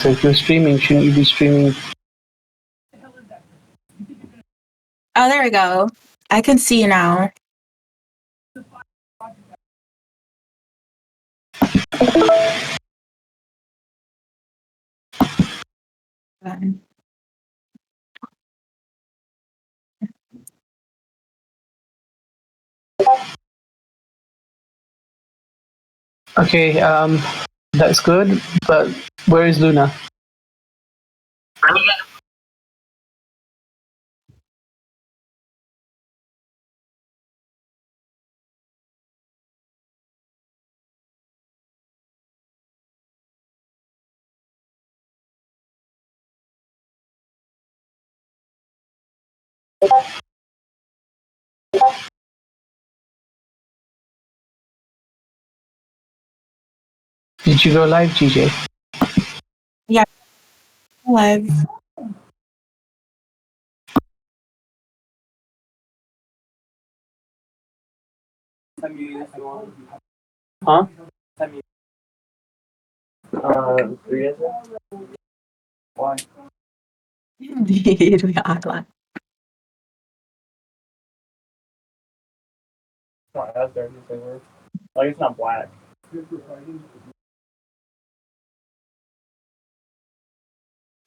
So if you're streaming, shouldn't you be streaming? Oh, there we go. I can see you now. Okay, that's good, but where is Luna? Did you go live, GJ? Yeah, live. Huh? 3 is it? Why? Indeed, we are live. It's not as dark as they were. Like, it's not black.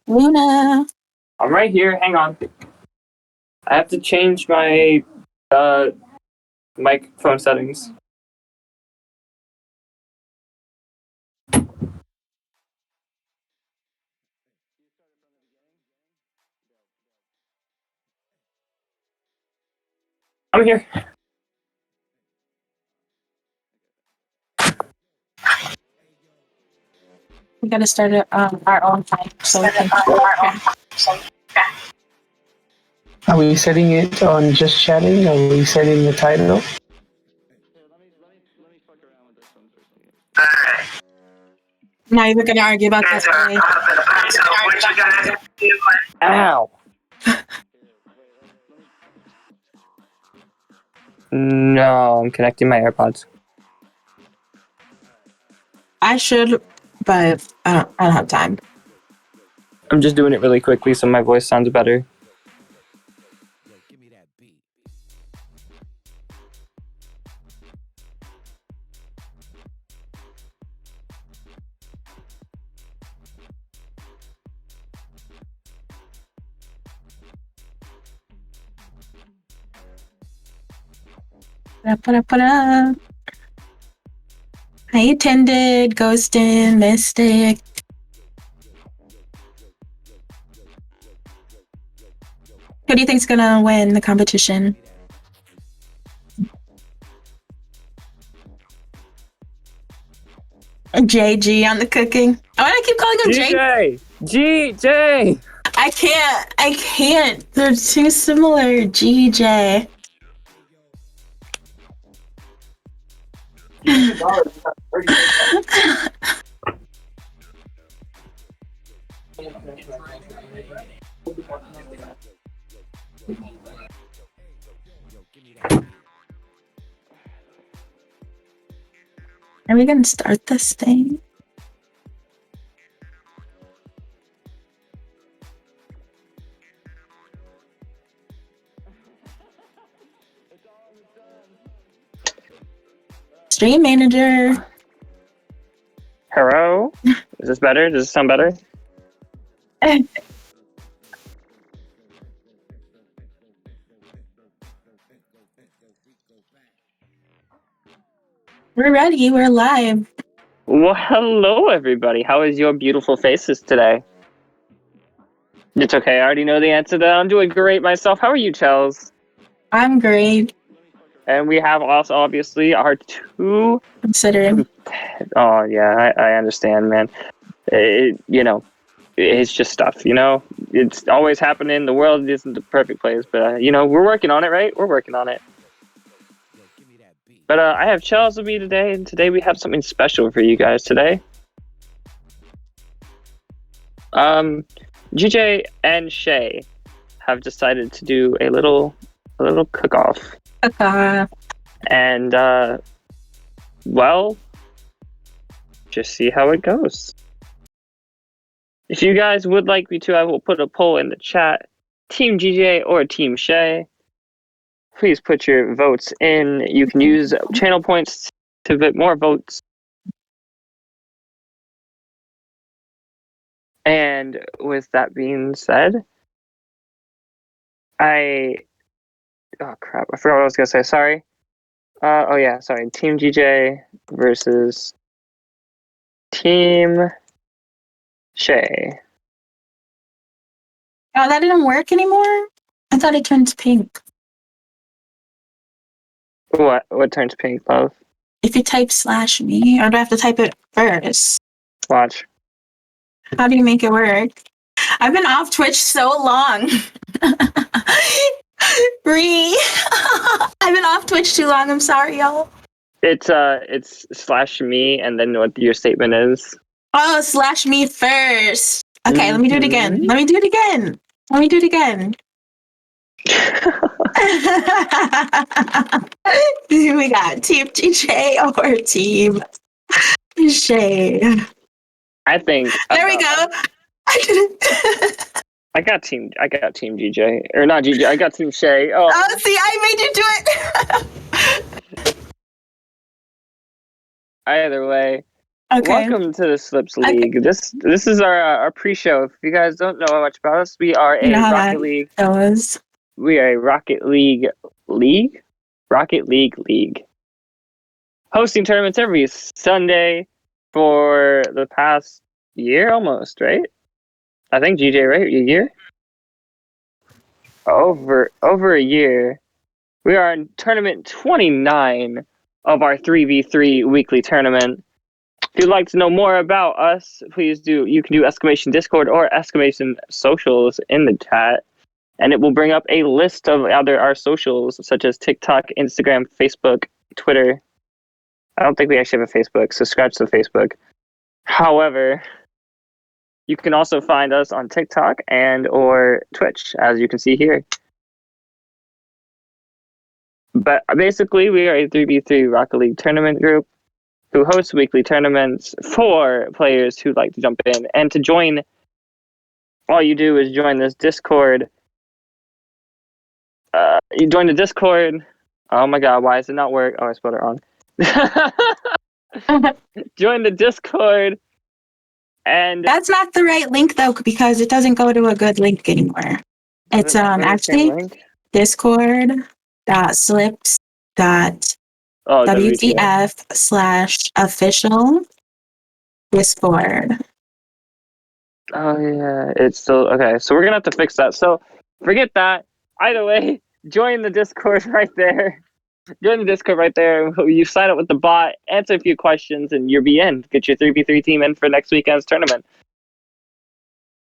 Luna. I'm right here. Hang on. I have to change my microphone settings. I'm here. We gotta start it our own time so we can. Are we setting it on just chatting? Are we setting the title? Now you're gonna argue about that today. Ow. No, I'm connecting my AirPods. I should, but I don't have time. I'm just doing it really quickly so my voice sounds better. Hi, Attended, Ghostin, Mystic. Who do you think's gonna win the competition? JG on the cooking. Why do I keep calling him JG? GJ! I can't. They're too similar. GJ. Are we gonna start this thing? Stream manager. Hello? Is this better? Does this sound better? We're ready. We're live. Well, hello, everybody. How is your beautiful faces today? It's okay. I already know the answer to that. I'm doing great myself. How are you, Chels? I'm great. And we have also, obviously, our two... Considering. Oh, yeah, I understand, man. It's just stuff, It's always happening. The world isn't the perfect place, but, we're working on it, right? We're working on it. But I have Chels with me today, and today we have something special for you guys today. GJ and Shay have decided to do a little cook-off. And, well, just see how it goes. If you guys would like me to, I will put a poll in the chat. Team GJ or Team Shay. Please put your votes in. You can use channel points to get more votes. And with that being said, oh crap, I forgot what I was gonna say. Sorry. Sorry. Team GJ versus Team Shay. Oh, that didn't work anymore? I thought it turned pink. What turns pink, love? If you type /me, or do I have to type it first? Watch. How do you make it work? I've been off Twitch so long. Bree. I've been off Twitch too long. I'm sorry, y'all. It's /me and then what your statement is. Oh, /me first. Okay, let me do it again. Let me do it again. We got Team GJ or Team Shay. I think There we go. I got Team GJ. Or not GJ, I got Team Shay. Oh, See, I made you do it. Either way. Okay. Welcome to the Slips League. Okay. This is our pre-show. If you guys don't know much about us, we are a Rocket League. We are a Rocket League league. Hosting tournaments every Sunday for the past year almost, right? I think GJ, right? A year? Over a year. We are in tournament 29 of our 3v3 weekly tournament. If you'd like to know more about us, please do. You can do !Discord or !Socials in the chat, and it will bring up a list of our socials, such as TikTok, Instagram, Facebook, Twitter. I don't think we actually have a Facebook, so scratch the Facebook. However, you can also find us on TikTok and or Twitch, as you can see here. But basically, we are a 3v3 Rocket League tournament group who hosts weekly tournaments for players who like to jump in. And to join, all you do is join this Discord. You join the Discord. Oh my god, why does it not work? Oh, I spelled it wrong. Join the Discord. And that's not the right link though, because it doesn't go to a good link anymore. It's actually discord.slips.wtf/official Discord. Oh yeah, it's still okay. So we're gonna have to fix that. So forget that. Either way, join the Discord right there. You sign up with the bot, answer a few questions, and you'll be in. Get your 3v3 team in for next weekend's tournament.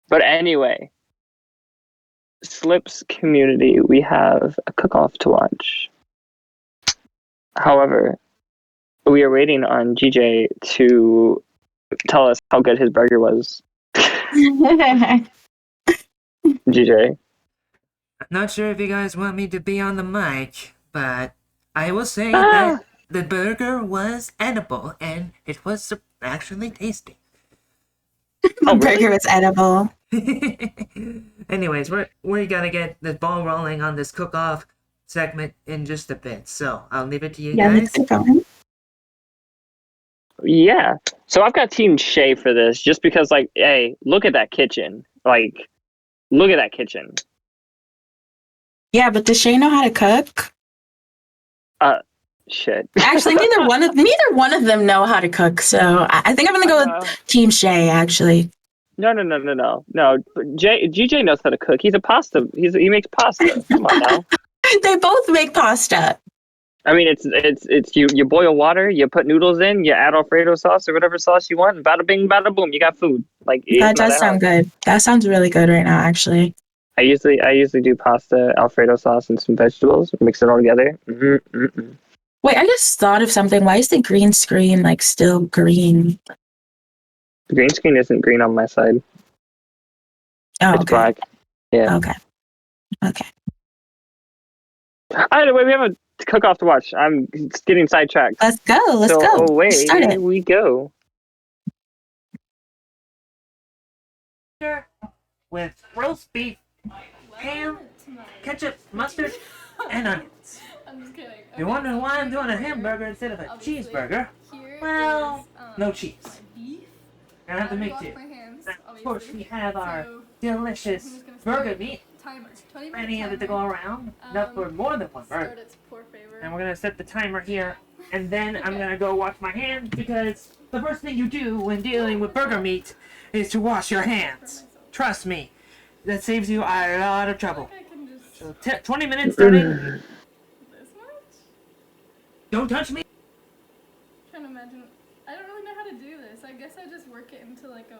But anyway, Slips community, we have a cook-off to watch. However, we are waiting on GJ to tell us how good his burger was. GJ. I'm not sure if you guys want me to be on the mic, but I will say that the burger was edible and it was actually tasty. The burger was edible. Anyways, we're gonna get the ball rolling on this cook-off segment in just a bit, so I'll leave it to you guys. Let's get going. Yeah. So I've got Team Shay for this, just because, like, hey, look at that kitchen. Like, look at that kitchen. Yeah, but does Shay know how to cook? Shit. Actually, neither one of them know how to cook, so I think I'm gonna go with Team Shay. Actually. No. GJ knows how to cook. He makes pasta. Come on now. They both make pasta. I mean, it's you boil water, you put noodles in, you add Alfredo sauce or whatever sauce you want, and bada bing, bada boom, you got food. Like, that does sound good. That sounds really good right now, actually. I usually do pasta, Alfredo sauce, and some vegetables, mix it all together. Wait, I just thought of something. Why is the green screen like still green? The green screen isn't green on my side. Oh, it's black. Yeah. Okay. Either way, we have a cook-off to watch. I'm getting sidetracked. Let's go. Away we go. with roast beef, ham, ketchup, mustard, and onions. I'm just kidding. You're wondering why I'm doing a hamburger instead of a cheeseburger? Well, no cheese. Beef. I have to make two. Of course, we have our delicious burger meat. Timer. 20 Plenty of it to go around. Enough for more than one burger. Start its poor favor. And we're gonna set the timer here, and then I'm gonna go wash my hands because the first thing you do when dealing with burger meat is to wash your hands. Trust me, that saves you a lot of trouble. I can just So 20 minutes starting. this much? Don't touch me. Trying to imagine. I don't really know how to do this. I guess I just work it into like a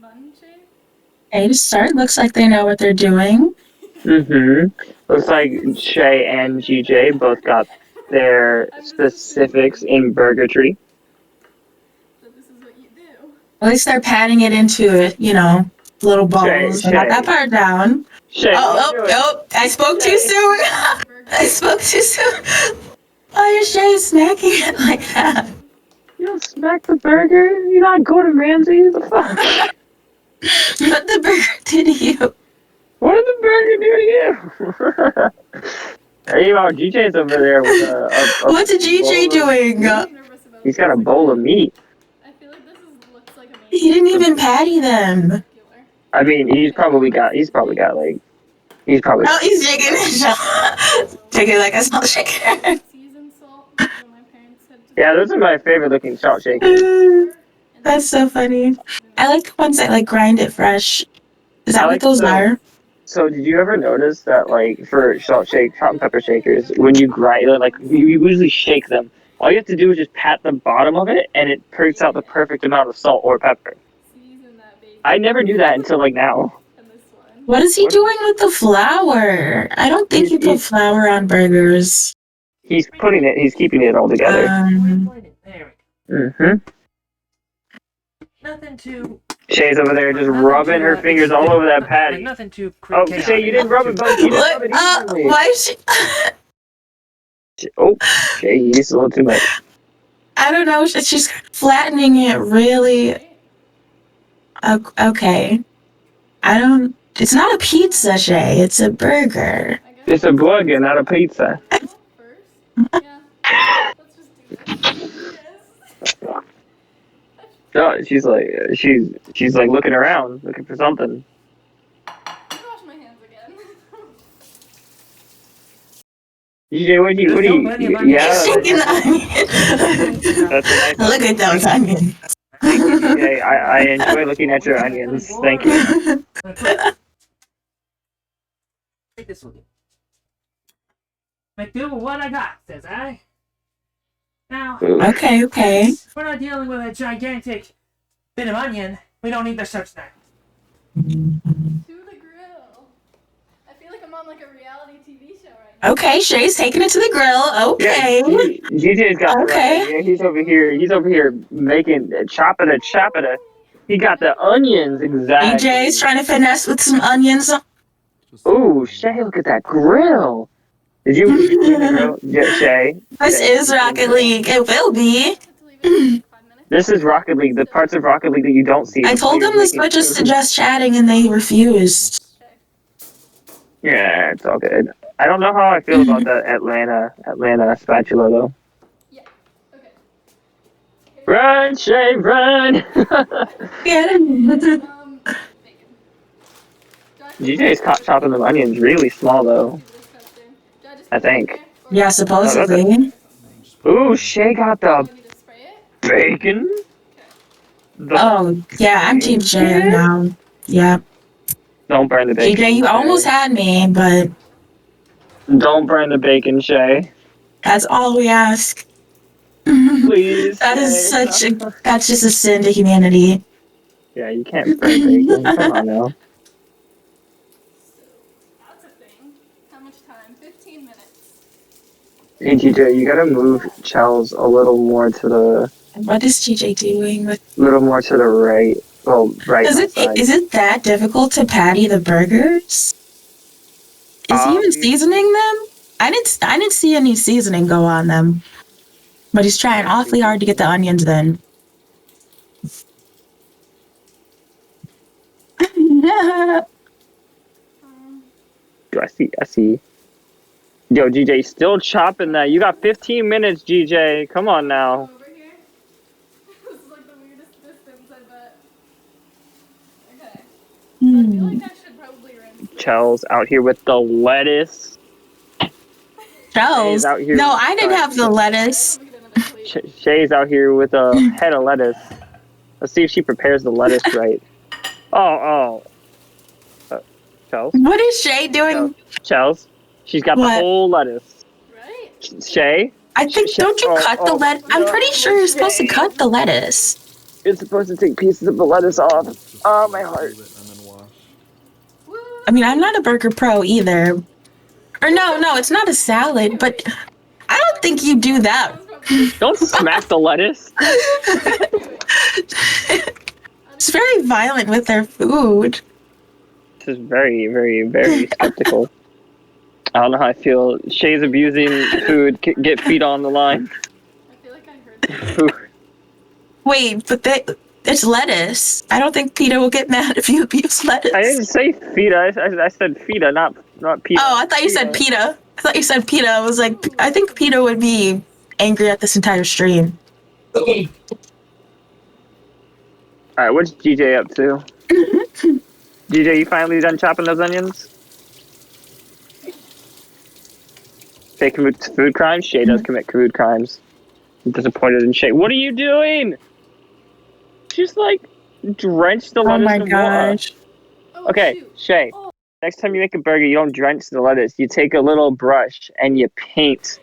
bun shape. Okay, to start, looks like they know what they're doing. Looks like Shay and GJ both got their specifics in burgertry. So this is what you do. At least they're patting it into, little balls. I got that part down. Shay, Oh, I spoke too soon. I spoke too soon. Why is Shay smacking it like that? You don't smack the burger? You're not Gordon Ramsay? The fuck? What the burger did to you? What did the burger do to you? Hey, GJ's over there with a What's a GJ doing? I'm nervous about He's got a bowl of meat. I feel like this looks like amazing. He didn't even patty them. I mean, he's probably got Oh, he's shaking it. Shaking like a salt shaker. Seasoned salt. My parents said to Yeah, those are my favorite looking salt shakers. That's so funny. I like the ones that grind it fresh. Is that I what like those the- are? So did you ever notice that, for salt and pepper shakers, when you grind, you usually shake them, all you have to do is just pat the bottom of it, and it picks out the perfect amount of salt or pepper. season that baby. I never knew that until, now. And this one. What is he doing with the flour? I don't think you put flour on burgers. He's keeping it all together. There we go. Mm-hmm. Nothing too. Shay's over there just rubbing her fingers all over that patty. Nothing too. Oh, Shay, you didn't rub it, but you didn't rub it evenly. Why is she... Oh, Shay, you used a little too much. I don't know. She's flattening it really... Okay. It's not a pizza, Shay. It's a burger. I guess It's a burger, not a pizza. first. Yeah. Let's just do this. Yes. No, she's looking around, looking for something. I'm gonna wash my hands again. DJ, what do you? Yeah, He's shaking the onion. that's a nice. Look at those onions. Thank you, DJ. I enjoy looking at your onions. Thank you. Take this with you. Make do with what I got, says I. Now, Okay. we're not dealing with a gigantic bit of onion. We don't need the such thing. To the grill. I feel like I'm on like a reality TV show right now. Okay, Shay's taking it to the grill. Okay. DJ's got Okay. the right. Yeah, he's over here making chopping it. He got the onions exactly. DJ's trying to finesse with some onions. Ooh, Shay, look at that grill. Did you clean the grill? Yeah, Shay. This is Rocket League. It will be. Let's leave it for 5 minutes. This is Rocket League. The parts of Rocket League that you don't see. I told them the switches to just chatting and they refused. Yeah, it's all good. I don't know how I feel about the Atlanta spatula though. Yeah. Okay. Run, Shay, run! Yeah. Bacon. DJ's chopping the onions really small though. I think. Yeah, supposedly. Ooh, Shay got the Do I need to spray it? bacon. Oh, yeah, I'm Team Shay now. Yeah. Don't burn the bacon. DJ, you almost had me, but Don't burn the bacon, Shay. that's all we ask. Please. That is Shay. that's just a sin to humanity. Yeah, you can't burn bacon. Come on now. That's a thing. How much time? 15 minutes. Hey, DJ, you gotta move Charles a little more to the What is TJ doing with right. Well, right. Is it that difficult to patty the burgers? Is he even seasoning them? I didn't see any seasoning go on them. But he's trying awfully hard to get the onions then. Do I see? I see. Yo, GJ, still chopping that. You got 15 minutes, GJ. Come on now. Over here. This is like the weirdest distance, I bet. Okay. So I feel like I should probably rinse this. Chell's out here with the lettuce. Shells? out here- No, I didn't sorry. have the lettuce. Let me get another plate. Shay's out here with a head of lettuce. Let's see if she prepares the lettuce right. Oh. Chell's? What is Shay doing? Chell's? She's got What? the whole lettuce. Right? Shay? I think, don't you cut the lettuce? I'm pretty sure you're supposed to cut the lettuce. It's supposed to take pieces of the lettuce off. Oh, my heart. Woo! I mean, I'm not a burger pro either. Or no, it's not a salad, but I don't think you do that. Don't smack the lettuce. It's very violent with their food. This is very, very, very skeptical. I don't know how I feel. Shay's abusing food. Get feet on the line. I feel like I heard that. Wait, but it's lettuce. I don't think PETA will get mad if you abuse lettuce. I didn't say feta. I said feta, not pita. Oh, I thought you said PETA. I thought you said PETA. I was like, I think PETA would be angry at this entire stream. Alright, what's GJ up to? GJ, you finally done chopping those onions? Shay commits food crimes? Shay does commit food crimes. I'm disappointed in Shay. What are you doing? She's like drenched the Oh lettuce my in water. gosh. Oh, Okay, shoot. Shay. Oh. Next time you make a burger, you don't drench the lettuce. You take a little brush and you paint.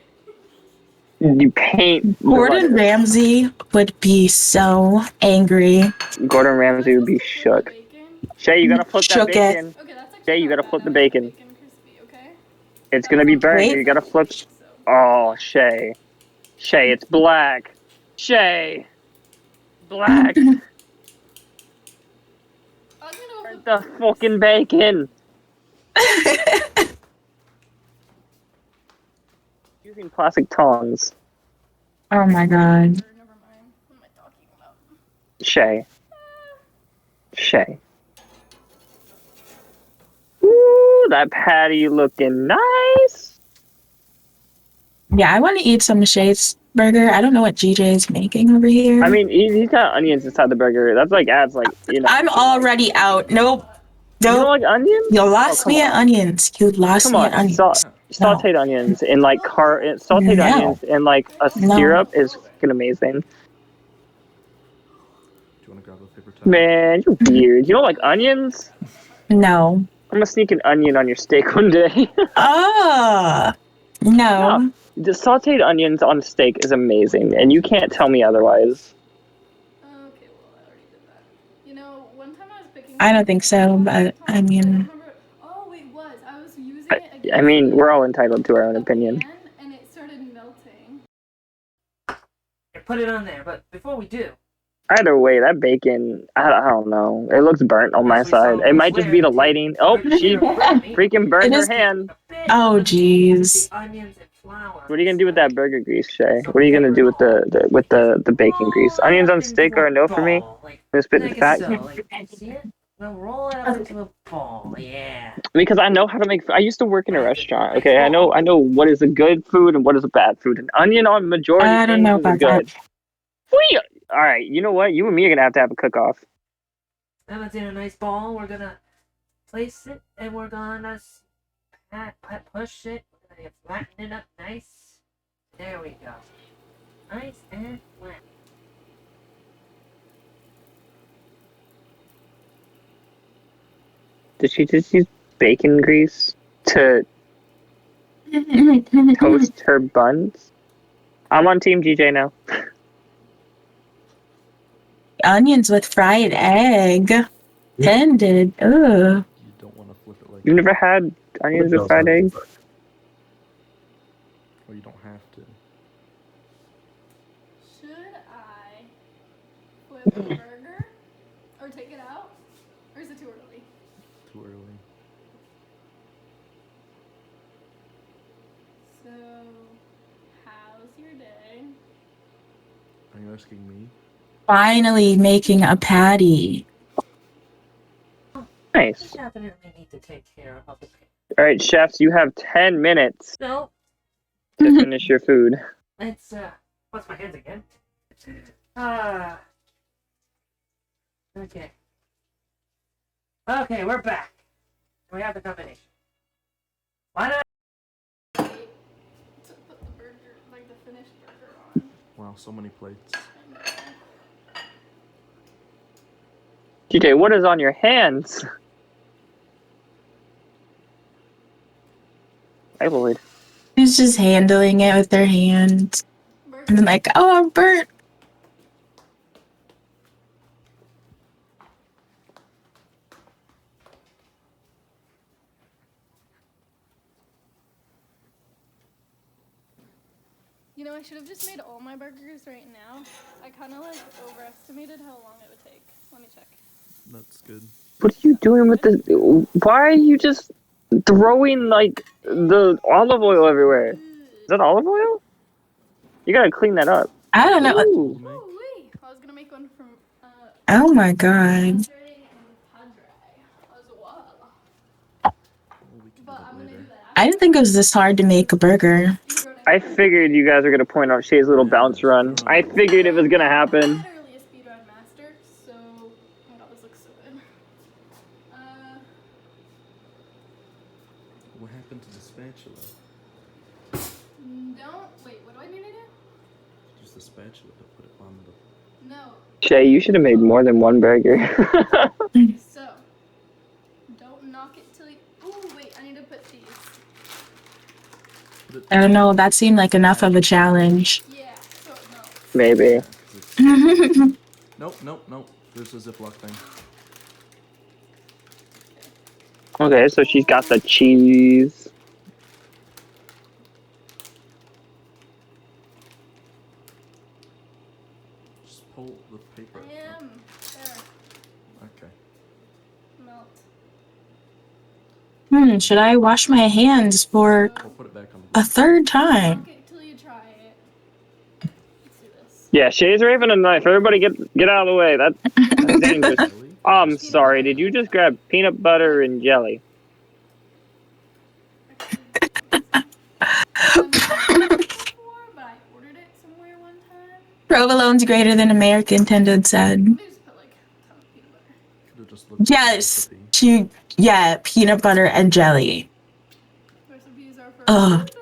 You paint. the Gordon lettuce. Ramsay would be so angry. Gordon Ramsay would be shook. Bacon? Shay, you gotta flip that Shook it. bacon. Okay, that's actually Jay, you not gotta bad. flip the I like bacon. crispy, okay? It's gonna be burnt. Wait. You gotta flip. So, Oh, Shay. Shay, it's black. Shay. Black. I'm gonna go Burnt flip the fucking bacon. Using plastic tongs. Oh my god. Never mind. What am I talking about? Shay. Shay. Ooh, that patty looking nice. Yeah, I want to eat some Shay's burger. I don't know what GJ is making over here. I mean, he's got onions inside the burger. That's like adds like, you know. I'm already out. Nope. You don't Nope. like onions? You lost come me on. at onions. You lost Come me on, at onions. sauteed onions in like sauteed No. onions in like a No. syrup is fucking amazing. Do you want to grab a paper towel? Man, you're weird. You don't like onions? No. I'm gonna sneak an onion on your steak one day. Ah. No. The sauteed onions on steak is amazing, and you can't tell me otherwise. Okay, well, I already did that. You know, one time I was picking. I don't think so, but I mean. Oh, it was. I was using it against I mean, we're all entitled to our own the opinion. pan, and it started melting. And put it on there. But before we do, Either way, that bacon, I don't know. It looks burnt on my As we saw side. It might just be the lighting. Oh, she freaking burned It her is- hand. Oh, jeez. The onions and flour. What are you gonna do with that burger grease, Shay? What are you gonna do with the bacon grease? Onions on steak are a no for me. Gonna spit the fat. See it? We'll roll it up into a ball. Yeah. Because I know how to make. I used to work in a restaurant. Okay, I know what is a good food and what is a bad food. An onion on majority I don't things know is about good. All right, you know what? You and me are gonna have a cook-off. Now it's in a nice ball. We're gonna place it and we're gonna push it. We're gonna flatten it up nice. There we go. Nice and flat. Did she just use bacon grease to toast her buns? I'm on Team GJ now. Onions with fried egg. Tended. Ugh. You don't want to flip it like You've never had onions with fried eggs? Well, you don't have to. Should I flip the burger or take it out, or is it too early? Too early. So, how's your day? Are you asking me? Finally making a patty. Nice. definitely need to take care of the pig. All right, chefs, you have 10 minutes No, to finish your food. let's wash my hands again. Ah. Okay. Okay, we're back. We have the combination. Why not? To put the burger, like the finished burger on. Wow, so many plates. DJ, what is on your hands? My lord. Who's just handling it with their hands. And then like, oh, I'm burnt. You know, I should have just made all my burgers right now. I kind of like overestimated how long it would take. Let me check. That's good. What are you doing with this? Why are you just throwing, like, the olive oil everywhere? Is that olive oil? You gotta clean that up. I don't know. Ooh. Oh, wait. I was gonna make one from Oh my god. Padre and Padre as well. Well, we can But do I'm that gonna later. do that I didn't think it was this hard to make a burger. I figured you guys were gonna point out Shay's little bounce run. I figured it was gonna happen. I'm literally a speedrun master, so oh my god, this looks so good. What happened to the spatula? Don't wait. What do I need to do? Just the spatula to put it on the. No. Shay, you should have made more than one burger. So don't knock it till you. Oh wait, I need to put these. Put it. I don't know. That seemed like enough of a challenge. Yeah. So no. Maybe. Nope, nope, nope. There's a Ziploc thing. Okay, so she's got the cheese. Just pull the paper. I am. There. Okay. Melt. Should I wash my hands for We'll put it back on a the. third time? Knock it till you try it. Let's do this. Yeah, Shay's raving a knife. Everybody get out of the way. That's dangerous. Really? I'm sorry, did you just grab peanut butter and jelly? Before, but I ordered it somewhere one time. Provolone's greater than American Tendon said. Let me just put like a ton of peanut butter. Could've just looked at the Yes. recipe. Yeah, peanut butter and jelly. Recipes are for Ugh. losers.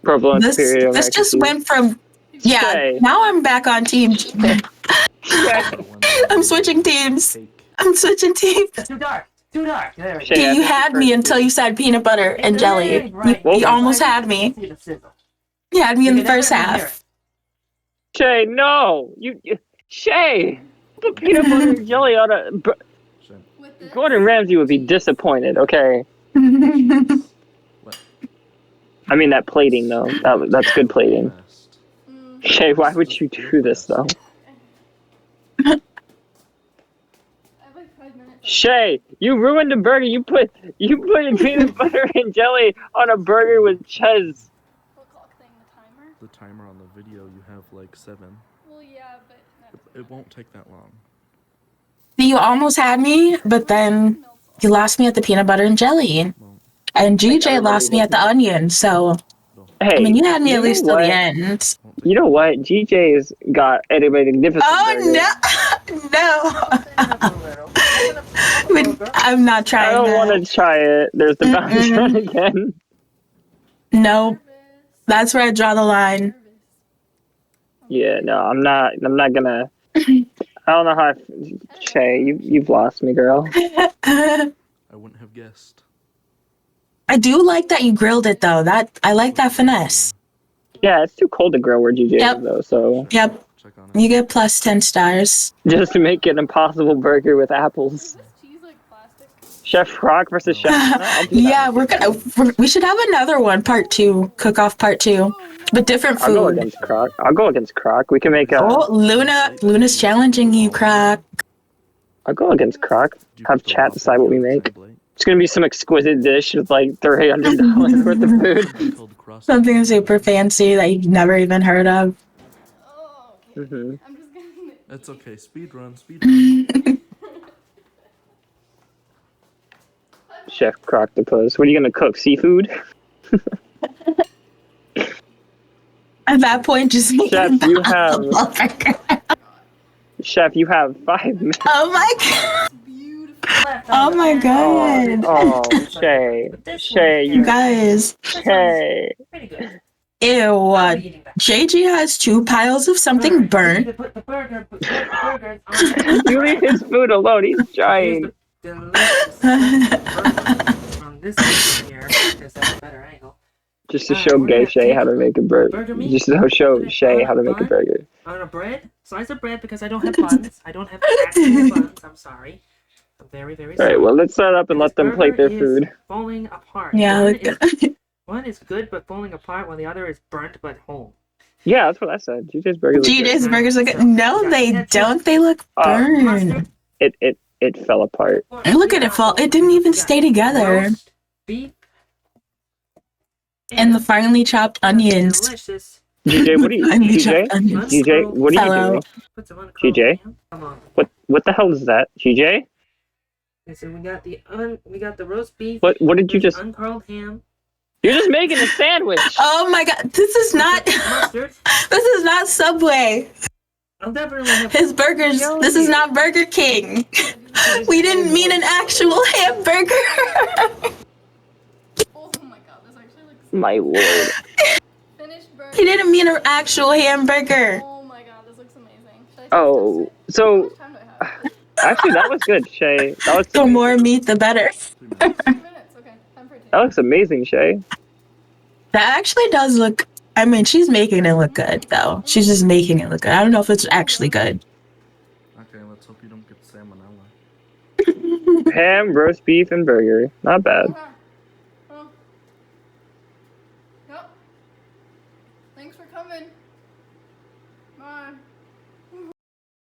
Provolone This superior. this just American went from yeah. Shay. Now I'm back on team. cheese. That one, I'm switching teams. cake. I'm switching teams. It's too dark. Too dark. There we go. Shay, Okay, I you think had you me first. until you said peanut butter and jelly. Right. You almost had me. See the sizzle. You had me in You the can first definitely hear half. Shay, no! Shay! Put peanut butter and jelly on a. Shame. With this. Gordon Ramsay would be disappointed, okay? What? I mean, that plating, though. That's good plating. Fast. Shay, why would you do this, though? I have like 5 minutes. Shay, you ruined the burger. You put peanut butter and jelly on a burger with cheese. What clock thing? The timer? The timer on the video, you have like 7. Well, yeah, but no. It won't take that long. You almost had me, but then you lost me at the peanut butter and jelly. Well, And GJ lost me at the onion, so Hey, I mean you had me at least till know the what? end. won't take You know what? GJ's got a magnificent burger. Oh no! Open up a little. Open up a little. I'm not I trying don't want that. to try it. There's the bounce run again. Nope. That's where I draw the line. Yeah, no, I'm not gonna. I don't know how. Shay, you've lost me, girl. I wouldn't have guessed. I do like that you grilled it though. I like that finesse. Yeah, it's too cold to grill where GJ Yep. is though. So Yep. Check on it. You get plus 10 stars. just to make an impossible burger with apples. Is this cheese like plastic? Chef Rock versus Chef. I'll do that. Yeah, we should have another one, part 2, cook off part 2, but different I'll go food. against Croc. I'll go against Croc. We can make a. Oh, Luna's challenging you, Croc. I'll go against Croc. Do you Have put the chat raw decide what we potato make. tablet? It's gonna be some exquisite dish with like $300 worth of food. It's called cross- Something super fancy that you've never even heard of. Oh, okay. hmm I'm just gonna. It's okay. Speed run. Speed run. Chef Croctopus. What are you gonna cook? Seafood? At that point, just make Chef, it you a have burger. Chef, you have 5 minutes. Oh my god. Beautiful. Oh my god. Oh, Shay. Shay, You guys. Shay. Pretty good. Ew. I'll be eating that. JG has 2 piles of something Alright, we need burnt. to put the burgers on. You leave his food alone. He's Here's trying. the delicious burger from this angle here, because that's a better angle. Just to show gay Shay how to make a burger. Burger meat? Just to show Shay how to make a burger. On a bread, slice of bread, because I don't have buns. I don't have actual buns. I'm sorry. I'm very, very sorry. Alright, well, let's set up and let them plate their Burger food. is falling apart. Yeah, One is good but falling apart, while the other is burnt but whole. Yeah, that's what I said. GJ's burger. GJ's burgers look good. No, they don't. They look burned. Mustard. It fell apart. Look at it fall. It didn't even stay together. Roast beef. And the finely chopped onions. Delicious. GJ, what are you? Finely GJ, chopped onions. GJ, what are you Hello. doing? Put some uncurled GJ? ham. Come on. What the hell is that, GJ? Okay, so we got the roast beef. What did you with just? uncurled ham. You're just making a sandwich. Oh my god, this is not Mustard. this is not Subway. I'll definitely have His burgers, this is not Burger King. We didn't mean an actual hamburger. Oh my god, this actually looks My lord. finished burger. He didn't mean an actual hamburger. Oh my god, this looks amazing. Should I taste Oh, it? How so much time do I have? actually that was good, Shay. That The more meat, the better. 2 minutes. Okay, time for a taste. looks amazing, Shay. That actually does look, I mean, she's making it look good, though. She's just making it look good. I don't know if it's actually good. Okay, let's hope you don't get salmonella. Ham, roast beef, and burger. Not bad. Okay. Well, yep. Thanks for coming. Bye.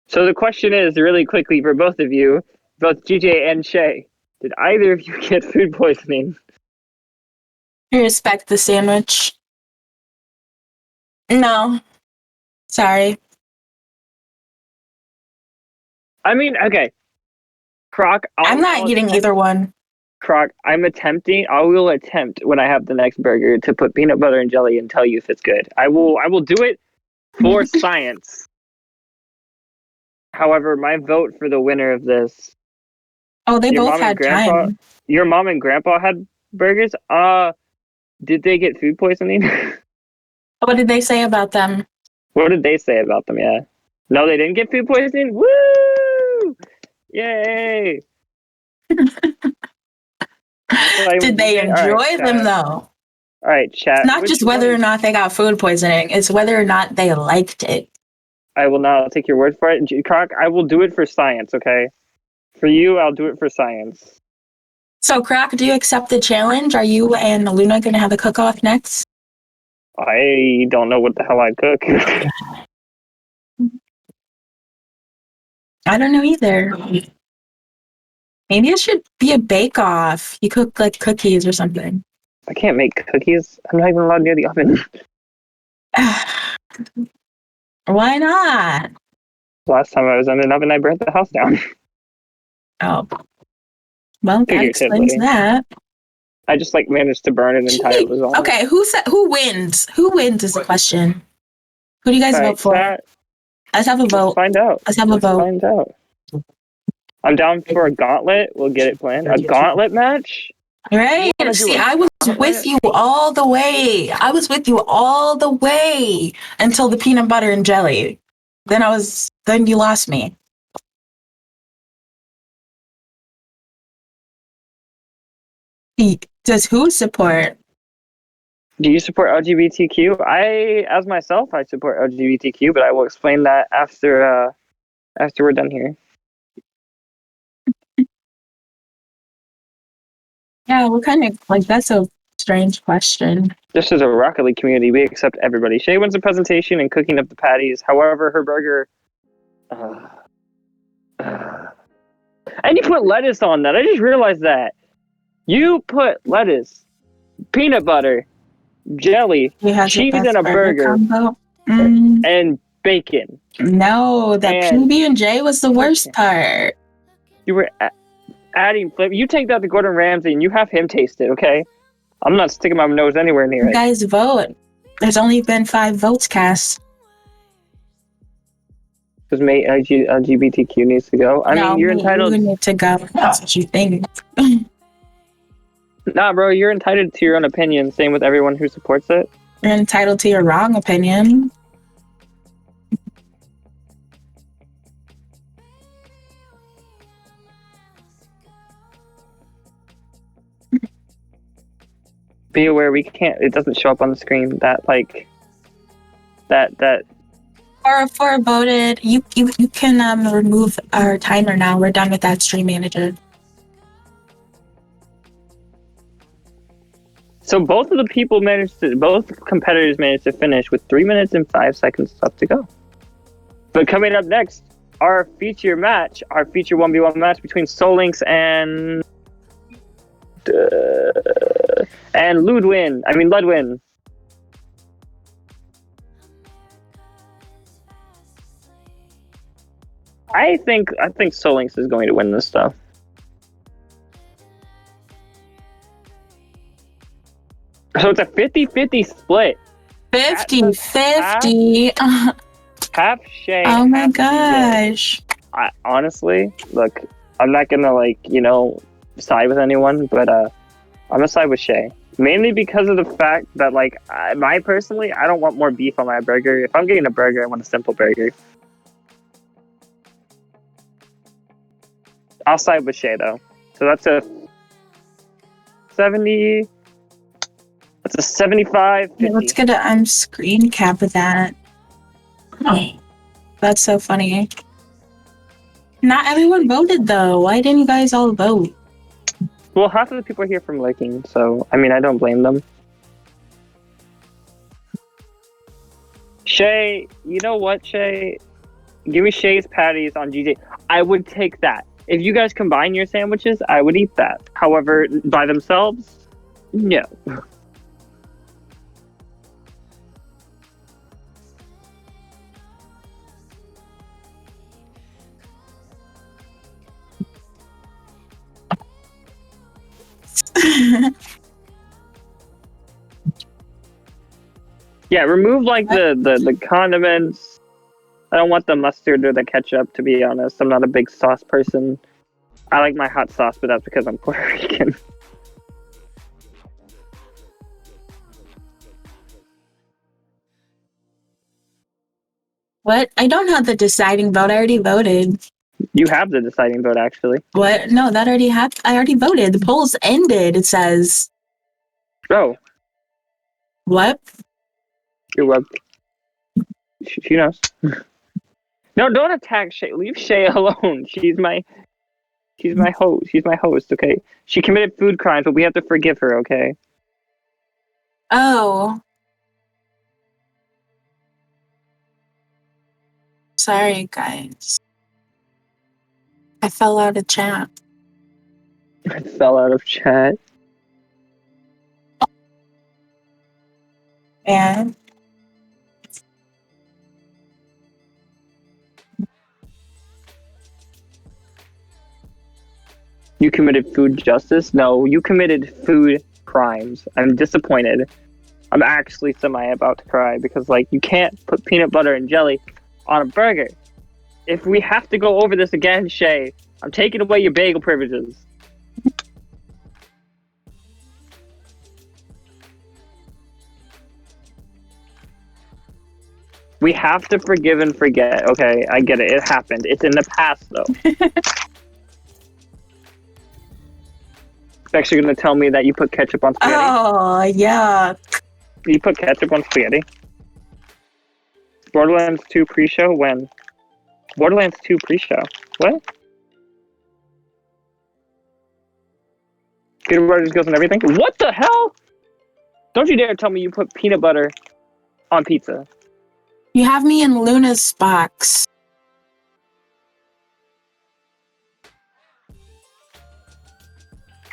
So the question is, really quickly for both of you, both GJ and Shay, did either of you get food poisoning? I respect the sandwich. No. Sorry. I mean, okay. Croc, I'm not eating either one. Croc, I will attempt when I have the next burger to put peanut butter and jelly and tell you if it's good. I will do it for science. However, my vote for the winner of this. Oh, they Your both mom and had grandpa- time. Your mom and grandpa had burgers? Did they get food poisoning? What did they say about them? What did they say about them? Yeah. No, they didn't get food poisoning? Woo! Yay! Did they enjoy them, though? All right, chat. It's not just whether or not they got food poisoning. It's whether or not they liked it. I will now take your word for it. Croc, I will do it for science, okay? For you, I'll do it for science. So, Croc, do you accept the challenge? Are you and Luna going to have a cook-off next? I don't know what the hell I'd cook. I don't know either. Maybe it should be a bake-off. You cook, like, cookies or something. I can't make cookies. I'm not even allowed near the oven. Why not? Last time I was in an oven, I burnt the house down. Oh. Well, that Figure it, explains buddy. that. I just managed to burn an entire lasagna. Okay, who wins? Who wins is the question. Who do you guys All right, vote for? chat, Let's have a let's vote. find out. Let's have a Let's vote. find out. I'm down for a gauntlet. We'll get it planned. A gauntlet match? Right? wanna do See, a I was with you all the way. I was with you all the way until the peanut butter and jelly. Then you lost me. Does who support? Do you support LGBTQ? As myself, I support LGBTQ, but I will explain that after we're done here. Yeah, what kind of, that's a strange question. This is a Rocket League community. We accept everybody. Shay wins the presentation and cooking of the patties. However, her burger... And you put lettuce on that. I just realized that. You put lettuce, peanut butter, jelly, Who has the cheese best in a burger, combo? and bacon. No, the And PB&J was the worst part. You were... adding flavor. You take that to Gordon Ramsay and you have him taste it, okay? I'm not sticking my nose anywhere near You it. guys vote. There's only been 5 votes cast. Because LGBTQ needs to go. I mean, you're entitled. You need to go. That's what you think. Nah, bro, you're entitled to your own opinion. Same with everyone who supports it. You're entitled to your wrong opinion. Be aware, we can't. It doesn't show up on the screen. That like. That. Four voted. You can remove our timer now. We're done with that stream manager. So both competitors managed to finish with 3 minutes and 5 seconds left to go. But coming up next, our feature 1v1 match between PSYONIX and Ludwin. I think PSYONIX is going to win this stuff. So it's a 50-50 split. 50-50. Half Shay. Oh my half gosh. DJ. Honestly, look, I'm not gonna side with anyone, but I'm gonna side with Shay. Mainly because of the fact that I don't want more beef on my burger. If I'm getting a burger, I want a simple burger. I'll side with Shay though. So that's a 70. That's a 75. Yeah, let's get a screen cap of that. Oh, that's so funny. Not everyone voted though. Why didn't you guys all vote? Well, half of the people are here from liking, so I mean I don't blame them. Shay, you know what, Shay? Give me Shay's patties on GJ. I would take that. If you guys combine your sandwiches, I would eat that. However, by themselves, no. Yeah, remove the condiments. I don't want the mustard or the ketchup, to be honest. I'm not a big sauce person. I like my hot sauce, but that's because I'm Puerto Rican. What? I don't have the deciding vote. I already voted. You have the deciding vote, actually. What? No, that already happened. I already voted. The polls ended, it says. Oh. What? You're welcome. She knows. No, don't attack Shay. Leave Shay alone. She's my host. She's my host, okay? She committed food crimes, but we have to forgive her, okay? Oh. Sorry, guys. I fell out of chat. I fell out of chat. And You committed food justice? No, you committed food crimes. I'm disappointed. I'm actually about to cry because, you can't put peanut butter and jelly on a burger. If we have to go over this again, Shay, I'm taking away your bagel privileges. We have to forgive and forget. Okay, I get it. It happened. It's in the past, though. It's actually going to tell me that you put ketchup on spaghetti. oh yeah. You put ketchup on spaghetti. Borderlands 2 pre-show? When? Borderlands 2 pre-show? What? Peanut butter just goes on everything? What the hell? Don't you dare tell me you put peanut butter on pizza. You have me in Luna's box.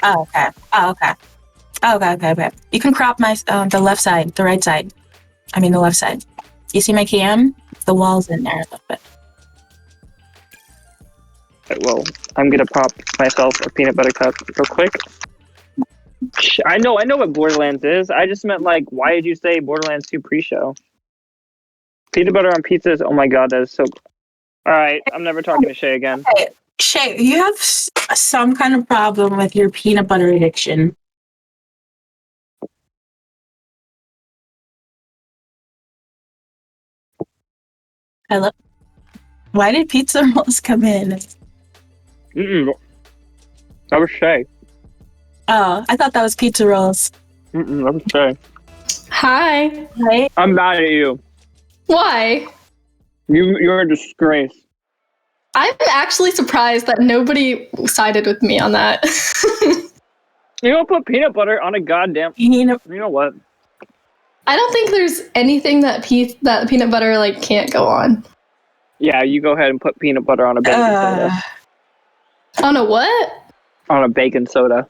Oh, okay. Oh, okay. Okay. You can crop my the left side, the right side. I mean the left side. You see my cam? The wall's in there a little bit. Well, I'm gonna pop myself a peanut butter cup real quick. I know what Borderlands is. I just meant like, why did you say Borderlands 2 pre-show? Peanut butter on pizzas. Oh my god, that is so. All right, I'm never talking to Shay again. Okay, Shay, you have some kind of problem with your peanut butter addiction. Hello? Why did pizza rolls come in? Mm-mm. That was Shay. Oh, I thought that was pizza rolls. Mm-mm, that was Shay. Hi. Right? I'm mad at you. Why? You're a disgrace. I'm actually surprised that nobody sided with me on that. You don't put peanut butter on a goddamn. You know what? I don't think there's anything that peanut butter like can't go on. Yeah, you go ahead and put peanut butter on a bacon soda. On a what? On a bacon soda.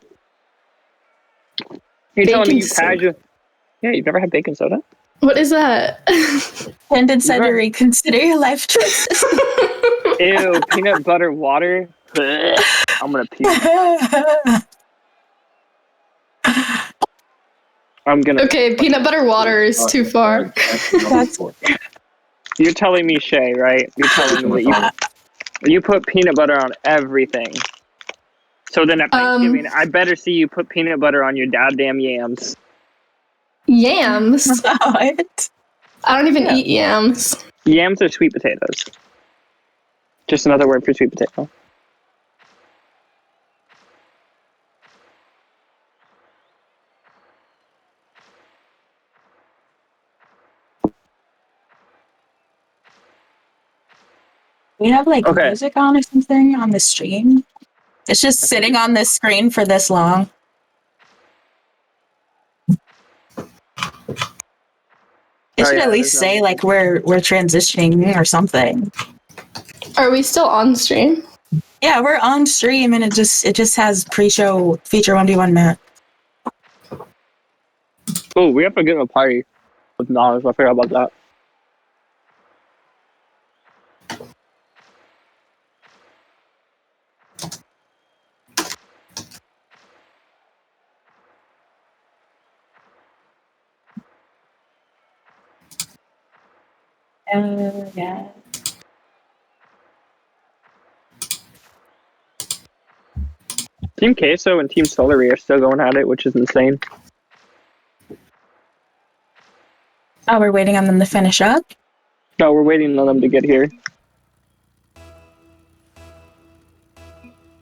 You're telling me you soda. casual? Yeah, you've never had bacon soda? What is that? Tendon said to reconsider your life choices. Ew, peanut butter water. I'm gonna puke. I'm gonna. Okay, peanut butter water is too far. You're telling me, Shay, right? You're telling me that you put peanut butter on everything. So then at Thanksgiving, I better see you put peanut butter on your goddamn yams. Yams? What? I don't even eat yams. Yams are sweet potatoes. Just another word for sweet potato. We have like Okay. music on or something on the stream. It's just sitting on this screen for this long. It should at least say like we're transitioning or something. Are we still on stream? Yeah, we're on stream and it just has pre-show feature 1v1 match. Oh, we have to get a party with knowledge. I forgot about that. Yeah. Team Queso and Team Solary are still going at it, which is insane. Oh, we're waiting on them to finish up? No, we're waiting on them to get here.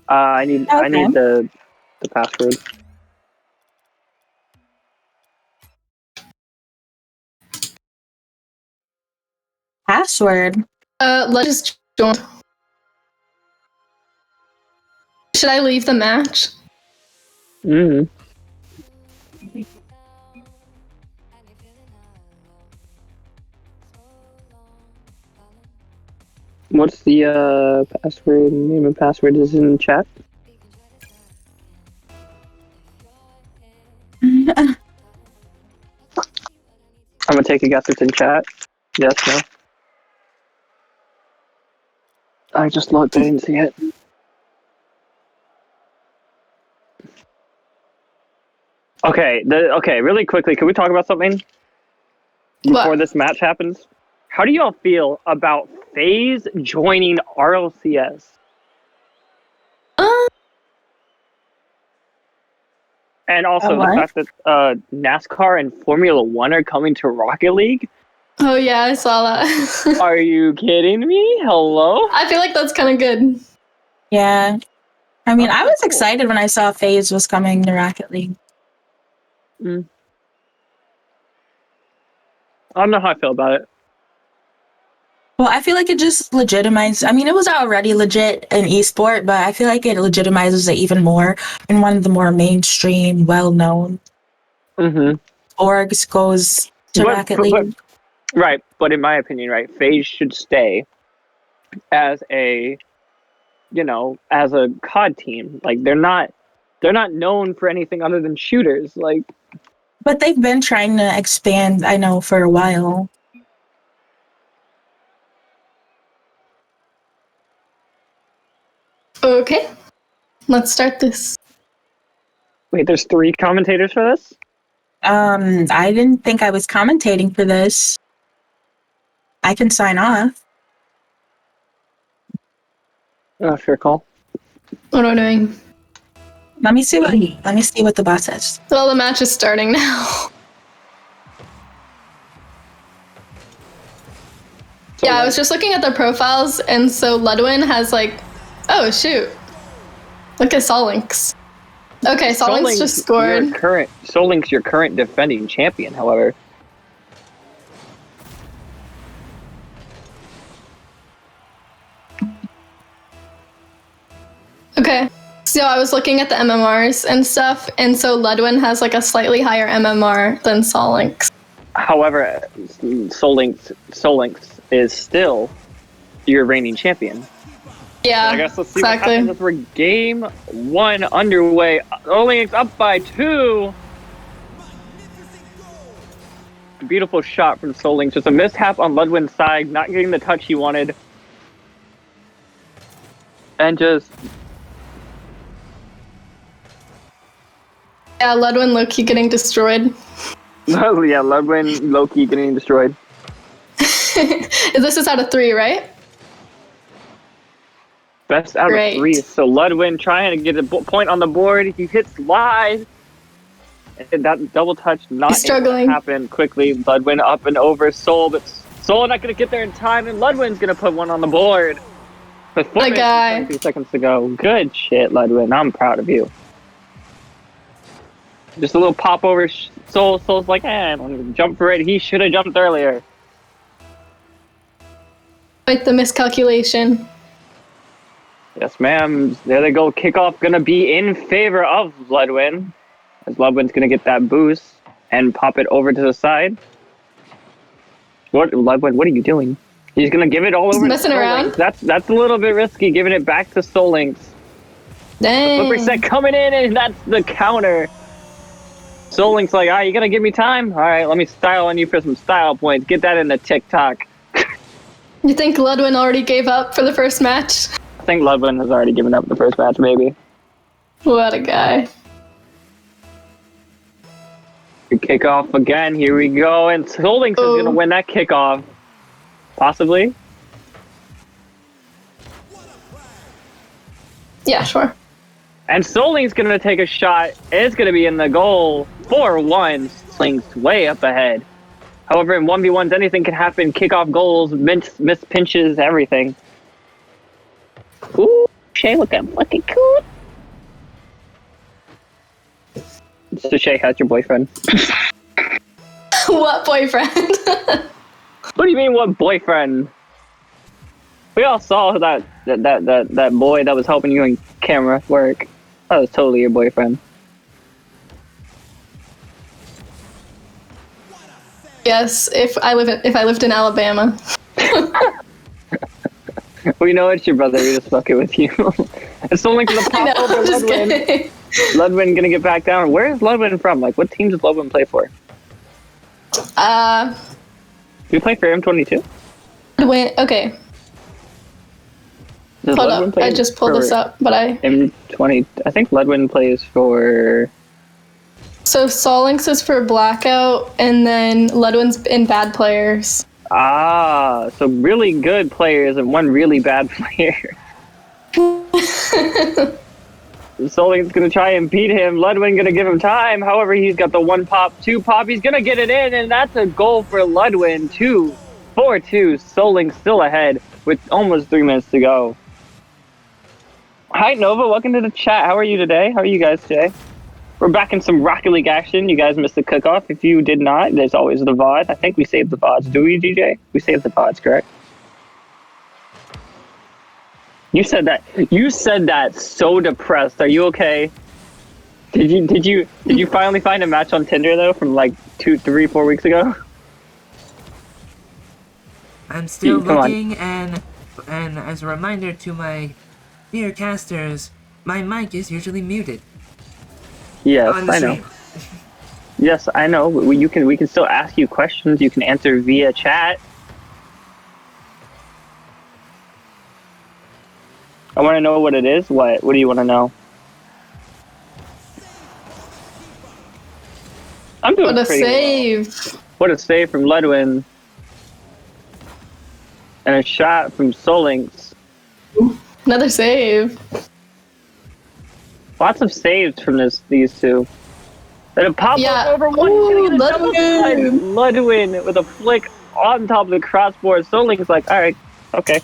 I need the password. Password? Let's just join. Should I leave the match? Mm. What's the password? Name and password is in chat. I'm gonna take a guess. It's in chat. Yes, no. I just looked. I didn't see it. Okay. Okay. Really quickly, can we talk about something before this match happens? How do y'all feel about FaZe joining RLCS? And also the fact that NASCAR and Formula One are coming to Rocket League. Oh yeah, I saw that. Are you kidding me? Hello? I feel like that's kind of good. Yeah. I mean, I was excited when I saw FaZe was coming to Rocket League. I don't know how I feel about it. Well, I feel like it just legitimizes. I mean, it was already legit in esport, but I feel like it legitimizes it even more in one of the more mainstream, well-known orgs goes to Rocket League. Right, but in my opinion, right, FaZe should stay as a, as a COD team. Like they're not known for anything other than shooters. Like, but they've been trying to expand. I know for a while. Okay. Let's start this. Wait, there's 3 commentators for this? I didn't think I was commentating for this. I can sign off. Oh, fair call. What am I doing? Let me see what the boss says. Well, the match is starting now. So, Yeah, I was just looking at their profiles, and so Ludwin has like, oh shoot, look at Solinx. Okay, Solinx just scored. Solinx, your current defending champion, however. Okay, so I was looking at the MMRs and stuff, and so Ludwin has like a slightly higher MMR than Solinx. However, Solinx is still your reigning champion. Yeah, So I guess let's see exactly. what happens as we're game 1 underway. Solinx up by 2. Beautiful shot from Solinx. Just a mishap on Ludwin's side, not getting the touch he wanted. And just... Yeah, Ludwin low-key getting destroyed. yeah, Ludwin low-key getting destroyed. This is out of 3, right? Best out Great. of 3. So Ludwin trying to get a point on the board. He hits live. And that double touch not He's struggling. able to happen quickly. Ludwin up and over Soul, but Soul not going to get there in time, and Ludwin's going to put one on the board. With 4 minutes and 22 seconds to go. Good shit, Ludwin. I'm proud of you. Just a little pop over Soul. Soul's like, I don't even jump for it. He should have jumped earlier. Like the miscalculation. Yes, ma'am. There they go. Kickoff going to be in favor of Ludwin. As Ludwin's going to get that boost and pop it over to the side. What, Ludwin, what are you doing? He's going to give it all over messing to around. Solinx. That's a little bit risky, giving it back to Solinx. Dang. Flipper set coming in, and that's the counter. Solinx like, you going to give me time? All right, let me style on you for some style points. Get that in the TikTok. You think Ludwin already gave up for the first match? I think Ludwin has already given up the first match, maybe. What a guy. Kickoff again. Here we go. And Solinx is going to win that kickoff. Possibly. Yeah, sure. And Solinx going to take a shot. It's going to be in the goal. 4-1. Solinx way up ahead. However, in 1v1s, anything can happen. Kickoff goals, miss pinches, everything. Ooh, Shay looking fucking cool. So Shay, how's your boyfriend? What boyfriend? What do you mean, what boyfriend? We all saw that boy that was helping you in camera work. That was totally your boyfriend. Yes, if I lived in Alabama. We know it's your brother. We just fucking with you. It's Solinx gonna I know, pop over I'm just Ludwin. kidding. Ludwin gonna get back down. Where is Ludwin from? Like, what team does Ludwin play for? Do you play for M22? Okay, Does hold Ludwin up. play I just pulled for this up, but M20. I think Ludwin plays for. So Solinx is for Blackout, and then Ludwin's in Bad Players. Ah, so really good players and one really bad player. Solinx's gonna try and beat him. Ludwin gonna give him time. However, he's got the 1 pop, 2 pop. He's gonna get it in, and that's a goal for Ludwin. 4-2. Solinx still ahead with almost 3 minutes to go. Hi Nova, welcome to the chat. How are you today? How are you guys today? We're back in some Rocket League action. You guys missed the cook-off. If you did not, there's always the VOD. I think we saved the VODs. Do we, DJ? We saved the VODs, correct? You said that so depressed. Are you okay? Did you finally find a match on Tinder though from like 2, 3, 4 weeks ago? I'm still Come on. looking, and as a reminder to my dear casters, my mic is usually muted. Yes, On the I know. stream. Yes, I know. We can still ask you questions. You can answer via chat. I want to know what it is. What do you want to know? I'm doing What a pretty save. well. What a save from Ludwin. And a shot from PSYONIX. Another save. Lots of saves from these two. Then a pop up over one. Ooh, Ludwin. Ludwin with a flick on top of the crossbar. PSYONIX like, all right, okay.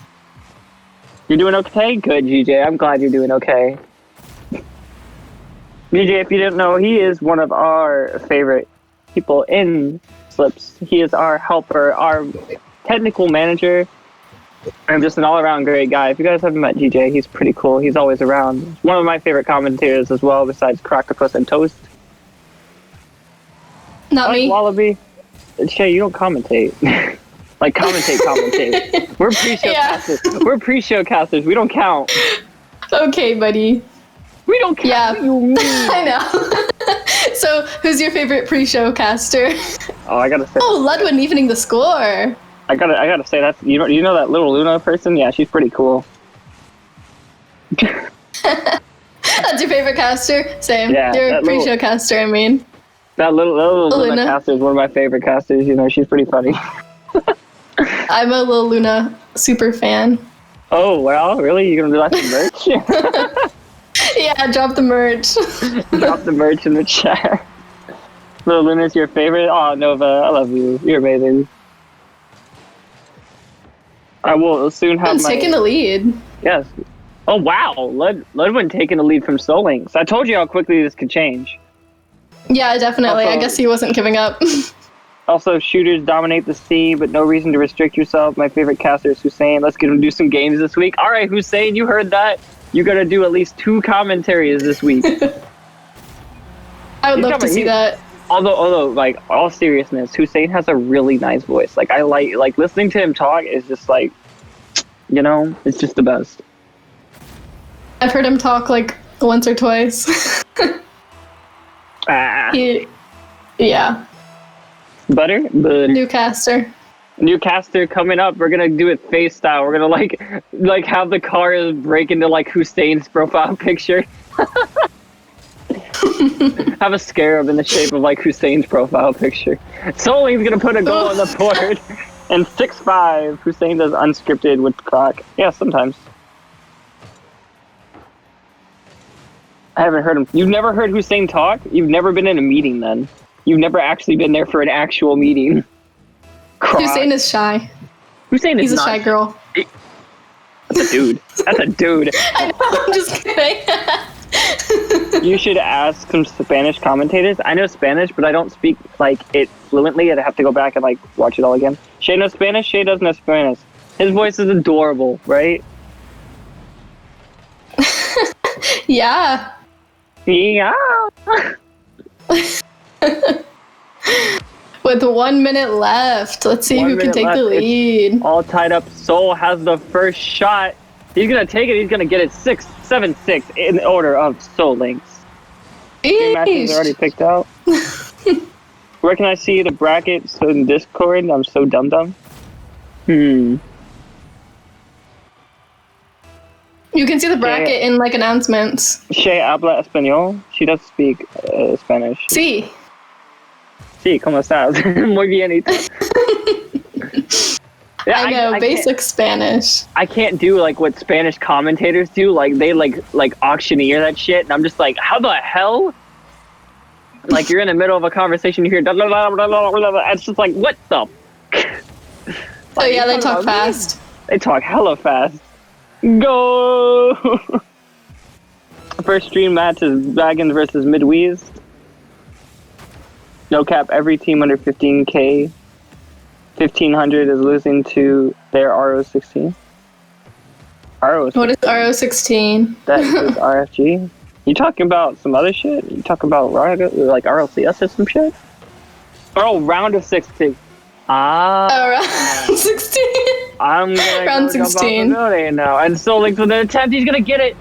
You're doing okay? Good, GJ. I'm glad you're doing okay. GJ, if you didn't know, he is one of our favorite people in Slips. He is our helper, our technical manager. I'm just an all-around great guy. If you guys haven't met GJ, he's pretty cool. He's always around. One of my favorite commentators as well, besides Croctopus and Toast. Not me. Wallaby. Shay, you don't commentate. Like, commentate. We're pre-show casters. We're pre-show casters. We don't count. Okay, buddy. We don't count. Yeah. What you mean? I know. So, who's your favorite pre-show caster? Oh, I gotta say. Oh, Ludwin evening the score. I gotta say that you know that little Luna person? Yeah, she's pretty cool. That's your favorite caster? Same. Yeah, Your pre-show caster, I mean. That little Luna Luna caster is one of my favorite casters. You know, she's pretty funny. I'm a little Luna super fan. Oh, well, really? You're gonna do that some merch? Yeah, drop the merch. Drop the merch in the chat. Little Luna's your favorite? Oh, Nova, I love you. You're amazing. I will soon have Ludwin's taking the lead. Yes. Oh, wow. Ludwin taking the lead from PSYONIX. I told you how quickly this could change. Yeah, definitely. Also, I guess he wasn't giving up. Also, shooters dominate the scene, but no reason to restrict yourself. My favorite caster is Hussein. Let's get him to do some games this week. All right, Hussein, you heard that. You gotta do at least 2 commentaries this week. I would love to see that. Although, like, all seriousness, Hussein has a really nice voice. Like, I like listening to him talk is just like, you know, it's just the best. I've heard him talk like once or twice. Yeah. Butter. New caster. New caster coming up. We're gonna do it face style. We're gonna like have the cars break into like Hussein's profile picture. Have a scarab in the shape of like Hussein's profile picture. Soli's gonna put a goal on the board. And 6-5. Hussein does unscripted with Croc. Yeah, sometimes. I haven't heard him. You've never heard Hussein talk? You've never been in a meeting then. You've never actually been there for an actual meeting. Croc. Hussein is shy. Hussein is He's a not shy girl. That's a dude. That's a dude. I know, I'm just kidding. You should ask some Spanish commentators. I know Spanish, but I don't speak like it fluently. I'd have to go back and like watch it all again. Shay knows Spanish. Shay doesn't know Spanish. His voice is adorable, right? Yeah. Yeah. With 1 minute left, let's see 1 who can minute take left. the lead. All tied up. Soul has the first shot. He's gonna take it. He's gonna get it 6-7-6 in order of PSYONIX. Three matches are already picked out. Where can I see the brackets in Discord? I'm so dumb. You can see the bracket in like announcements. Shay habla español. She does speak Spanish. Sí. Sí, ¿cómo estás? Muy bien. Yeah, I know, basic Spanish. I can't do like what Spanish commentators do. Like they like auctioneer that shit, and I'm just like, how the hell? Like you're in the middle of a conversation, you hear blah, blah, blah, blah, blah, blah, blah. It's just like, what the? Oh yeah, they talk fast. They talk hella fast. Go! First stream match is Dragons versus Midwest. No cap, every team under 15k. 1500 is losing to their RO16. RO16. What is RO16? That is RFG. You talking about some other shit? You talking about like RLCS or some shit? Oh, round of 16. Ah. Oh, round 16. I'm gonna round go 16 now. And PSYONIX with an attempt, he's gonna get it.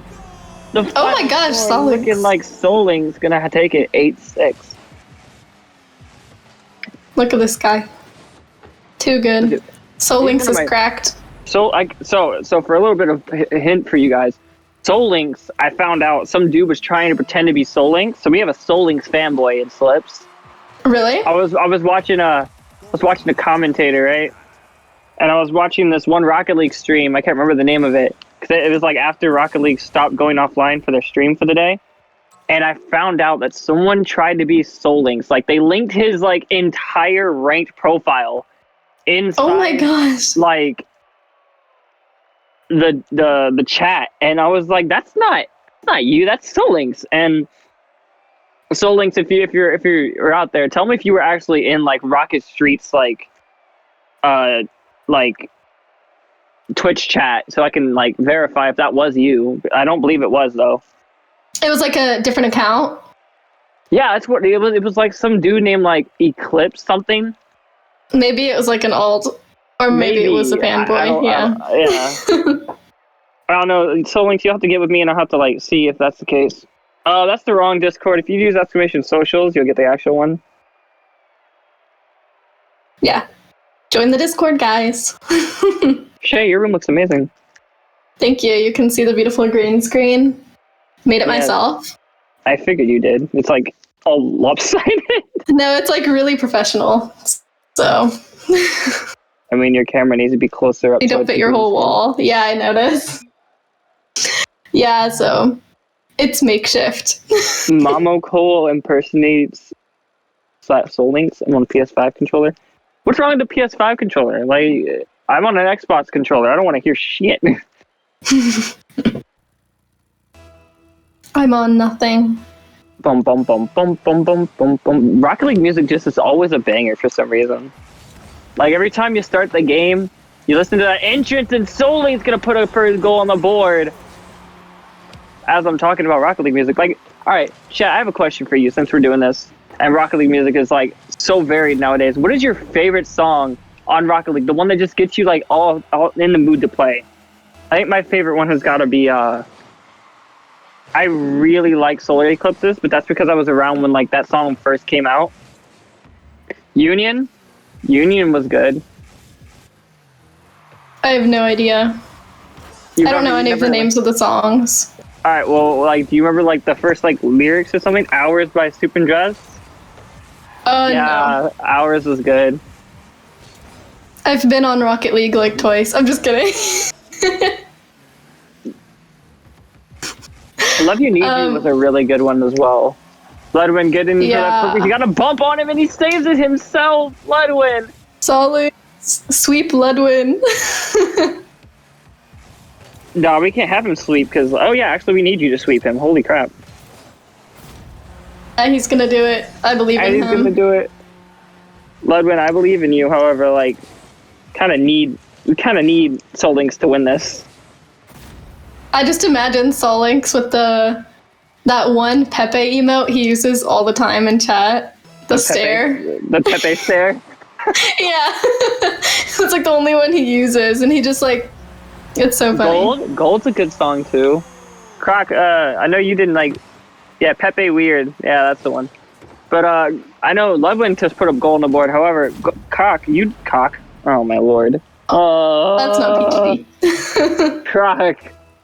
The oh my gosh, PSYONIX looking like PSYONIX gonna take it 8-6. Look at this guy. Too good. PSYONIX is cracked. So for a little bit of a hint for you guys, Soul Links, I found out some dude was trying to pretend to be Soul Links. So we have a Soul Links fanboy in Slips. Really? I was watching a commentator, right? And I was watching this one Rocket League stream. I can't remember the name of it because it was like after Rocket League stopped going offline for their stream for the day. And I found out that someone tried to be Soul Links. Like they linked his like entire ranked profile inside. Oh my gosh! Like the chat, and I was like, that's not you. That's Soul Links. And Soul Links, if you're out there, tell me if you were actually in like Rocket Street's like Twitch chat so I can like verify if that was you. I don't believe it was though. It was like a different account. Yeah, that's what it was. It was like some dude named like Eclipse something. Maybe it was like an alt, or maybe it was a fanboy. Yeah. I don't know. Soul Links, you'll have to get with me, and I'll have to like see if that's the case. That's the wrong Discord. If you use exclamation socials, you'll get the actual one. Yeah. Join the Discord, guys. Shay, your room looks amazing. Thank you. You can see the beautiful green screen. Made it myself. I figured you did. It's like all lopsided. No, it's like really professional. So. I mean, your camera needs to be closer up. You don't fit your whole wall. Yeah, I noticed. Yeah, so it's makeshift. Mamo Cole impersonates Soul Links. I'm on a PS5 controller. What's wrong with the PS5 controller? Like, I'm on an Xbox controller. I don't want to hear shit. I'm on nothing. Bum bum bum bum bum bum bum bum. Rocket League music just is always a banger for some reason. Like every time you start the game, you listen to that entrance and Soul Link's gonna put a first goal on the board. As I'm talking about Rocket League music, like, all right, chat, I have a question for you since we're doing this. And Rocket League music is like so varied nowadays. What is your favorite song on Rocket League? The one that just gets you like all in the mood to play. I think my favorite one has got to be. I really like Solar Eclipses, but that's because I was around when like that song first came out. Union was good. I have no idea. I don't know any of the names of the songs. All right, well, like, do you remember like the first like lyrics or something? "Hours" by Soup and Dress. No. "Hours" was good. I've been on Rocket League like twice. I'm just kidding. "Love You Need You" was a really good one as well. Ludwin getting into that. He got a bump on him and he saves it himself. Ludwin. Solid. Sweep Ludwin. No, we can't have him sweep because, oh yeah, actually we need you to sweep him. Holy crap. He's gonna do it. I believe in him. He's gonna do it. Ludwin, I believe in you. However, like, we kind of need Soul Links to win this. I just imagine Soul Links with that one Pepe emote he uses all the time in chat. The stare. The Pepe stare. Yeah. It's like the only one he uses, and he just like, it's so funny. Gold's a good song too. Croc, I know you didn't like, yeah, Pepe Weird. Yeah, that's the one. But I know Ludwin just put up gold on the board. However, Croc. Oh my lord. That's not PG. Croc,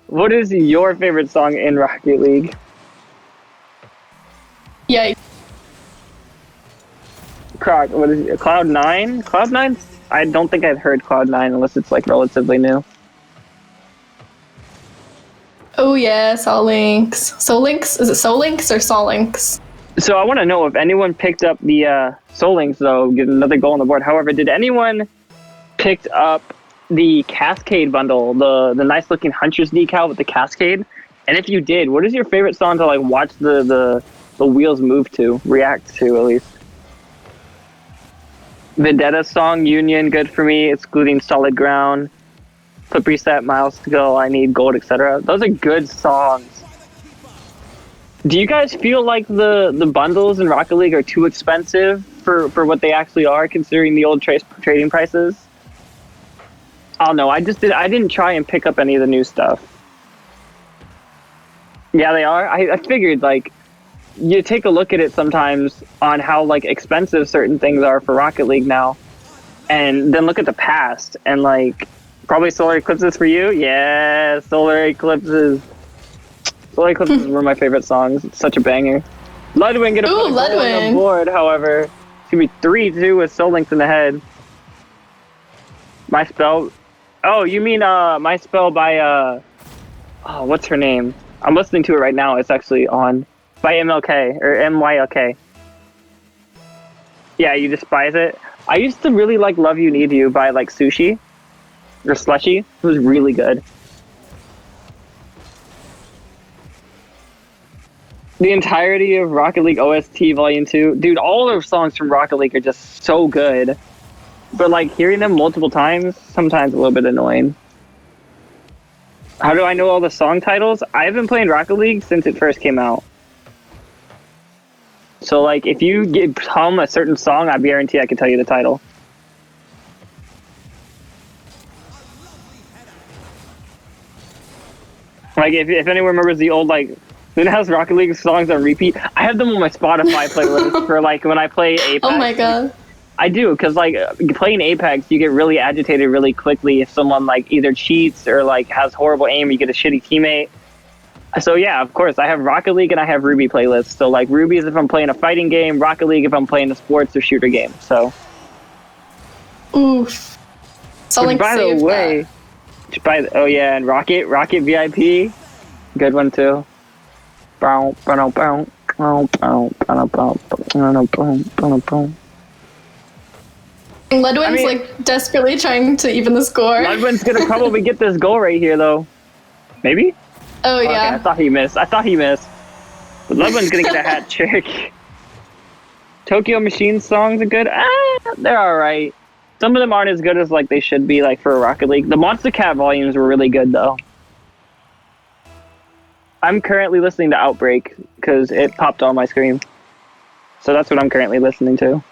what is your favorite song in Rocket League? Yeah. Croc, what is it? Cloud9? Cloud9? I don't think I've heard Cloud9 unless it's like relatively new. Oh yeah, Soul Links. Soul Links? Is it Soul Links or Soul Links? So I want to know if anyone picked up the Soul Links, though, get another goal on the board. However, did anyone picked up the Cascade bundle, the nice looking Huntress decal with the Cascade? And if you did, what is your favorite song to like watch the wheels move to, react to at least? Vendetta's song, Union, good for me, excluding Solid Ground. Put Reset, Miles to Go, I Need Gold, etc. Those are good songs. Do you guys feel like the bundles in Rocket League are too expensive for what they actually are, considering the old trading prices? I don't know. I didn't try and pick up any of the new stuff. Yeah, they are. I figured, like, you take a look at it sometimes on how like expensive certain things are for Rocket League now, and then look at the past and like probably Solar Eclipses for you. Yeah, Solar Eclipses. Soul Eclipse is one of my favorite songs. It's such a banger. Ludwig gonna put a goal on the board, however. It's gonna be 3-2 with Soul Links in the head. My Spell. Oh, you mean My Spell by oh, what's her name? I'm listening to it right now. It's actually on by MLK or MYLK. Yeah, you despise it. I used to really like Love You Need You by like Sushi or Slushy. It was really good. The entirety of Rocket League OST Volume 2. Dude, all the songs from Rocket League are just so good. But like hearing them multiple times, sometimes a little bit annoying. How do I know all the song titles? I've been playing Rocket League since it first came out. So like if you hum a certain song, I guarantee I can tell you the title. Like if anyone remembers the old like It has Rocket League songs on repeat. I have them on my Spotify playlist for like when I play Apex. Oh my god. I do, because like playing Apex, you get really agitated really quickly if someone like either cheats or like has horrible aim, or you get a shitty teammate. So yeah, of course, I have Rocket League and I have Ruby playlists. So like Ruby is if I'm playing a fighting game, Rocket League if I'm playing a sports or shooter game. So. Oof. Which, by the way, oh yeah, and Rocket VIP, good one too. Ludwig's like desperately trying to even the score. Ludwig's gonna probably get this goal right here though. Maybe? Oh yeah. Okay, I thought he missed. But Ludwig's gonna get a hat trick. Tokyo Machine songs are good. They're alright. Some of them aren't as good as like they should be, like for Rocket League. The Monster Cat volumes were really good though. I'm currently listening to Outbreak because it popped on my screen. So that's what I'm currently listening to.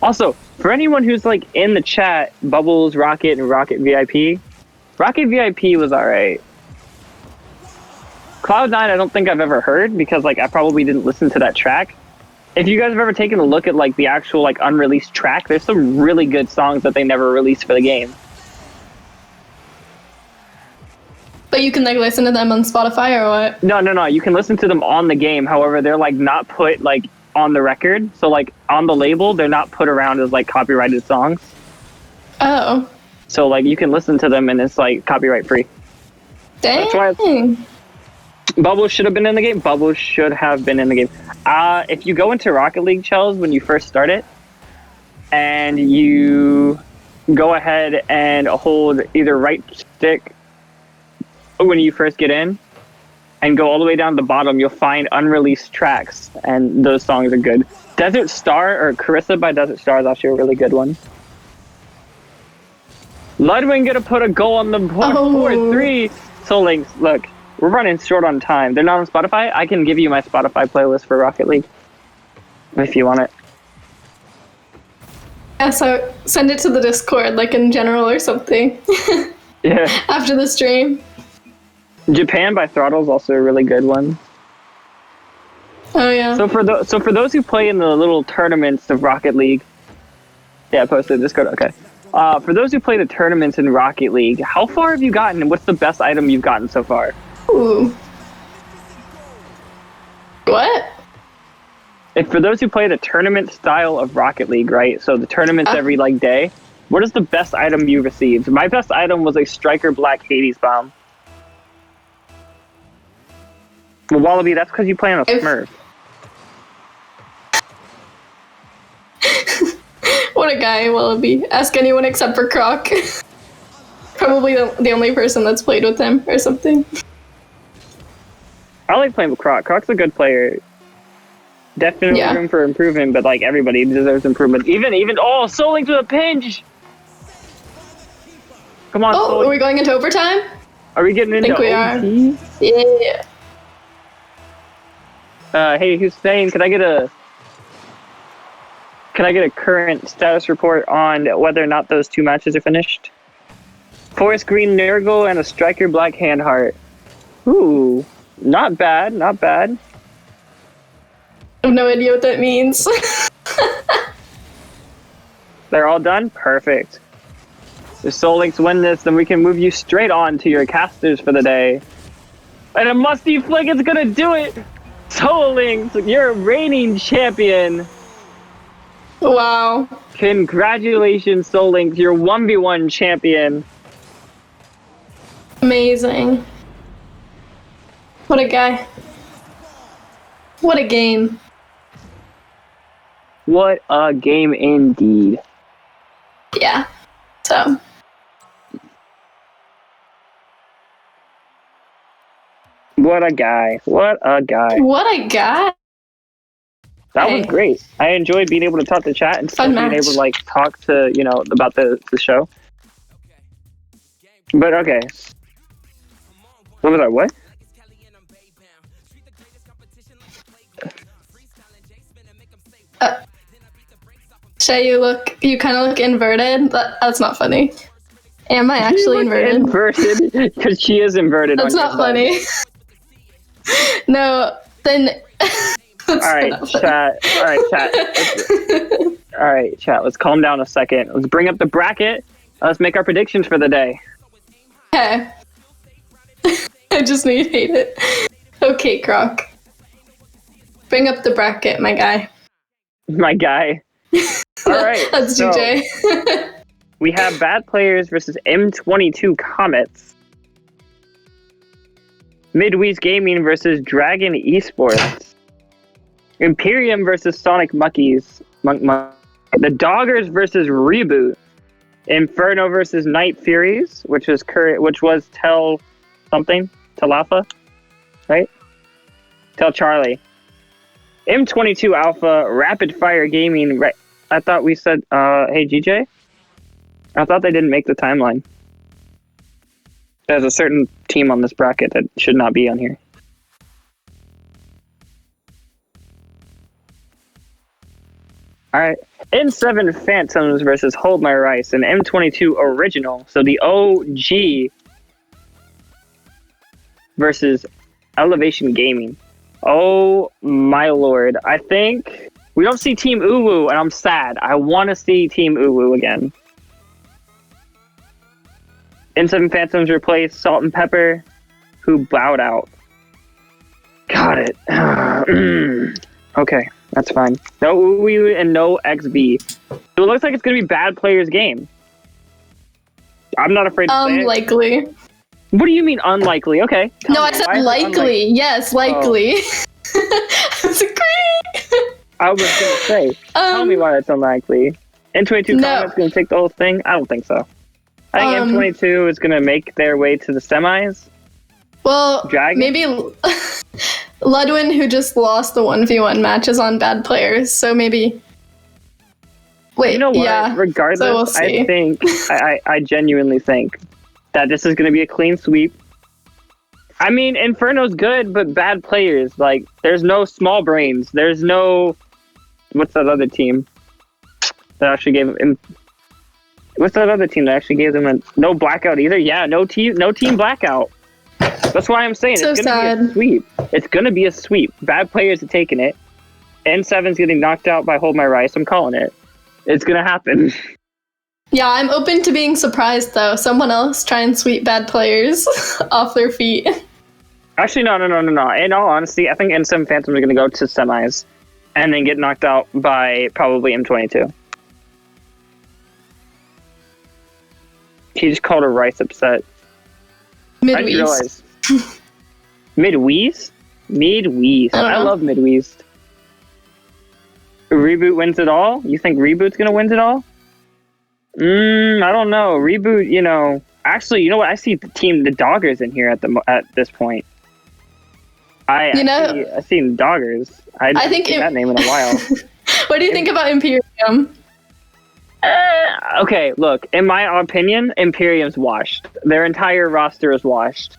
Also, for anyone who's like in the chat, Bubbles, Rocket, and Rocket VIP, Rocket VIP was alright. Cloud9 I don't think I've ever heard because like I probably didn't listen to that track. If you guys have ever taken a look at like the actual like unreleased track, there's some really good songs that they never released for the game. But you can like listen to them on Spotify or what? No. You can listen to them on the game. However, they're like not put like on the record. So like on the label, they're not put around as like copyrighted songs. Oh. So like you can listen to them and it's like copyright free. Dang. That's why Bubbles should have been in the game. Bubbles should have been in the game. If you go into Rocket League Shells when you first start it, and you go ahead and hold either right stick when you first get in, and go all the way down to the bottom, you'll find unreleased tracks, and those songs are good. Desert Star, or Carissa by Desert Star, is actually a really good one. Ludwig gonna put a goal on the board. 4-3. So Links, look, we're running short on time. They're not on Spotify. I can give you my Spotify playlist for Rocket League if you want it. Yeah, so send it to the Discord, like in general or something. Yeah. After the stream. Japan by Throttle is also a really good one. Oh yeah. So for those who play in the little tournaments of Rocket League, yeah, I posted Discord. Okay. For those who play the tournaments in Rocket League, how far have you gotten, and what's the best item you've gotten so far? Ooh. What? If for those who play the tournament style of Rocket League, right? So the tournaments every like day. What is the best item you received? My best item was a Striker Black Hades Bomb. Well, Wallaby, that's because you play on a Smurf. What a guy, Wallaby. Ask anyone except for Croc. Probably the only person that's played with him or something. I like playing with Croc. Croc's a good player. Definitely room for improvement, but like everybody deserves improvement. Even oh, Soul Links with a pinch! Come on, Oh, Soul. are we going into overtime? Are we getting into we OT? Yeah. Hey, Hussein, can I get a current status report on whether or not those two matches are finished? Forest Green Nurgle and a Striker Black Handheart. Ooh, not bad, not bad. I have no idea what that means. They're all done? Perfect. If Soul Links win this, then we can move you straight on to your casters for the day. And a musty flick is gonna do it! Soul Links, you're reigning champion! Wow. Congratulations, Soul Links, you're 1v1 champion. Amazing. What a guy. What a game. What a game indeed. Yeah. So. What a guy. What a guy. What a guy. That was great. I enjoyed being able to talk to chat and still Fun being match. able to like talk to, you know, about the show. But okay. What was that? What? Shay, you kind of look inverted. That's not funny. Am I actually inverted? Inverted? Because she is inverted. That's not funny. No, then. Alright, chat. Alright, chat. Let's calm down a second. Let's bring up the bracket. Let's make our predictions for the day. Okay. I just need to hate it. Okay, Croc. Bring up the bracket, my guy. My guy. Alright. That's so GJ. we have Bad Players versus M22 Comets. Midweek Gaming versus Dragon Esports. Imperium versus Sonic Muckies. The Doggers versus Reboot. Inferno versus Night Furies, which was Tell something, Alpha, right? Tell Charlie. M22 Alpha, Rapid Fire Gaming. Right? I thought we said, hey GJ. I thought they didn't make the timeline. There's a certain team on this bracket that should not be on here. Alright. N7 Phantoms versus Hold My Rice, and M22 Original. So the OG versus Elevation Gaming. Oh my lord. I think we don't see Team Uwu, and I'm sad. I want to see Team Uwu again. N7 Phantoms replaced Salt and Pepper, who bowed out. Got it. Okay, that's fine. No Uwu and no XB. So it looks like it's going to be Bad Players game. I'm not afraid to say it. Unlikely. What do you mean unlikely? Okay. No, I said likely. Yes, likely. I was agreeing. I was going to say, tell me why that's unlikely. N22 Comets going to take the whole thing? I don't think so. I think M22 is going to make their way to the semis. Well, Dragon? maybe Ludwin, who just lost the 1v1 match, is on Bad Players, so maybe... Wait, you know what? yeah. Regardless, So we'll see. I think, I genuinely think that this is going to be a clean sweep. I mean, Inferno's good, but Bad Players, like, there's no small brains. There's no... What's that other team that actually gave him... What's that other team that actually gave them no blackout either? Yeah, no team blackout. That's why I'm saying So it's going to be a sweep. It's going to be a sweep. Bad Players are taking it. N7's getting knocked out by Hold My Rice. I'm calling it. It's going to happen. Yeah, I'm open to being surprised, though. Someone else try and sweep Bad Players off their feet. Actually, no. In all honesty, I think N7 Phantoms are going to go to semis and then get knocked out by probably M22. He just called a Rice upset. I didn't realize. Midwest? Midwest. I love Midwest. Reboot wins it all? You think Reboot's going to win it all? I don't know. Reboot, you know... Actually, you know what? I see the Doggers in here at this point. I see the Doggers. I haven't seen that name in a while. What do you think about Imperium? Okay, look. In my opinion, Imperium's washed. Their entire roster is washed.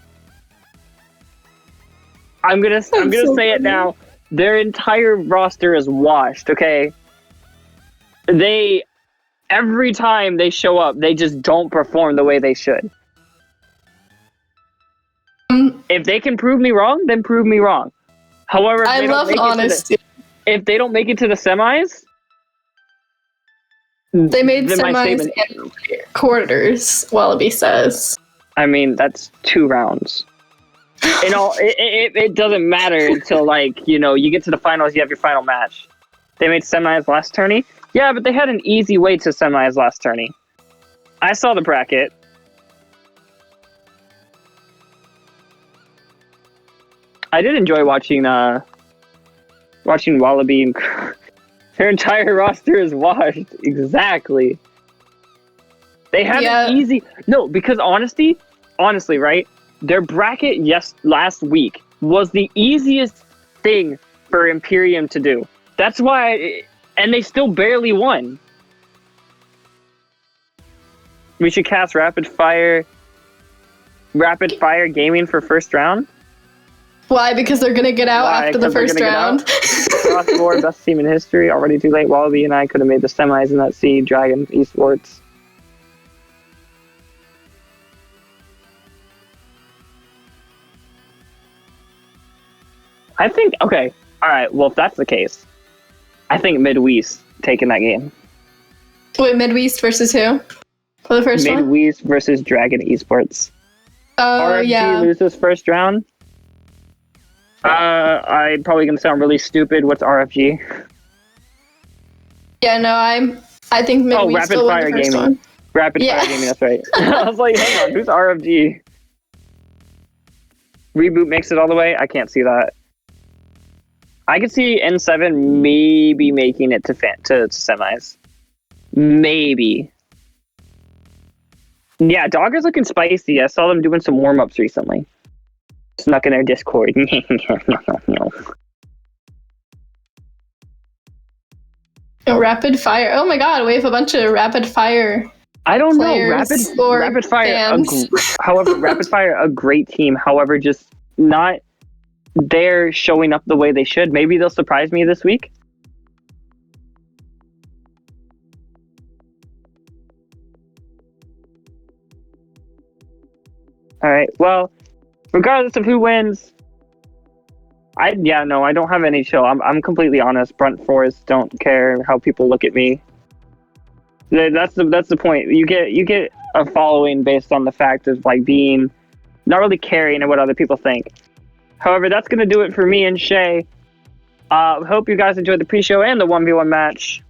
I'm gonna say it now. Their entire roster is washed. Okay. Every time they show up, they just don't perform the way they should. If they can prove me wrong, then prove me wrong. However, I love honesty. If they don't make it to the semis, They made Then my semis statement. and quarters, Wallaby says. I mean, that's 2 rounds. It doesn't matter until, like, you get to the finals, you have your final match. They made semis last tourney? Yeah, but they had an easy way to semis last tourney. I saw the bracket. I did enjoy watching Wallaby and their entire roster is washed. Exactly. They had an easy... No, because honestly, right? Their bracket last week was the easiest thing for Imperium to do. That's why... And they still barely won. We should cast Rapid Fire Gaming for first round. Why? Because they're gonna get out after the first round. Cross 4, best team in history. Already too late. Wallaby and I could have made the semis in that seed. Dragon Esports. I think, okay. Alright, well, if that's the case, I think Midwest taking that game. Wait, Midwest versus who? For the first one? Midwest versus Dragon Esports. Oh, RFG yeah. loses first round. I'm probably gonna sound really stupid. What's RFG? Yeah, no, I think Midwest Rapid will Fire win the first Gaming. one. Rapid Yeah. Fire Gaming, that's right. I was like, hang on, who's RFG? Reboot makes it all the way? I can't see that. I could see N7 maybe making it to semis. Maybe. Yeah, Dogger's looking spicy. I saw them doing some warm-ups recently. Snuck in their Discord. Rapid Fire. Oh my god, we have a bunch of Rapid Fire. I don't know. Players or Rapid Fire. fans. However, Rapid Fire, a great team. However, just not there showing up the way they should. Maybe they'll surprise me this week. All right. Well, regardless of who wins, I don't have any chill. I'm completely honest. Brunt Force, don't care how people look at me. That's the point. You get a following based on the fact of like being not really caring of what other people think. However, that's gonna do it for me and Shay. Hope you guys enjoyed the pre-show and the 1v1 match.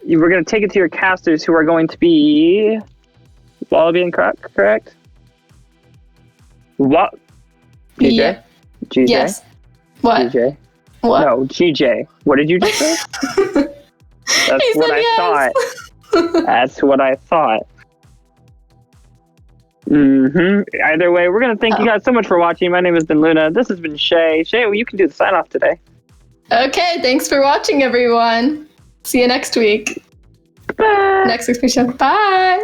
We're gonna take it to your casters, who are going to be Wallaby and correct? What? GJ? Yeah. GJ? Yes. What? GJ? What? No, GJ. What did you just say? That's He what said I yes. thought. That's what I thought. Either way, we're gonna thank you guys so much for watching. My name has been Luna. This has been Shay. Shay, well, you can do the sign off today. Okay, thanks for watching, everyone. See you next week. Bye. Next week's show. Bye.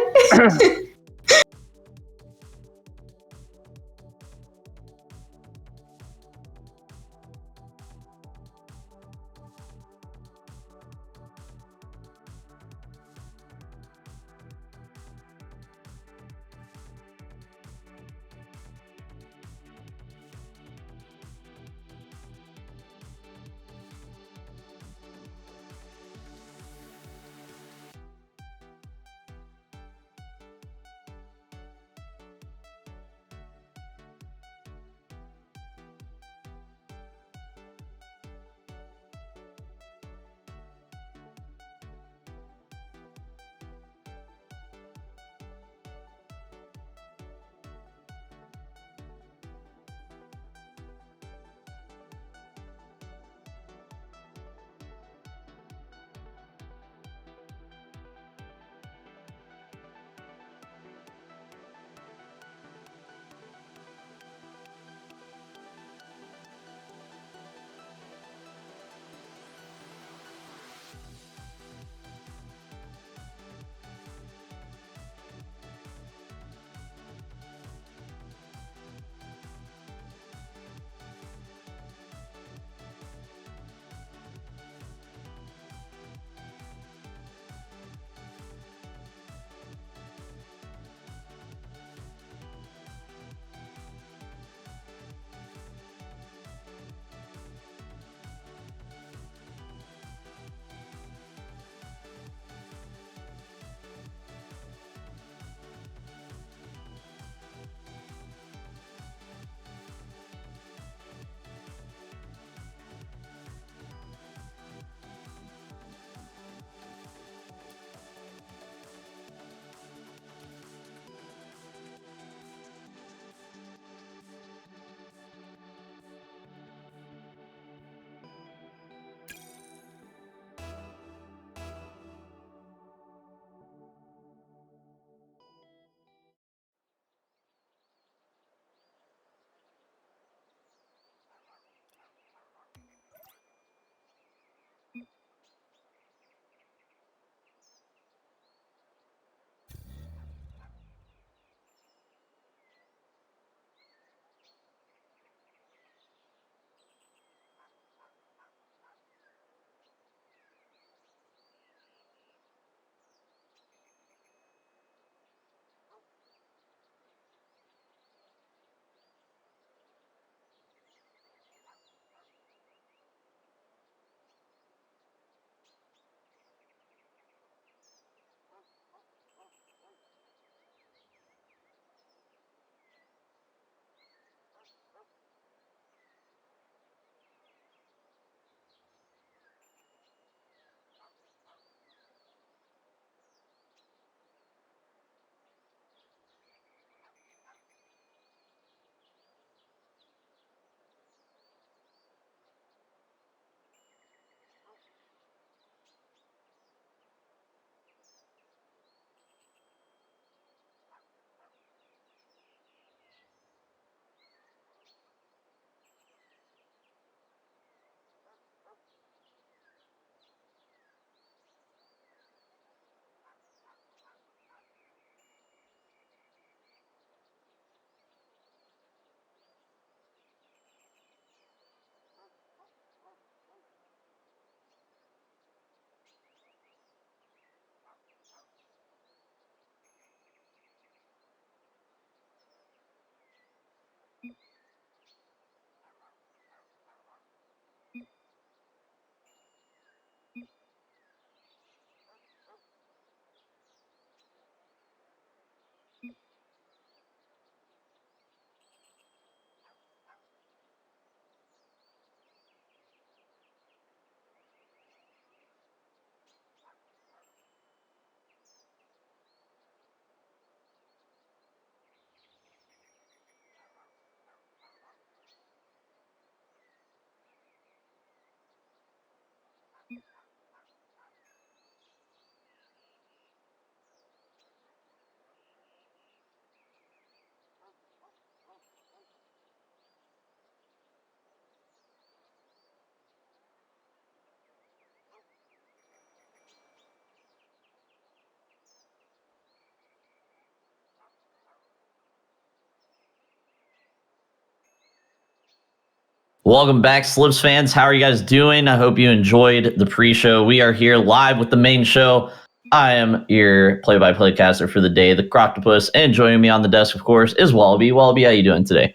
Welcome back, Slips fans. How are you guys doing? I hope you enjoyed the pre-show. We are here live with the main show. I am your play-by-play caster for the day, the Croctopus, and joining me on the desk, of course, is Wallaby. Wallaby, how you doing today?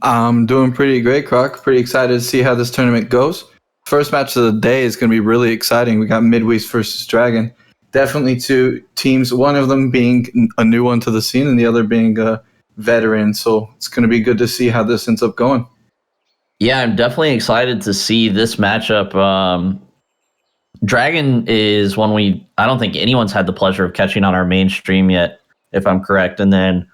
I'm doing pretty great, Croc. Pretty excited to see how this tournament goes. First match of the day is going to be really exciting. We got Midwest versus Dragon. Definitely two teams, one of them being a new one to the scene and the other being a veteran. So it's going to be good to see how this ends up going. Yeah, I'm definitely excited to see this matchup. Dragon is one I don't think anyone's had the pleasure of catching on our main stream yet, if I'm correct. And then,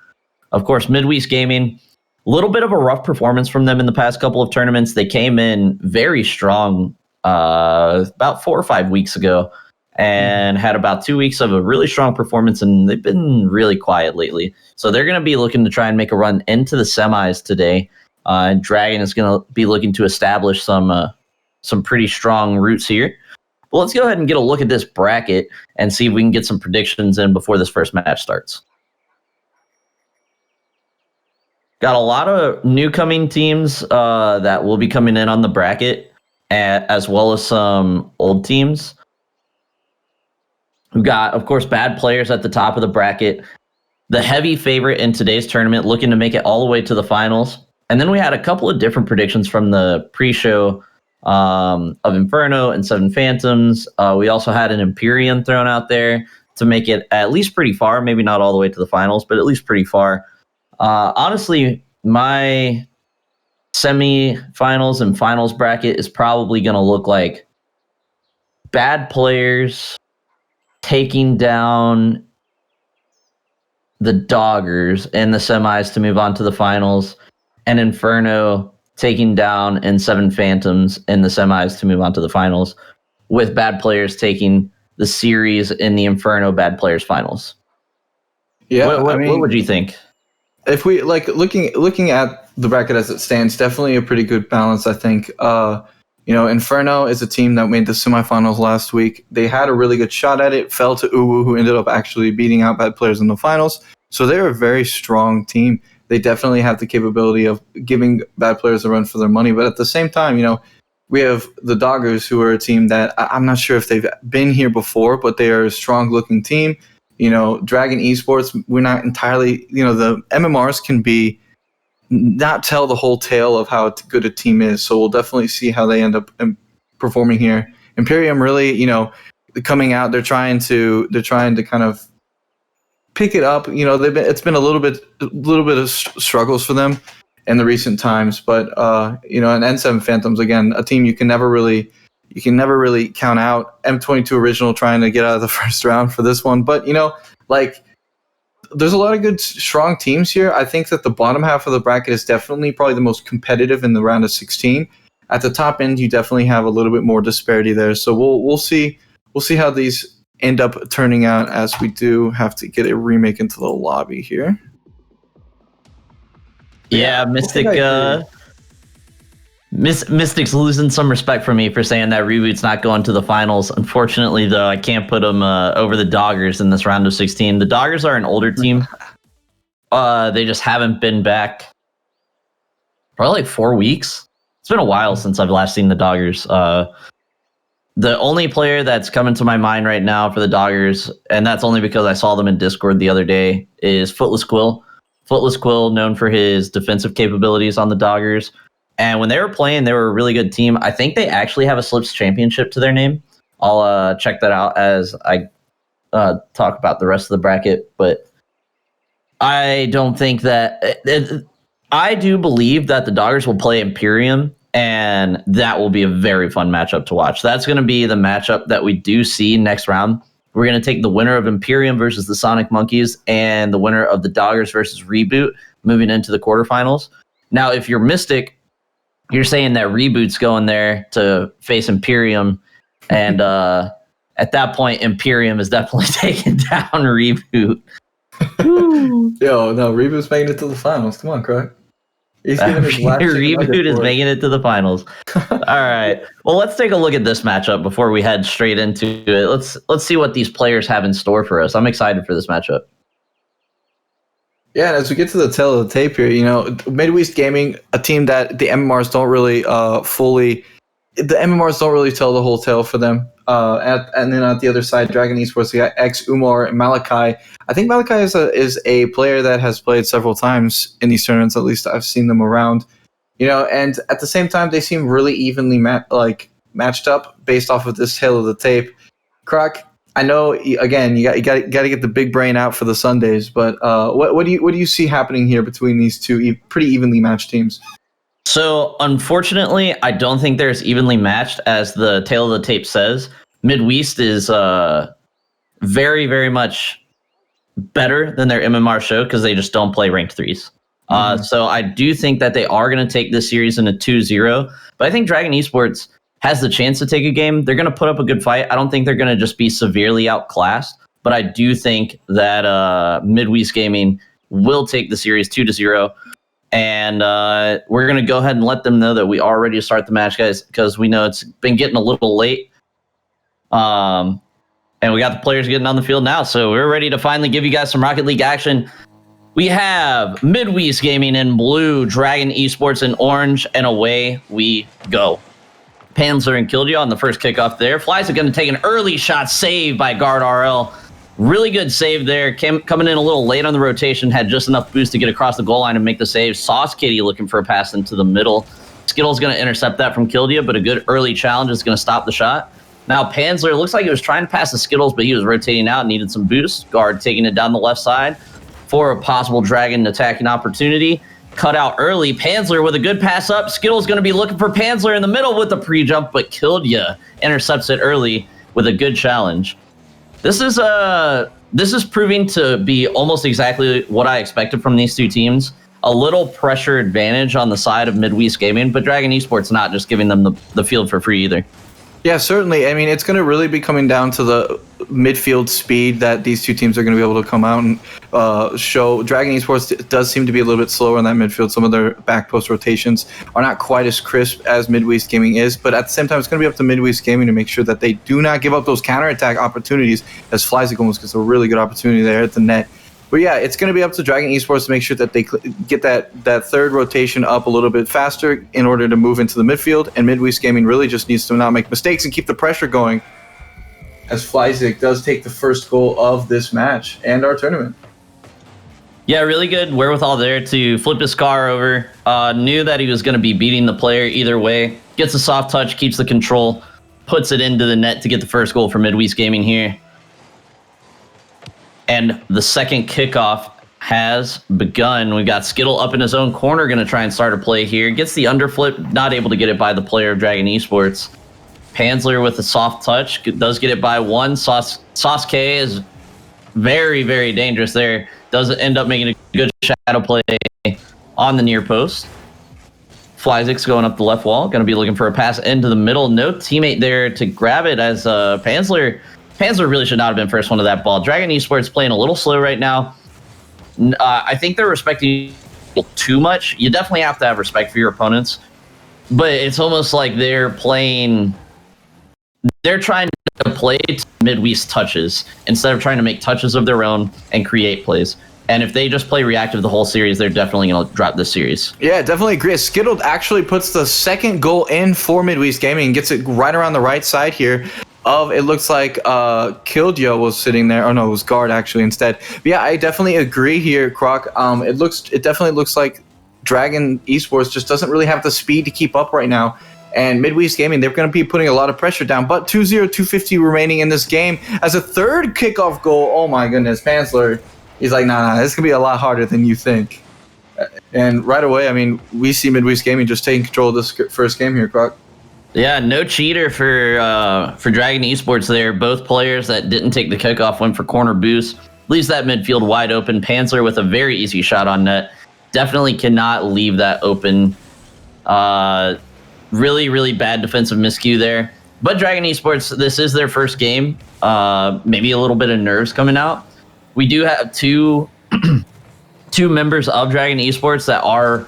of course, Midwest Gaming, a little bit of a rough performance from them in the past couple of tournaments. They came in very strong about 4 or 5 weeks ago and had about 2 weeks of a really strong performance, and they've been really quiet lately. So they're going to be looking to try and make a run into the semis today. And Dragon is going to be looking to establish some pretty strong roots here. But let's go ahead and get a look at this bracket and see if we can get some predictions in before this first match starts. Got a lot of new coming teams that will be coming in on the bracket, as well as some old teams. We've got, of course, bad players at the top of the bracket. The heavy favorite in today's tournament looking to make it all the way to the finals. And then we had a couple of different predictions from the pre-show of Inferno and Seven Phantoms. We also had an Empyrean thrown out there to make it at least pretty far. Maybe not all the way to the finals, but at least pretty far. Honestly, my semi-finals and finals bracket is probably going to look like bad players taking down the Doggers in the semis to move on to the finals, and Inferno taking down and Seven Phantoms in the semis to move on to the finals, with bad players taking the series in the Inferno bad players finals. Yeah, what would you think? If we looking at the bracket as it stands, definitely a pretty good balance, I think. Inferno is a team that made the semifinals last week. They had a really good shot at it, fell to Uwu, who ended up actually beating out bad players in the finals. So they're a very strong team. They definitely have the capability of giving bad players a run for their money. But at the same time, we have the Doggers, who are a team that I'm not sure if they've been here before, but they are a strong-looking team. Dragon Esports, we're not entirely, the MMRs can be not tell the whole tale of how good a team is. So we'll definitely see how they end up performing here. Imperium really, coming out, they're trying to kind of pick it up. It's been a little bit of struggles for them in the recent times, but and Seven Phantoms, again, a team you can never really count out. M22 Original trying to get out of the first round for this one, but there's a lot of good strong teams here. I think that the bottom half of the bracket is definitely probably the most competitive in the round of 16. At the top end, you definitely have a little bit more disparity there. So we'll see how these end up turning out, as we do have to get a remake into the lobby here. Yeah, Mystic. Mystic's losing some respect for me for saying that Reboot's not going to the finals. Unfortunately, though, I can't put them over the Doggers in this round of 16. The Doggers are an older team. They just haven't been back probably like 4 weeks. It's been a while since I've last seen the Doggers. The only player that's coming to my mind right now for the Doggers, and that's only because I saw them in Discord the other day, is Footless Quill. Footless Quill, known for his defensive capabilities on the Doggers. And when they were playing, they were a really good team. I think they actually have a Slips championship to their name. I'll check that out as I talk about the rest of the bracket. But I don't think that... I do believe that the Doggers will play Imperium, and that will be a very fun matchup to watch. That's going to be the matchup that we do see next round. We're going to take the winner of Imperium versus the Sonic Monkeys and the winner of the Doggers versus Reboot moving into the quarterfinals. Now, if you're Mystic, you're saying that Reboot's going there to face Imperium, and at that point, Imperium is definitely taking down Reboot. Yo, no, Reboot's making it to the finals. Come on, Craig. Reboot is making it to the finals. All right. Well, let's take a look at this matchup before we head straight into it. Let's see what these players have in store for us. I'm excited for this matchup. Yeah, and as we get to the tail of the tape here, Midwest Gaming, a team that the MMRs don't really tell the whole tale for them. And then at the other side, Dragon Esports, we got X, Umar, and Malachi. I think Malachi is a player that has played several times in these tournaments. At least I've seen them around. And at the same time, they seem really evenly matched up based off of this tail of the tape. Croc, I know, again, you got to get the big brain out for the Sundays, but what do you see happening here between these two pretty evenly matched teams? So, unfortunately, I don't think there's evenly matched, as the tail of the tape says. Midwest is very, very much better than their MMR show because they just don't play ranked threes. So I do think that they are going to take this series in a 2-0, but I think Dragon Esports has the chance to take a game. They're going to put up a good fight. I don't think they're going to just be severely outclassed, but I do think that Midwest Gaming will take the series 2-0. And we're going to go ahead and let them know that we are ready to start the match, guys, because we know it's been getting a little late. And we got the players getting on the field now, so we're ready to finally give you guys some Rocket League action. We have Midwest Gaming in blue, Dragon Esports in orange, and away we go. Panzer and Killjoy on the first kickoff there. Flies are going to take an early shot, saved by Guard RL. Really good save there. Coming in a little late on the rotation, had just enough boost to get across the goal line and make the save. Sauce Kitty looking for a pass into the middle. Skittle's going to intercept that from Killjoy, but a good early challenge is going to stop the shot. Now Panzer looks like he was trying to pass the Skittles, but he was rotating out and needed some boost. Guard taking it down the left side for a possible Dragon attacking opportunity. Cut out early. Panzer with a good pass up. Skittle's going to be looking for Panzer in the middle with the pre-jump, but Killjoy intercepts it early with a good challenge. This is proving to be almost exactly what I expected from these two teams. A little pressure advantage on the side of Midwest Gaming, but Dragon Esports not just giving them the field for free either. Yeah, certainly. I mean, it's going to really be coming down to the midfield speed that these two teams are going to be able to come out and show. Dragon Esports does seem to be a little bit slower in that midfield. Some of their back post rotations are not quite as crisp as Midwest Gaming is, but at the same time, it's going to be up to Midwest Gaming to make sure that they do not give up those counterattack opportunities, as Flyzik almost gets a really good opportunity there at the net. But yeah, it's going to be up to Dragon Esports to make sure that they get that third rotation up a little bit faster in order to move into the midfield. And Midwest Gaming really just needs to not make mistakes and keep the pressure going, as Flyzik does take the first goal of this match and our tournament. Yeah, really good wherewithal there to flip his car over. Knew that he was going to be beating the player either way. Gets a soft touch, keeps the control, puts it into the net to get the first goal for Midwest Gaming here. And the second kickoff has begun. We've got Skittle up in his own corner, going to try and start a play here. Gets the underflip, not able to get it by the player of Dragon Esports. Panzler with a soft touch, does get it by one. Sauce K is very, very dangerous there. Does end up making a good shadow play on the near post. Flyzik's going up the left wall, going to be looking for a pass into the middle. No teammate there to grab it, as Panzler really should not have been first one to that ball. Dragon Esports playing a little slow right now. I think they're respecting too much. You definitely have to have respect for your opponents, but it's almost like they're trying to play to Midwest touches instead of trying to make touches of their own and create plays. And if they just play reactive the whole series, they're definitely going to drop this series. Yeah, definitely agree. Skittle actually puts the second goal in for Midwest Gaming and gets it right around the right side here. It looks like Killjoy was sitting there. Oh no, it was Guard actually instead. But yeah, I definitely agree here, Croc. It definitely looks like Dragon Esports just doesn't really have the speed to keep up right now. And Midwest Gaming, they're going to be putting a lot of pressure down. But 2-0, 250 remaining in this game. As a third kickoff goal, oh my goodness, Panzler, he's like, nah, this is going to be a lot harder than you think. And right away, I mean, we see Midwest Gaming just taking control of this first game here, Croc. Yeah, no cheater for Dragon Esports there. Both players that didn't take the kickoff went for corner boost. Leaves that midfield wide open. Panzer with a very easy shot on net. Definitely cannot leave that open. Really, really bad defensive miscue there. But Dragon Esports, this is their first game. Maybe a little bit of nerves coming out. We do have two members of Dragon Esports that are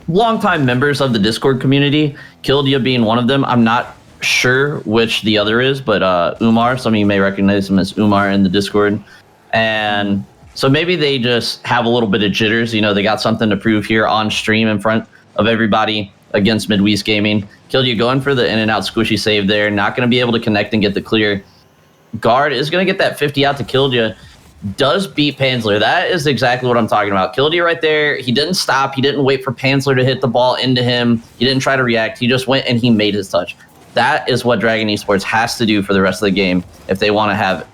longtime members of the Discord community. Killjoy being one of them. I'm not sure which the other is, but Umar, some of you may recognize him as Umar in the Discord. And So maybe they just have a little bit of jitters. You know, they got something to prove here on stream in front of everybody against Midwest Gaming. Killed going for the in and out squishy save there. Not going to be able to connect and get the clear. Guard is going to get that 50 out to Killed. Does beat Panzler. That is exactly what I'm talking about. Killed right there. He didn't stop. He didn't wait for Panzler to hit the ball into him. He didn't try to react. He just went and he made his touch. That is what Dragon Esports has to do for the rest of the game if they want to have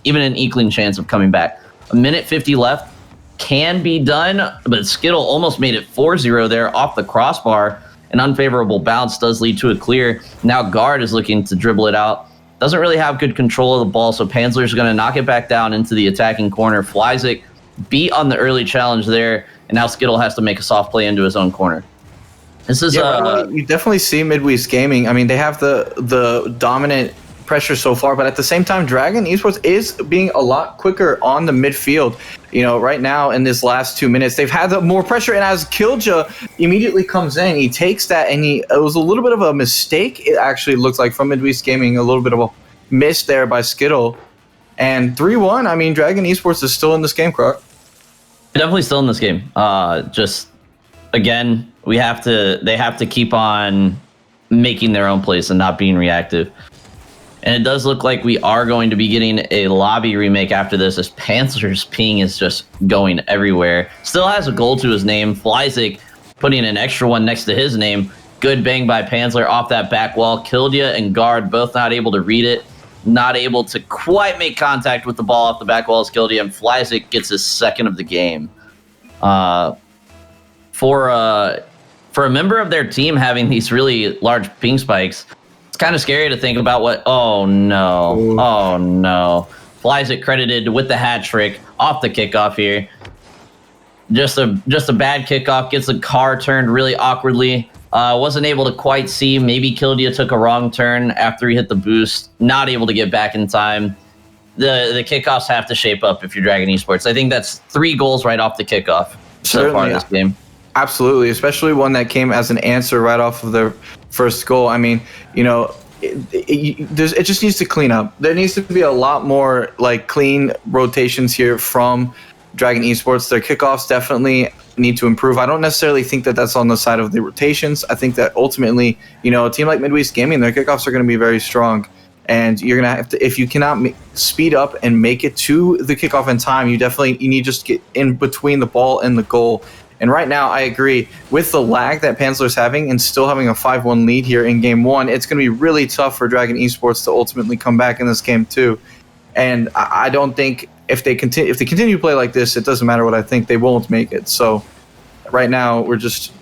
even an inkling chance of coming back. A minute 50 left. Can be done, but Skittle almost made it 4-0 there off the crossbar. An unfavorable bounce does lead to a clear. Now Guard is looking to dribble it out. Doesn't really have good control of the ball, so Panzler's going to knock it back down into the attacking corner. Flyzik beat on the early challenge there, and now Skittle has to make a soft play into his own corner. This is you definitely see Midwest Gaming. I mean, they have the dominant pressure so far, but at the same time, Dragon Esports is being a lot quicker on the midfield. You know, right now in this last 2 minutes, they've had more pressure, and as Killja immediately comes in, he takes that, and it was a little bit of a mistake. It actually looks like from Midwest Gaming, a little bit of a miss there by Skittle, and 3-1. I mean, Dragon Esports is still in this game, Croc. Definitely still in this game. Just again, they have to keep on making their own plays and not being reactive. And it does look like we are going to be getting a lobby remake after this, as Panzer's ping is just going everywhere. Still has a goal to his name. Flyzik putting an extra one next to his name. Good bang by Panzer off that back wall. Killed and Guard both not able to read it. Not able to quite make contact with the ball off the back wall as Killed, and Flyzik gets his second of the game. For a member of their team having these really large ping spikes, it's kind of scary to think about what. Oh no! Ooh. Oh no! Flyzik credited with the hat trick off the kickoff here. Just a bad kickoff, gets the car turned really awkwardly. Wasn't able to quite see. Maybe Kildia took a wrong turn after he hit the boost. Not able to get back in time. The kickoffs have to shape up if you're Dragon Esports. I think that's 3 goals right off the kickoff so far this game. Absolutely, especially one that came as an answer right off of their first goal. I mean, you know, it just needs to clean up. There needs to be a lot more like clean rotations here from Dragon Esports. Their kickoffs definitely need to improve. I don't necessarily think that that's on the side of the rotations. I think that ultimately, you know, a team like Midwest Gaming, their kickoffs are going to be very strong. And you're going to have to, if you cannot speed up and make it to the kickoff in time, you need to just get in between the ball and the goal. And right now, I agree with the lag that Panzer's having and still having a 5-1 lead here in game 1. It's going to be really tough for Dragon Esports to ultimately come back in this game too. And I don't think if they continue to play like this, it doesn't matter what I think, they won't make it. So right now, we're just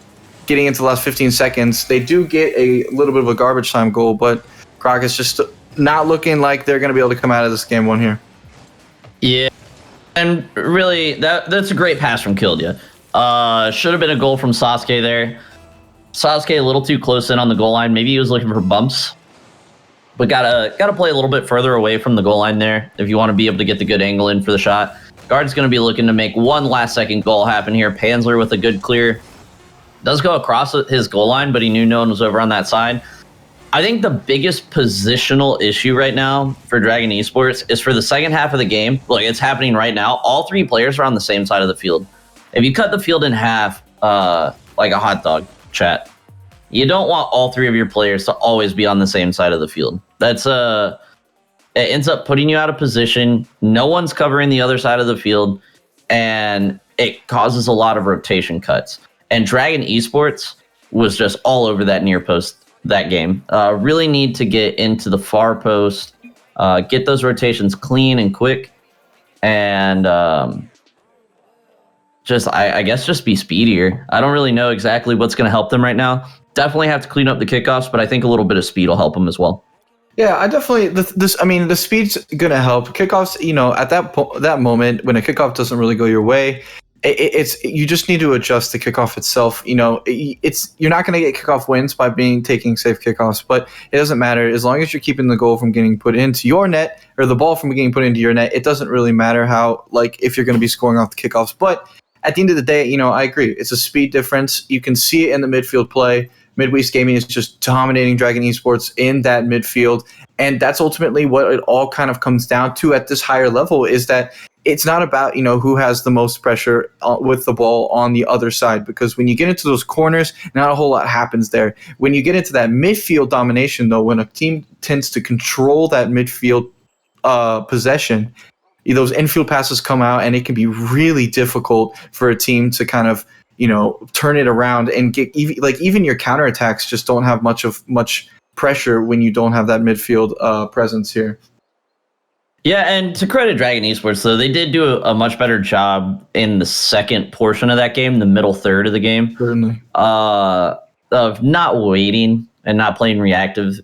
getting into the last 15 seconds. They do get a little bit of a garbage time goal, but Croc is just not looking like they're going to be able to come out of this game 1 here. Yeah, and really, that's a great pass from Killdia. Should have been a goal from Sasuke there. Sasuke a little too close in on the goal line. Maybe he was looking for bumps, but gotta play a little bit further away from the goal line there if you want to be able to get the good angle in for the shot. Guard's going to be looking to make one last second goal happen here. Panzer with a good clear. Does go across his goal line, but he knew no one was over on that side. I think the biggest positional issue right now for Dragon Esports is for the second half of the game. Look, it's happening right now. All 3 players are on the same side of the field. If you cut the field in half, like a hot dog, chat, you don't want all 3 of your players to always be on the same side of the field. That's it ends up putting you out of position. No one's covering the other side of the field, and it causes a lot of rotation cuts. And Dragon Esports was just all over that near post that game. Really need to get into the far post, get those rotations clean and quick, and I guess just be speedier. I don't really know exactly what's going to help them right now. Definitely have to clean up the kickoffs, but I think a little bit of speed will help them as well. Yeah, I definitely the speed's going to help. Kickoffs, you know, at that moment when a kickoff doesn't really go your way, it's you just need to adjust the kickoff itself. You know, you're not going to get kickoff wins by taking safe kickoffs, but it doesn't matter as long as you're keeping the goal from getting put into your net or the ball from getting put into your net. It doesn't really matter how, like, if you're going to be scoring off the kickoffs. But at the end of the day, you know, I agree. It's a speed difference. You can see it in the midfield play. Midwest Gaming is just dominating Dragon Esports in that midfield. And that's ultimately what it all kind of comes down to at this higher level, is that it's not about, who has the most pressure with the ball on the other side, because when you get into those corners, not a whole lot happens there. When you get into that midfield domination, though, when a team tends to control that midfield possession, those infield passes come out, and it can be really difficult for a team to kind of, turn it around and get even your counterattacks just don't have much pressure when you don't have that midfield presence here. Yeah, and to credit Dragon Esports, though, they did do a much better job in the second portion of that game, the middle third of the game. Certainly. Of not waiting and not playing reactive.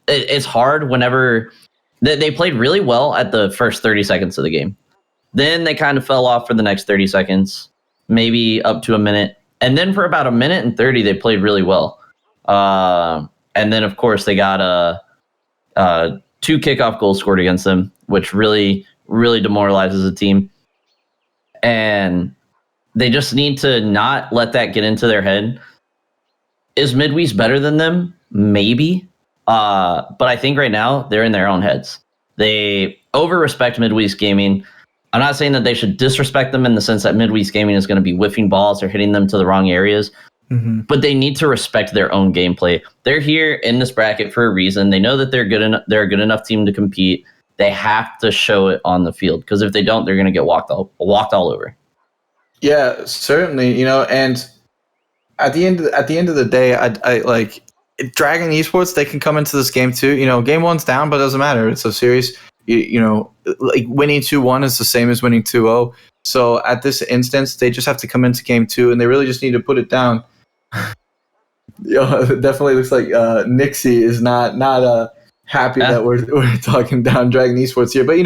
It's hard whenever they played really well at the first 30 seconds of the game. Then they kind of fell off for the next 30 seconds, maybe up to a minute. And then for about a minute and 30, they played really well. And then, of course, they got 2 kickoff goals scored against them, which really, really demoralizes the team. And they just need to not let that get into their head. Is Midwest better than them? Maybe. But I think right now they're in their own heads. They over-respect Midwest Gaming. I'm not saying that they should disrespect them in the sense that Midwest Gaming is going to be whiffing balls or hitting them to the wrong areas. But they need to respect their own gameplay. They're here in this bracket for a reason. They know that they're a good enough team to compete. They have to show it on the field, because if they don't, they're going to get walked all over. Yeah, certainly. And at the end of the day, I like Dragon Esports. They can come into this game too. Game 1's down, but it doesn't matter. It's a series. Like winning 2-1 is the same as winning 2-0. So at this instance, they just have to come into game 2, and they really just need to put it down. It definitely looks like Nixie is not happy that we're talking down Dragon Esports here. But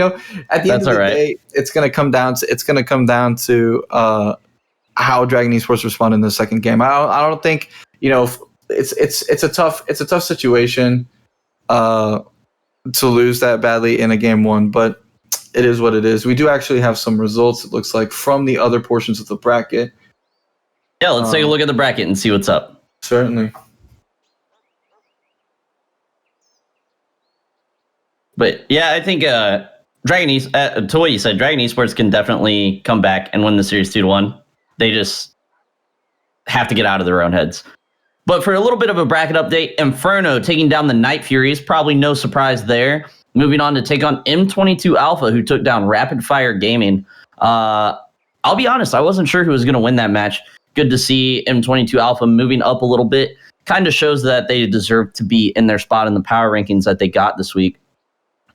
at the end of the day, it's gonna come down to how Dragon Esports respond in the second game. I don't think it's a tough situation to lose that badly in a game 1, but it is what it is. We do actually have some results, it looks like, from the other portions of the bracket. Yeah, let's take a look at the bracket and see what's up. Certainly. But yeah, I think Dragon to what you said, Dragon Esports can definitely come back and win the series 2-1. They just have to get out of their own heads. But for a little bit of a bracket update, Inferno taking down the Night Furies, probably no surprise there. Moving on to take on M22 Alpha, who took down Rapid Fire Gaming. I'll be honest, I wasn't sure who was going to win that match. Good to see M22 Alpha moving up a little bit. Kind of shows that they deserve to be in their spot in the power rankings that they got this week.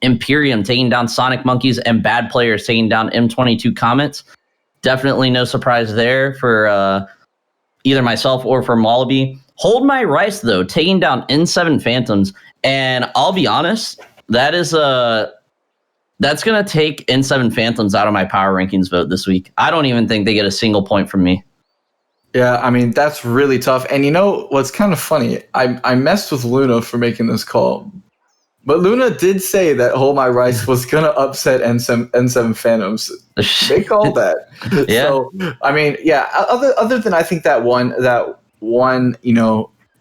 Imperium taking down Sonic Monkeys, and Bad Players taking down M22 Comets. Definitely no surprise there for either myself or for Wallaby. Hold My Rice, though, taking down N7 Phantoms. And I'll be honest, that's going to take N7 Phantoms out of my power rankings vote this week. I don't even think they get a single point from me. Yeah, I mean, that's really tough. And what's kind of funny? I messed with Luna for making this call. But Luna did say that Hold My Rice was going to upset N7 Phantoms. They called that. Yeah. So, I mean, yeah, other than I think that one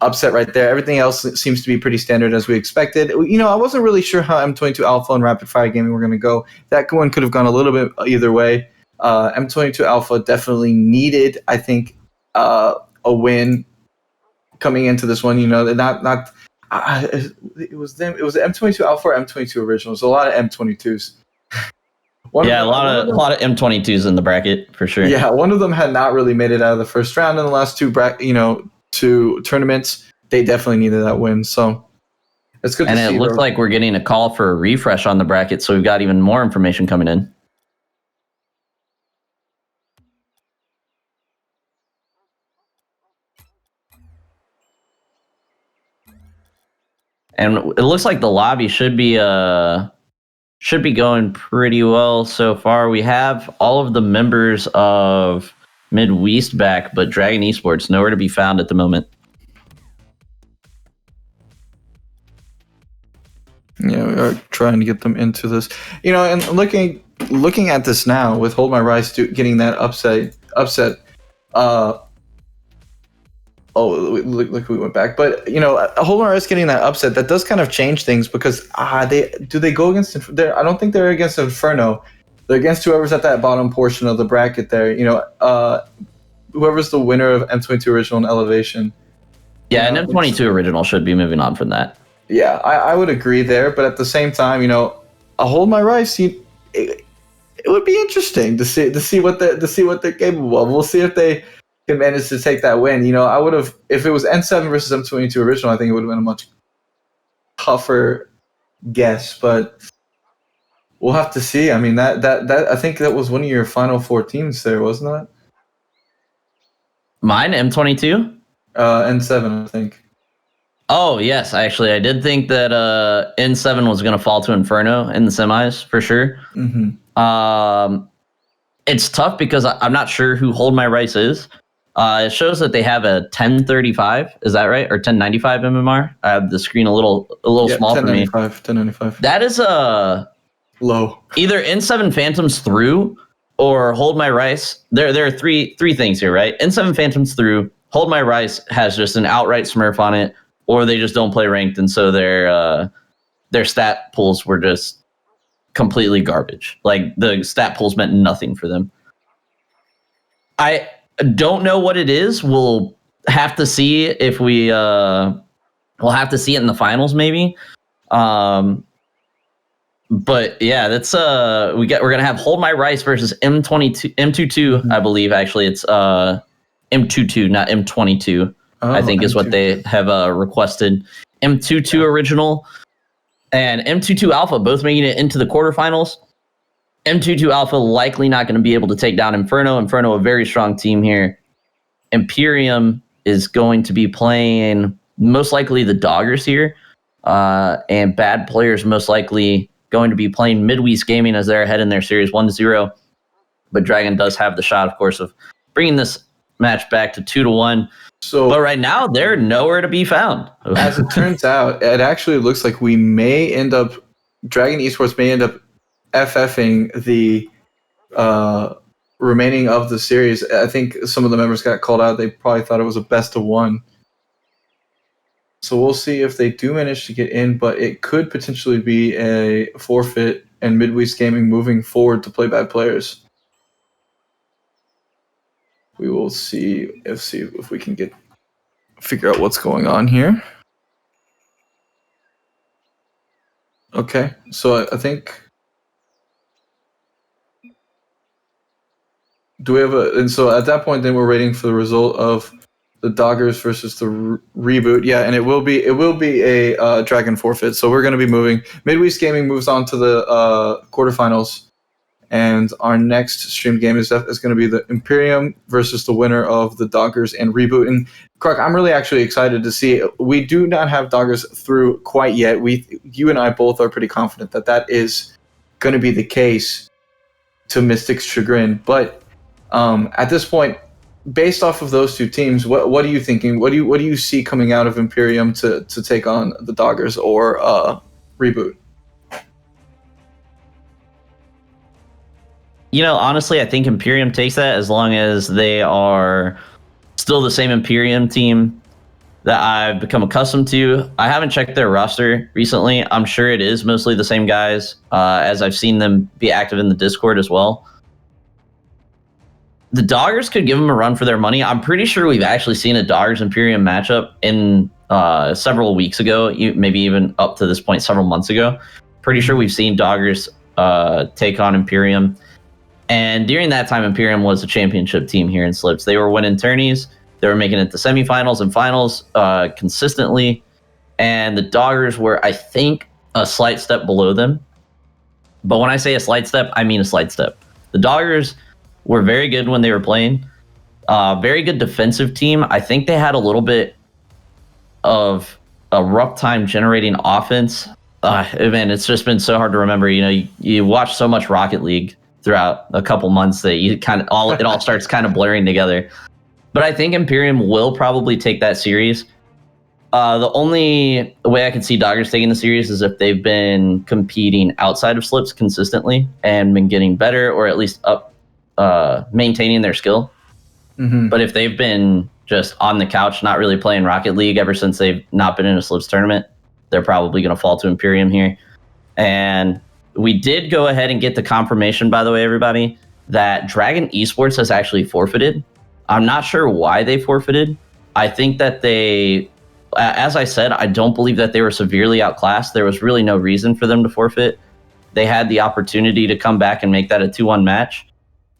upset right there, everything else seems to be pretty standard as we expected. I wasn't really sure how M22 Alpha and Rapid Fire Gaming were going to go. That one could have gone a little bit either way. M22 Alpha definitely needed, I think, a win coming into this one. It was them. It was M22 Alpha or M22 Originals. A lot of M22s. A lot of M22s in the bracket for sure. Yeah, one of them had not really made it out of the first round in the last two tournaments. They definitely needed that win. So it's good. And to see. it looks like we're getting a call for a refresh on the bracket, so we've got even more information coming in. And it looks like the lobby should be going pretty well so far. We have all of the members of Midwest back, but Dragon Esports nowhere to be found at the moment. Yeah, we are trying to get them into this. And looking at this now with Hold My Rice getting that upset. Look, we went back. But Hold My Rice getting that upset, that does kind of change things, because they go against. I don't think they're against Inferno. they're against whoever's at that bottom portion of the bracket there. Whoever's the winner of M22 Original and Elevation. Yeah, and M22 Original should be moving on from that. Yeah, I would agree there, but at the same time, I'll hold my rice. It would be interesting to see what they're capable of. We'll see if they can manage to take that win. I would have, if it was N7 versus M22 Original, I think it would have been a much tougher guess, but we'll have to see. I mean, that I think that was one of your final 4 teams there, wasn't it? Mine, M22? N7, I think. Oh, yes. Actually, I did think that N7 was going to fall to Inferno in the semis, for sure. Mm-hmm. It's tough because I'm not sure who Hold My Rice is. It shows that they have a 1035. Is that right? Or 1095 MMR? I have the screen a little small for me. 1095. That is low. Either N7 Phantoms through or Hold My Rice. There are three things here, right? N7 Phantoms through. Hold My Rice has just an outright smurf on it, or they just don't play ranked, and so their stat pools were just completely garbage. Like, the stat pools meant nothing for them. I don't know what it is. We'll have to see if we'll have to see it in the finals, maybe. But yeah, that's we're gonna have Hold My Rice versus M22, I believe. Actually, it's M22, not M22. I think is what they have requested. M22 Original and M22 Alpha both making it into the quarterfinals. M22 Alpha likely not going to be able to take down Inferno. Inferno, a very strong team here. Imperium is going to be playing most likely the Doggers here. And Bad Players most likely going to be playing Midwest Gaming as they're ahead in their series 1-0. But Dragon does have the shot, of course, of bringing this match back to 2-1. But right now, they're nowhere to be found. As it turns out, it actually looks like Dragon Esports may end up FFing the remaining of the series. I think some of the members got called out. They probably thought it was a best of 1. So we'll see if they do manage to get in, but it could potentially be a forfeit and Midwest Gaming moving forward to play Bad Players. We will see if we can figure out what's going on here. Okay, so I think. Do we have and so at that point, then we're waiting for the result of the Doggers versus the reboot. Yeah, and it will be a Dragon forfeit. So we're going to be moving. Midwest Gaming moves on to the quarterfinals. And our next stream game is going to be the Imperium versus the winner of the Doggers and Reboot. And Kruk, I'm really actually excited to see. We do not have Doggers through quite yet. You and I both are pretty confident that is going to be the case, to Mystic's chagrin. But at this point, based off of those 2 teams, what are you thinking? What do you see coming out of Imperium to take on the Doggers or Reboot? Honestly, I think Imperium takes that as long as they are still the same Imperium team that I've become accustomed to. I haven't checked their roster recently. I'm sure it is mostly the same guys, as I've seen them be active in the Discord as well. The Doggers could give them a run for their money. I'm pretty sure we've actually seen a Doggers-Imperium matchup in several weeks ago, maybe even up to this point several months ago. Pretty sure we've seen Doggers take on Imperium. And during that time, Imperium was a championship team here in Slips. They were winning tourneys. They were making it to semifinals and finals consistently. And the Doggers were, I think, a slight step below them. But when I say a slight step, I mean a slight step. The Doggers were very good when they were playing. Very good defensive team. I think they had a little bit of a rough time generating offense. Man, it's just been so hard to remember. You watch so much Rocket League throughout a couple months that it all starts kind of blurring together. But I think Imperium will probably take that series. The only way I can see Doggers taking the series is if they've been competing outside of Slips consistently and been getting better, or at least up maintaining their skill. Mm-hmm. But if they've been just on the couch, not really playing Rocket League ever since they've not been in a Slips tournament, they're probably going to fall to Imperium here. And We did go ahead and get the confirmation, by the way, everybody, that Dragon Esports has actually forfeited. I'm not sure why they forfeited. I think that as I said, I don't believe that they were severely outclassed. There was really no reason for them to forfeit. They had the opportunity to come back and make that a 2-1 match.